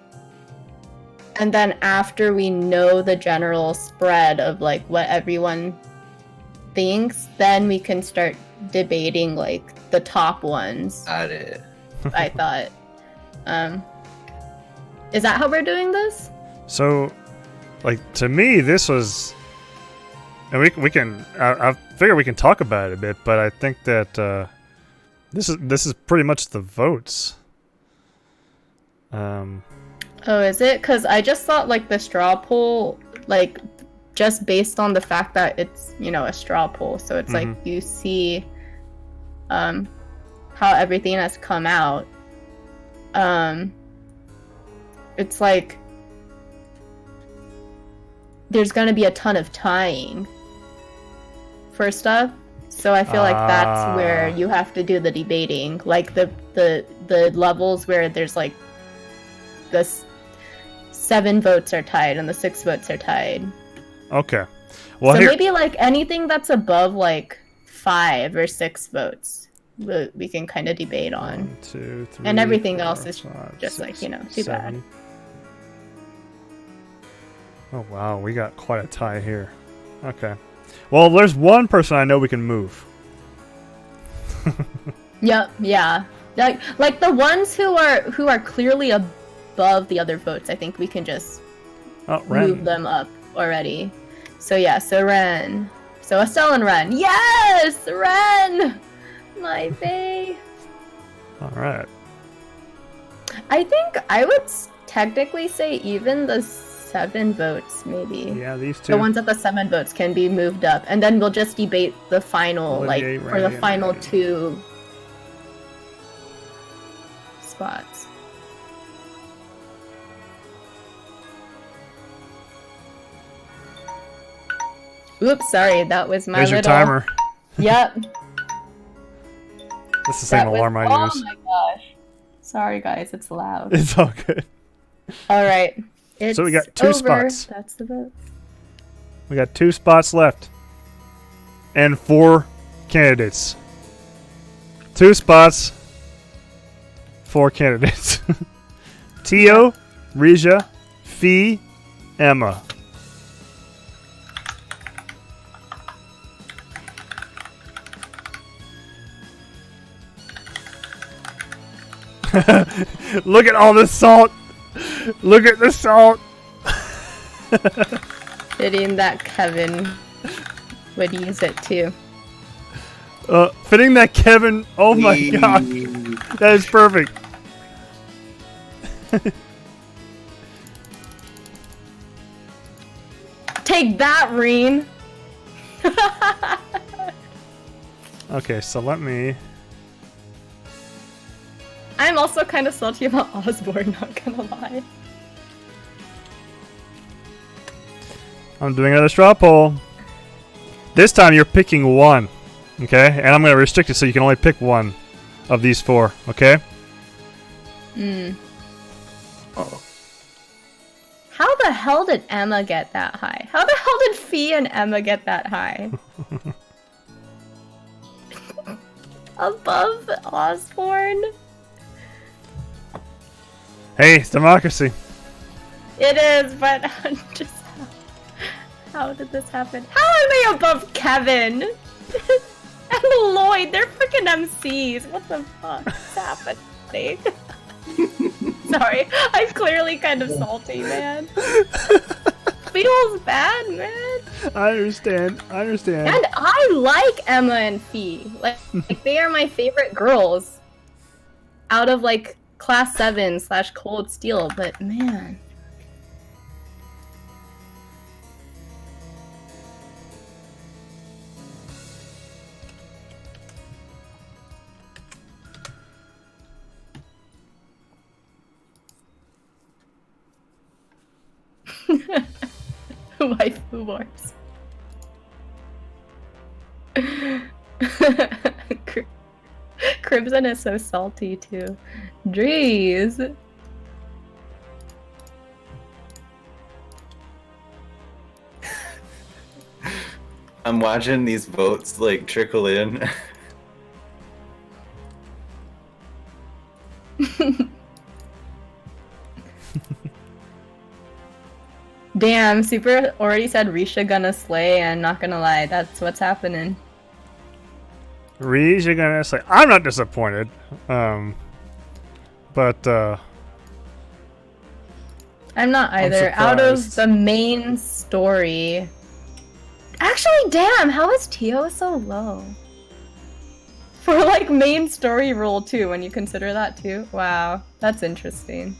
S2: And then after we know the general spread of like what everyone thinks, then we can start debating like the top ones.
S3: Got it.
S2: I thought. Is that how we're doing this?
S1: So, like, to me, this was, and we can. I figure we can talk about it a bit, but I think that this is pretty much the votes.
S2: Oh, is it? Because I just thought like the straw poll, like just based on the fact that it's, you know, a straw poll, so it's like you see how everything has come out. It's like there's gonna be a ton of tying for stuff, so I feel like that's where you have to do the debating, like the levels where there's like the 7 votes are tied and the 6 votes are tied.
S1: Okay. Well,
S2: so
S1: here,
S2: maybe like anything that's above like 5 or 6 votes, we can kind of debate on.
S1: 1, 2, 3,
S2: and everything
S1: 4,
S2: else is
S1: 5,
S2: just
S1: 6,
S2: like, you know, too
S1: 7.
S2: bad.
S1: Oh wow, we got quite a tie here. Okay. Well, there's one person I know we can move.
S2: Yep, yeah. Like the ones who are clearly above the other votes, I think we can just move them up already. So yeah, so Ren. So Estelle and Ren. Yes! Ren! My bae.
S1: Alright.
S2: I think I would technically say even the 7 votes, maybe.
S1: Yeah, these two.
S2: The ones at the 7 votes can be moved up, and then we'll just debate the final,
S1: Olivier,
S2: like, for the
S1: Randy,
S2: final
S1: and
S2: 2 spots. Oops, sorry, that was my
S1: There's your
S2: little...
S1: timer.
S2: Yep.
S1: That's the same alarm I use.
S2: Oh my gosh. Sorry guys, it's loud.
S1: It's all good.
S2: Alright. It's
S1: So we got 2
S2: over.
S1: spots.
S2: That's the vote.
S1: We got 2 spots left. And 4 candidates. 2 spots. 4 candidates. Tio, Rija, Fee, Emma. Look at all this salt. Look at the salt.
S2: Fitting that Kevin would use it too.
S1: Fitting that Kevin. Oh my god. That is perfect.
S2: Take that, Reen.
S1: Okay, so let me...
S2: I'm also kind of salty about Osborne, not gonna lie.
S1: I'm doing another straw poll. This time you're picking one, okay? And I'm going to restrict it so you can only pick one of these 4, okay?
S3: Oh.
S2: How the hell did Emma get that high? How the hell did Fee and Emma get that high? Above Osborne?
S1: Hey, it's democracy.
S2: It is, but I'm just... How did this happen? How are they above Kevin? And Lloyd, they're freaking MCs. What the fuck is happening? Sorry, I'm clearly kind of salty, man. Feels bad, man.
S1: I understand.
S2: And I like Emma and Fee. Like they are my favorite girls. Out of like Class 7/Cold Steel, but man. Waifu wars. Crimson is so salty too. Jeez.
S3: I'm watching these votes like trickle in.
S2: Damn, Super already said Risha gonna slay, and not gonna lie, that's what's happening.
S1: Reese, you're gonna say I'm not disappointed. But
S2: I'm not either. Out of the main story. Actually, damn, how is Tio so low? For like main story role too, when you consider that too. Wow, that's interesting.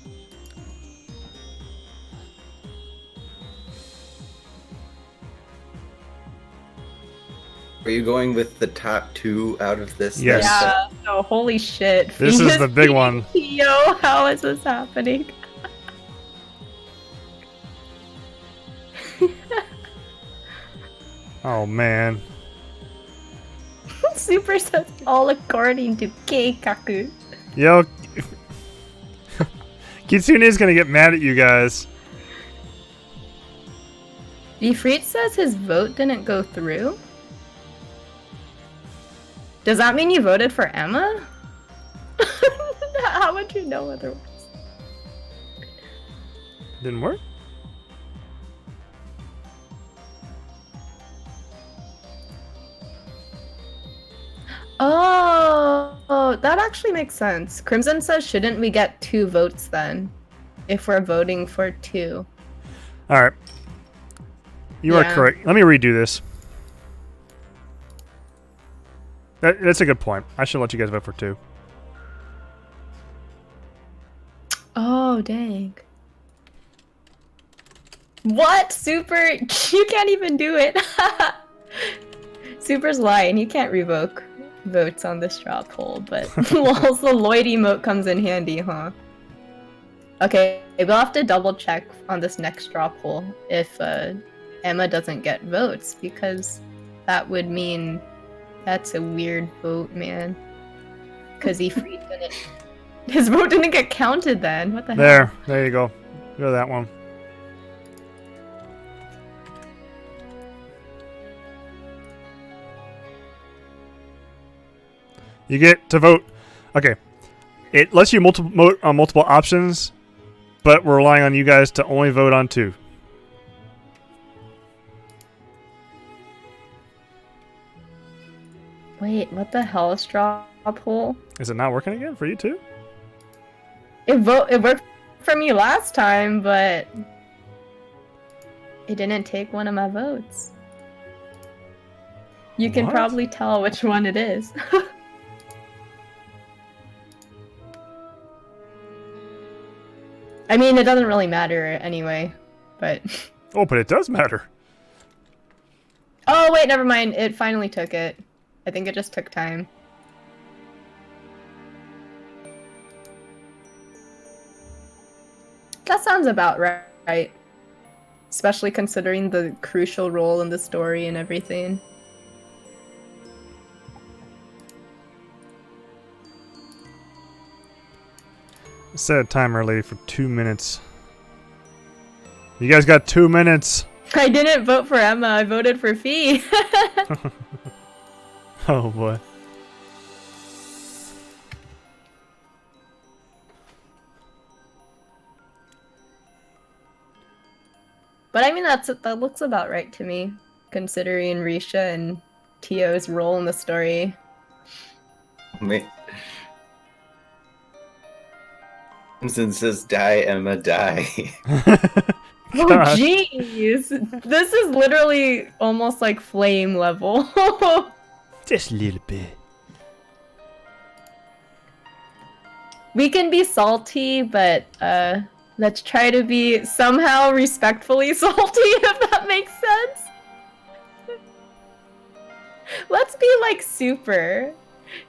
S3: Are you going with the top 2 out of this?
S1: Yes.
S2: Yeah, so holy shit.
S1: This is the big one.
S2: Tio, how is this happening?
S1: oh man.
S2: Super says all according to Keikaku.
S1: Yo, Kitsune is gonna get mad at you guys.
S2: Defreet says his vote didn't go through. Does that mean you voted for Emma? How would you know otherwise?
S1: Didn't work?
S2: Oh, that actually makes sense. Crimson says, shouldn't we get 2 votes then? If we're voting for 2.
S1: Alright. You are correct. Let me redo this. That's a good point. I should let you guys vote for 2.
S2: Oh, dang. What? Super? You can't even do it. Super's lying. He can't revoke votes on this straw poll, but whilst the Lloyd emote comes in handy, huh? Okay, we'll have to double check on this next straw poll if Emma doesn't get votes, because that would mean that's a weird vote, man. Because his vote didn't get counted then. What the hell?
S1: There you go. Go to that one. You get to vote. Okay. It lets you multiple options, but we're relying on you guys to only vote on 2.
S2: Wait, what the hell, straw poll?
S1: Is it not working again for you too?
S2: It worked for me last time, but it didn't take one of my votes. You can probably tell which one it is. I mean, it doesn't really matter anyway, but...
S1: Oh, but it does matter.
S2: Oh, wait, never mind. It finally took it. I think it just took time. That sounds about right. Especially considering the crucial role in the story and everything.
S1: Set a timer, Elie, for 2 minutes. You guys got 2 minutes.
S2: I didn't vote for Emma. I voted for Fee.
S1: Oh boy.
S2: But I mean, that looks about right to me, considering Risha and Tio's role in the story.
S3: Wait. Simpson says, "Die, Emma, die."
S2: Oh
S1: God.
S2: jeez, this is literally almost like flame level.
S1: Just a little bit.
S2: We can be salty, but let's try to be somehow respectfully salty, if that makes sense. Let's be like super.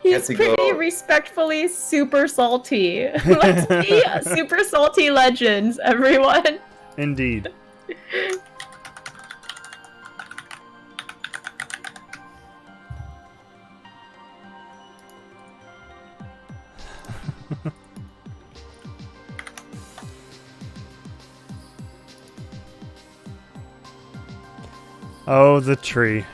S2: He's pretty respectfully super salty. Let's be super salty legends, everyone.
S1: Indeed. Oh, the tree.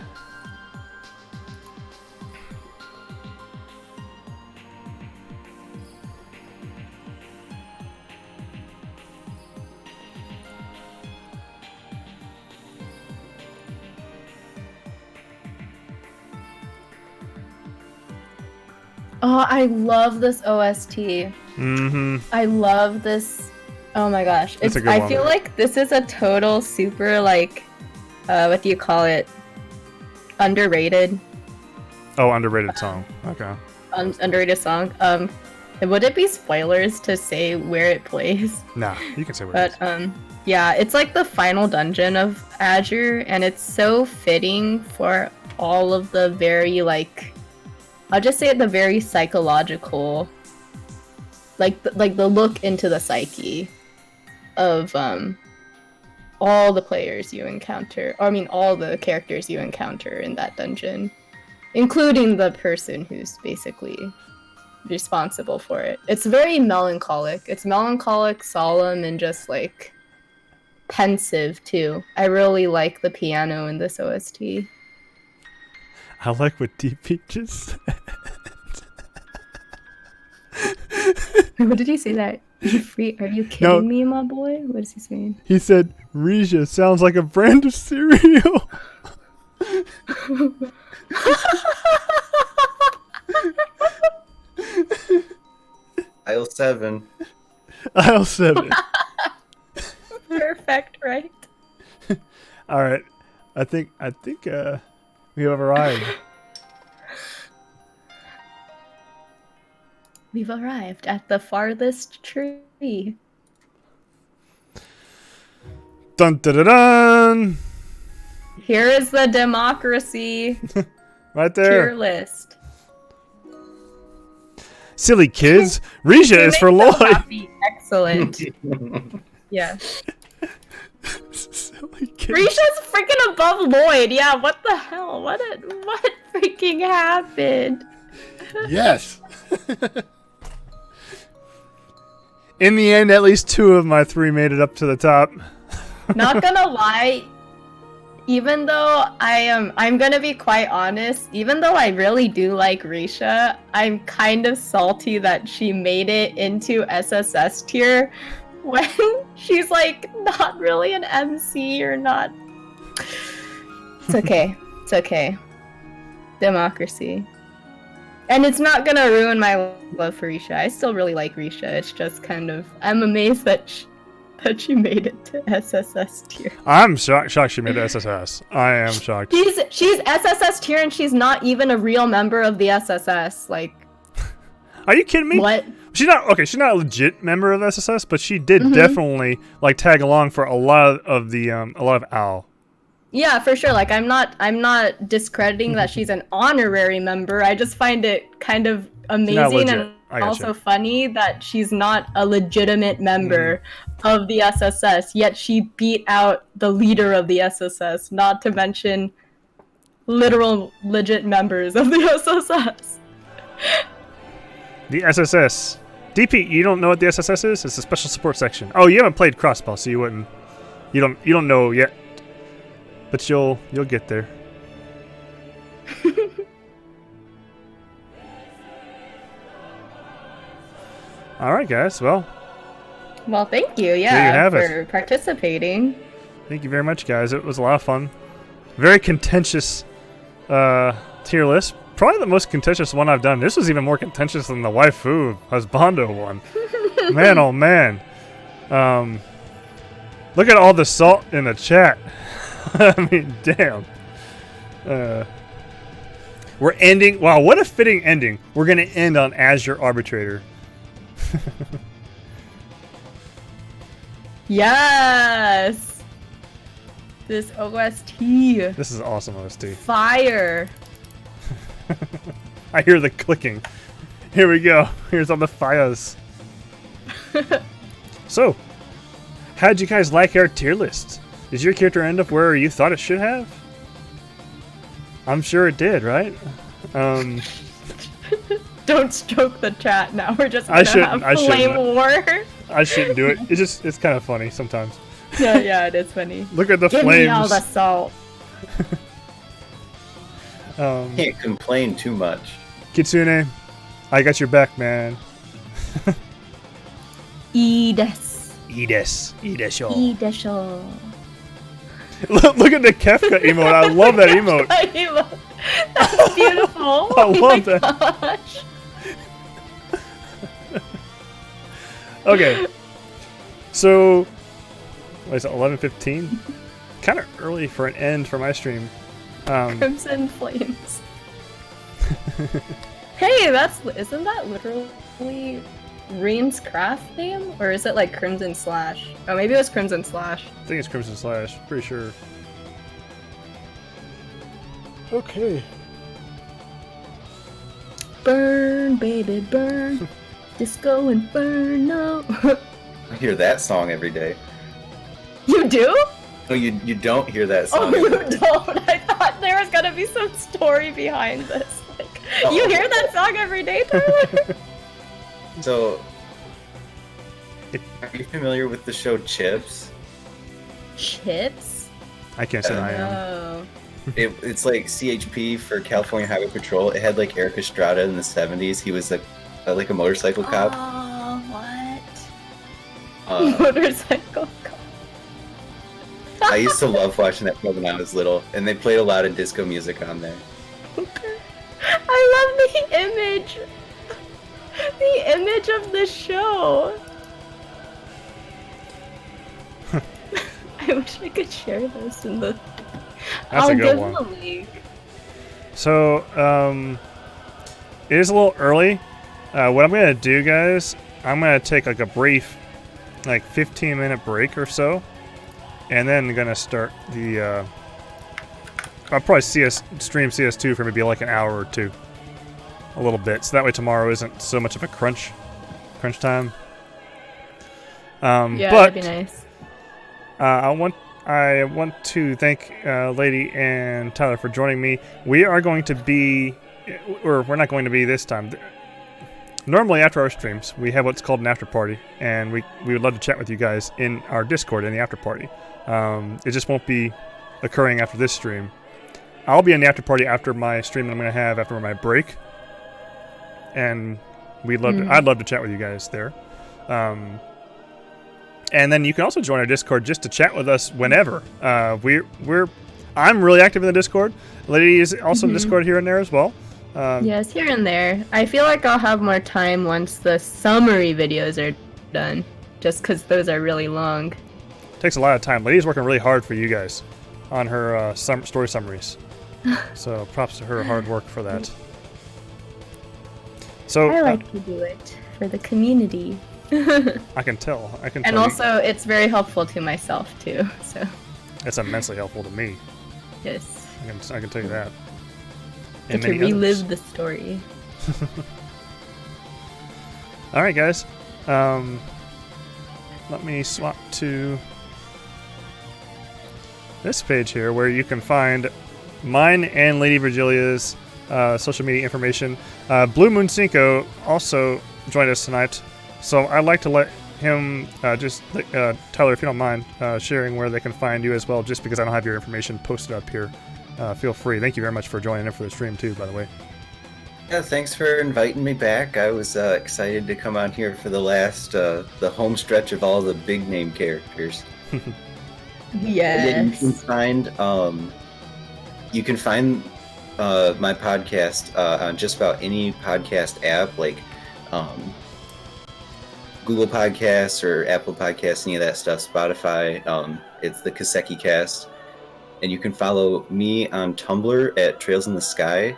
S2: Oh, I love this OST.
S1: Mm-hmm.
S2: I love this. Oh my gosh.
S1: It's a good
S2: I
S1: one.
S2: feel like this is a total super, like, what do you call it? Underrated.
S1: Oh, underrated song. Okay.
S2: Underrated song. Would it be spoilers to say where it plays?
S1: Nah, you can say what it
S2: But
S1: is.
S2: yeah, it's like the final dungeon of Azure, and it's so fitting for all of the very, like, I'll just say it, the very psychological, like the look into the psyche of all the players you encounter, or I mean all the characters you encounter in that dungeon, including the person who's basically responsible for it. It's very melancholic. It's melancholic, solemn, and just like pensive too. I really like the piano in this OST.
S1: I like what DP just said.
S2: What did he say that? You free? Are you kidding me, my boy? What is he saying?
S1: He said, Risha sounds like a brand of cereal.
S3: Aisle 7.
S1: Aisle 7.
S2: Perfect, right?
S1: All right. I think we have arrived.
S2: We've arrived at the farthest tree.
S1: Dun dun dun dun!
S2: Here is the democracy
S1: Right there.
S2: tier list.
S1: Silly kids. Risha is for
S2: So
S1: Lloyd.
S2: happy. Excellent. Yeah.
S1: Silly kids.
S2: Risha's freaking above Lloyd. Yeah, what the hell? What freaking happened?
S1: Yes. In the end, at least 2 of my 3 made it up to the top.
S2: Not gonna lie, even though I'm gonna be quite honest, even though I really do like Risha, I'm kind of salty that she made it into SSS tier when she's like not really an MC or not. It's okay. It's okay. Democracy. And it's not gonna ruin my love for Risha. I still really like Risha. It's just kind of, I'm amazed that she made it to SSS tier.
S1: I'm shocked she made SSS. I am shocked.
S2: She's SSS tier and she's not even a real member of the SSS. Like,
S1: Are you kidding me?
S2: what?
S1: She's not a legit member of SSS, but she did definitely like tag along for a lot of OWL.
S2: Yeah, for sure. Like, I'm not discrediting that she's an honorary member. I just find it kind of amazing and
S1: I gotcha.
S2: also funny that she's not a legitimate member of the SSS, yet she beat out the leader of the SSS, not to mention literal legit members of the SSS.
S1: The SSS. DP, you don't know what the SSS is? It's a special support section. Oh, you haven't played Crossball, so you wouldn't. You don't know yet. But you'll get there. All right, guys. Well,
S2: thank you,
S1: there you have
S2: for participating.
S1: Thank you very much, guys. It was a lot of fun. Very contentious tier list. Probably the most contentious one I've done. This was even more contentious than the waifu husbando one. Man, oh man. Look at all the salt in the chat. I mean, damn. We're ending. Wow, what a fitting ending. We're going to end on Azure Arbitrator.
S2: Yes! This OST.
S1: This is awesome OST.
S2: Fire.
S1: I hear the clicking. Here we go. Here's all the fires. So, how'd you guys like our tier list? Did your character end up where you thought it should have? I'm sure it did, right?
S2: Don't stroke the chat now. We're just gonna have flame war.
S1: I shouldn't do it. It's kind of funny sometimes.
S2: Yeah, it is funny.
S1: Look at the
S2: Give
S1: flames.
S2: me all the salt.
S3: Can't complain too much.
S1: Kitsune, I got your back, man.
S2: Ides.
S1: Idesho. Look at the Kefka emote. I love that emote.
S2: That's beautiful.
S1: I love that.
S2: Gosh.
S1: Okay. So, what is it, 11:15? Kind of early for an end for my stream.
S2: Crimson Flames. Hey, isn't that literally Ream's craft name? Or is it like Crimson Slash? Oh, maybe it was Crimson Slash.
S1: I think it's Crimson Slash. Pretty sure. Okay.
S2: Burn, baby, burn. Disco Inferno.
S3: I hear that song every day.
S2: You do?
S3: No, you don't hear that
S2: Oh,
S3: song.
S2: you don't? I thought there was gonna be some story behind this. Like, you hear that song every day, Tyler?
S3: So, are you familiar with the show Chips?
S2: Chips?
S1: I can't say I am.
S2: Oh.
S3: It's like CHP for California Highway Patrol. It had like Eric Estrada in the 70s. He was like a motorcycle cop.
S2: Oh, what? Motorcycle cop.
S3: I used to love watching that show when I was little, and they played a lot of disco music on there.
S2: I love the image. The image of the show. I wish I could share this in the.
S1: That's a good one.
S2: I'll give them a link.
S1: So, it is a little early. What I'm gonna do, guys, I'm gonna take like a brief, 15-minute break or so, and then I'm gonna start the. I'll probably stream CS2 for maybe like an hour or two, a little bit, so that way tomorrow isn't so much of a crunch time.
S2: Yeah,
S1: but,
S2: that'd be nice.
S1: I want to thank Lady and Tyler for joining me. We are going to be, or we're not going to be this time. Normally after our streams, we have what's called an after party, and we would love to chat with you guys in our Discord in the after party. It just won't be occurring after this stream. I'll be in the after party after my stream that I'm going to have after my break, and I'd love to chat with you guys there. And then you can also join our Discord just to chat with us whenever. I'm really active in the Discord. Lady is also in Discord here and there as well.
S2: Yes, here and there. I feel like I'll have more time once the summary videos are done, just because those are really long.
S1: Takes a lot of time. Lady's working really hard for you guys on her story summaries. So props to her hard work for that. So
S2: I like to do it for the community.
S1: I can tell.
S2: And also, it's very helpful to myself too. So
S1: it's immensely helpful to me.
S2: Yes.
S1: I can tell you that.
S2: And to relive the story.
S1: All right, guys. Let me swap to this page here where you can find mine and LadyVirgilia's social media information. bluemooncinco also joined us tonight, so I'd like to let him Tyler, if you don't mind sharing where they can find you as well, just because I don't have your information posted up here. Feel free. Thank you very much for joining in for the stream too, by the way.
S3: Yeah, thanks for inviting me back. I was excited to come on here for the last, the home stretch of all the big name characters.
S2: Yes.
S3: You can find my podcast on just about any podcast app, like Google Podcasts or Apple Podcasts, any of that stuff, Spotify. It's the Kiseki Cast. And you can follow me on Tumblr at Trails in the Sky.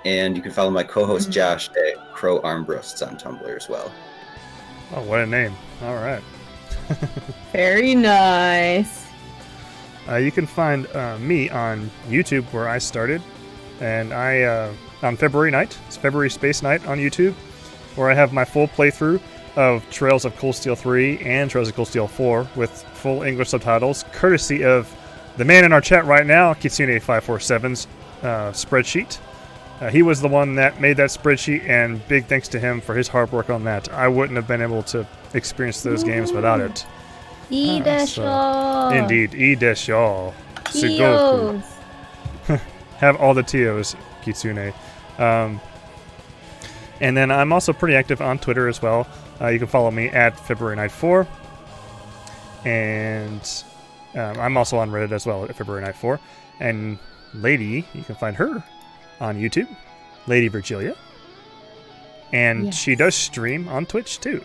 S3: And you can follow my co-host Josh at Crow Armbrusts on Tumblr as well.
S1: Oh, what a name. All right.
S2: Very nice.
S1: You can find me on YouTube, where I started. And on February night, it's February Space Night on YouTube, where I have my full playthrough of Trails of Cold Steel 3 and Trails of Cold Steel 4 with full English subtitles, courtesy of the man in our chat right now, Kitsune547's spreadsheet. He was the one that made that spreadsheet, and big thanks to him for his hard work on that. I wouldn't have been able to experience those games without it. Indeed, Idesho. Sugoku. Have all the Tios, Kitsune. And then I'm also pretty active on Twitter as well. You can follow me at February Night 4. And I'm also on Reddit as well at February Night 4. And Lady, you can find her on YouTube, LadyVirgilia. And she does stream on Twitch too.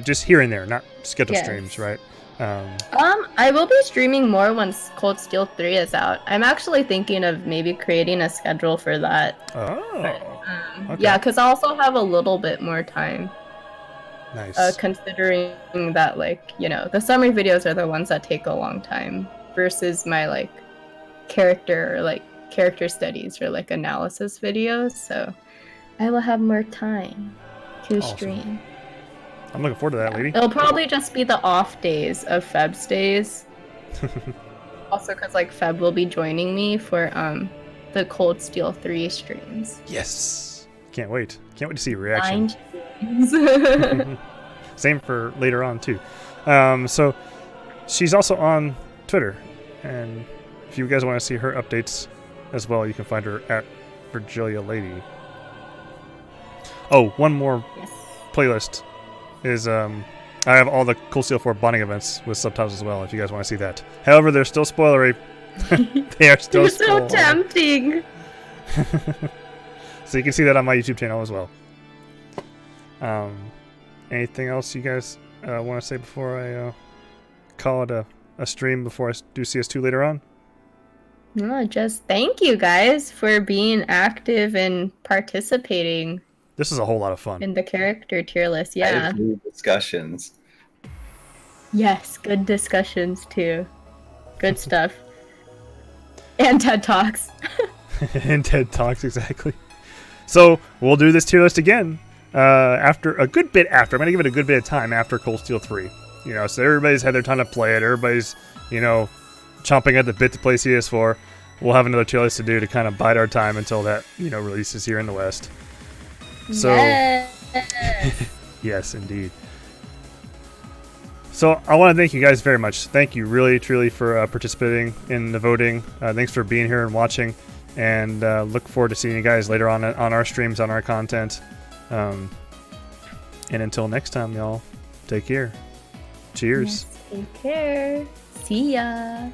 S1: Just here and there, not scheduled streams, right?
S2: I will be streaming more once Cold Steel 3 is out. I'm actually thinking of maybe creating a schedule for that.
S1: Oh.
S2: But,
S1: Okay.
S2: Yeah, because I also have a little bit more time.
S1: Nice.
S2: Considering that, like, you know, the summary videos are the ones that take a long time versus my, like, character studies or, like, analysis videos. So I will have more time to stream.
S1: I'm looking forward to that, Lady.
S2: It'll probably just be the off days of Feb's days. Also, because, like, Feb will be joining me for the Cold Steel 3 streams.
S1: Yes. Can't wait. Can't wait to see your reaction. Same for later on, too. So she's also on Twitter. And if you guys want to see her updates as well, you can find her at Virgilia Lady. Oh, one more playlist is I have all the Cold Steel 4 bonding events with subtitles as well, if you guys want to see that. However, they're still spoilery. They are still
S2: so tempting.
S1: So you can see that on my YouTube channel as well. Anything else you guys want to say before I call it a stream before I do CS2 later on?
S2: No, just thank you guys for being active and participating.
S1: This is a whole lot of fun.
S2: In the character tier list,
S3: I have good discussions.
S2: Yes, good discussions too. Good stuff. And TED Talks.
S1: And TED Talks, exactly. So we'll do this tier list again after a good bit after. I'm going to give it a good bit of time after Cold Steel 3. You know, so everybody's had their time to play it. Everybody's, you know, chomping at the bit to play CS4. We'll have another tier list to do to kind of bide our time until that, you know, releases here in the West. So, yes, indeed. So I want to thank you guys very much. Thank you really, truly for participating in the voting. Thanks for being here and watching. And look forward to seeing you guys later on our streams, on our content. And until next time, y'all, take care. Cheers.
S2: Yes, take care. See ya.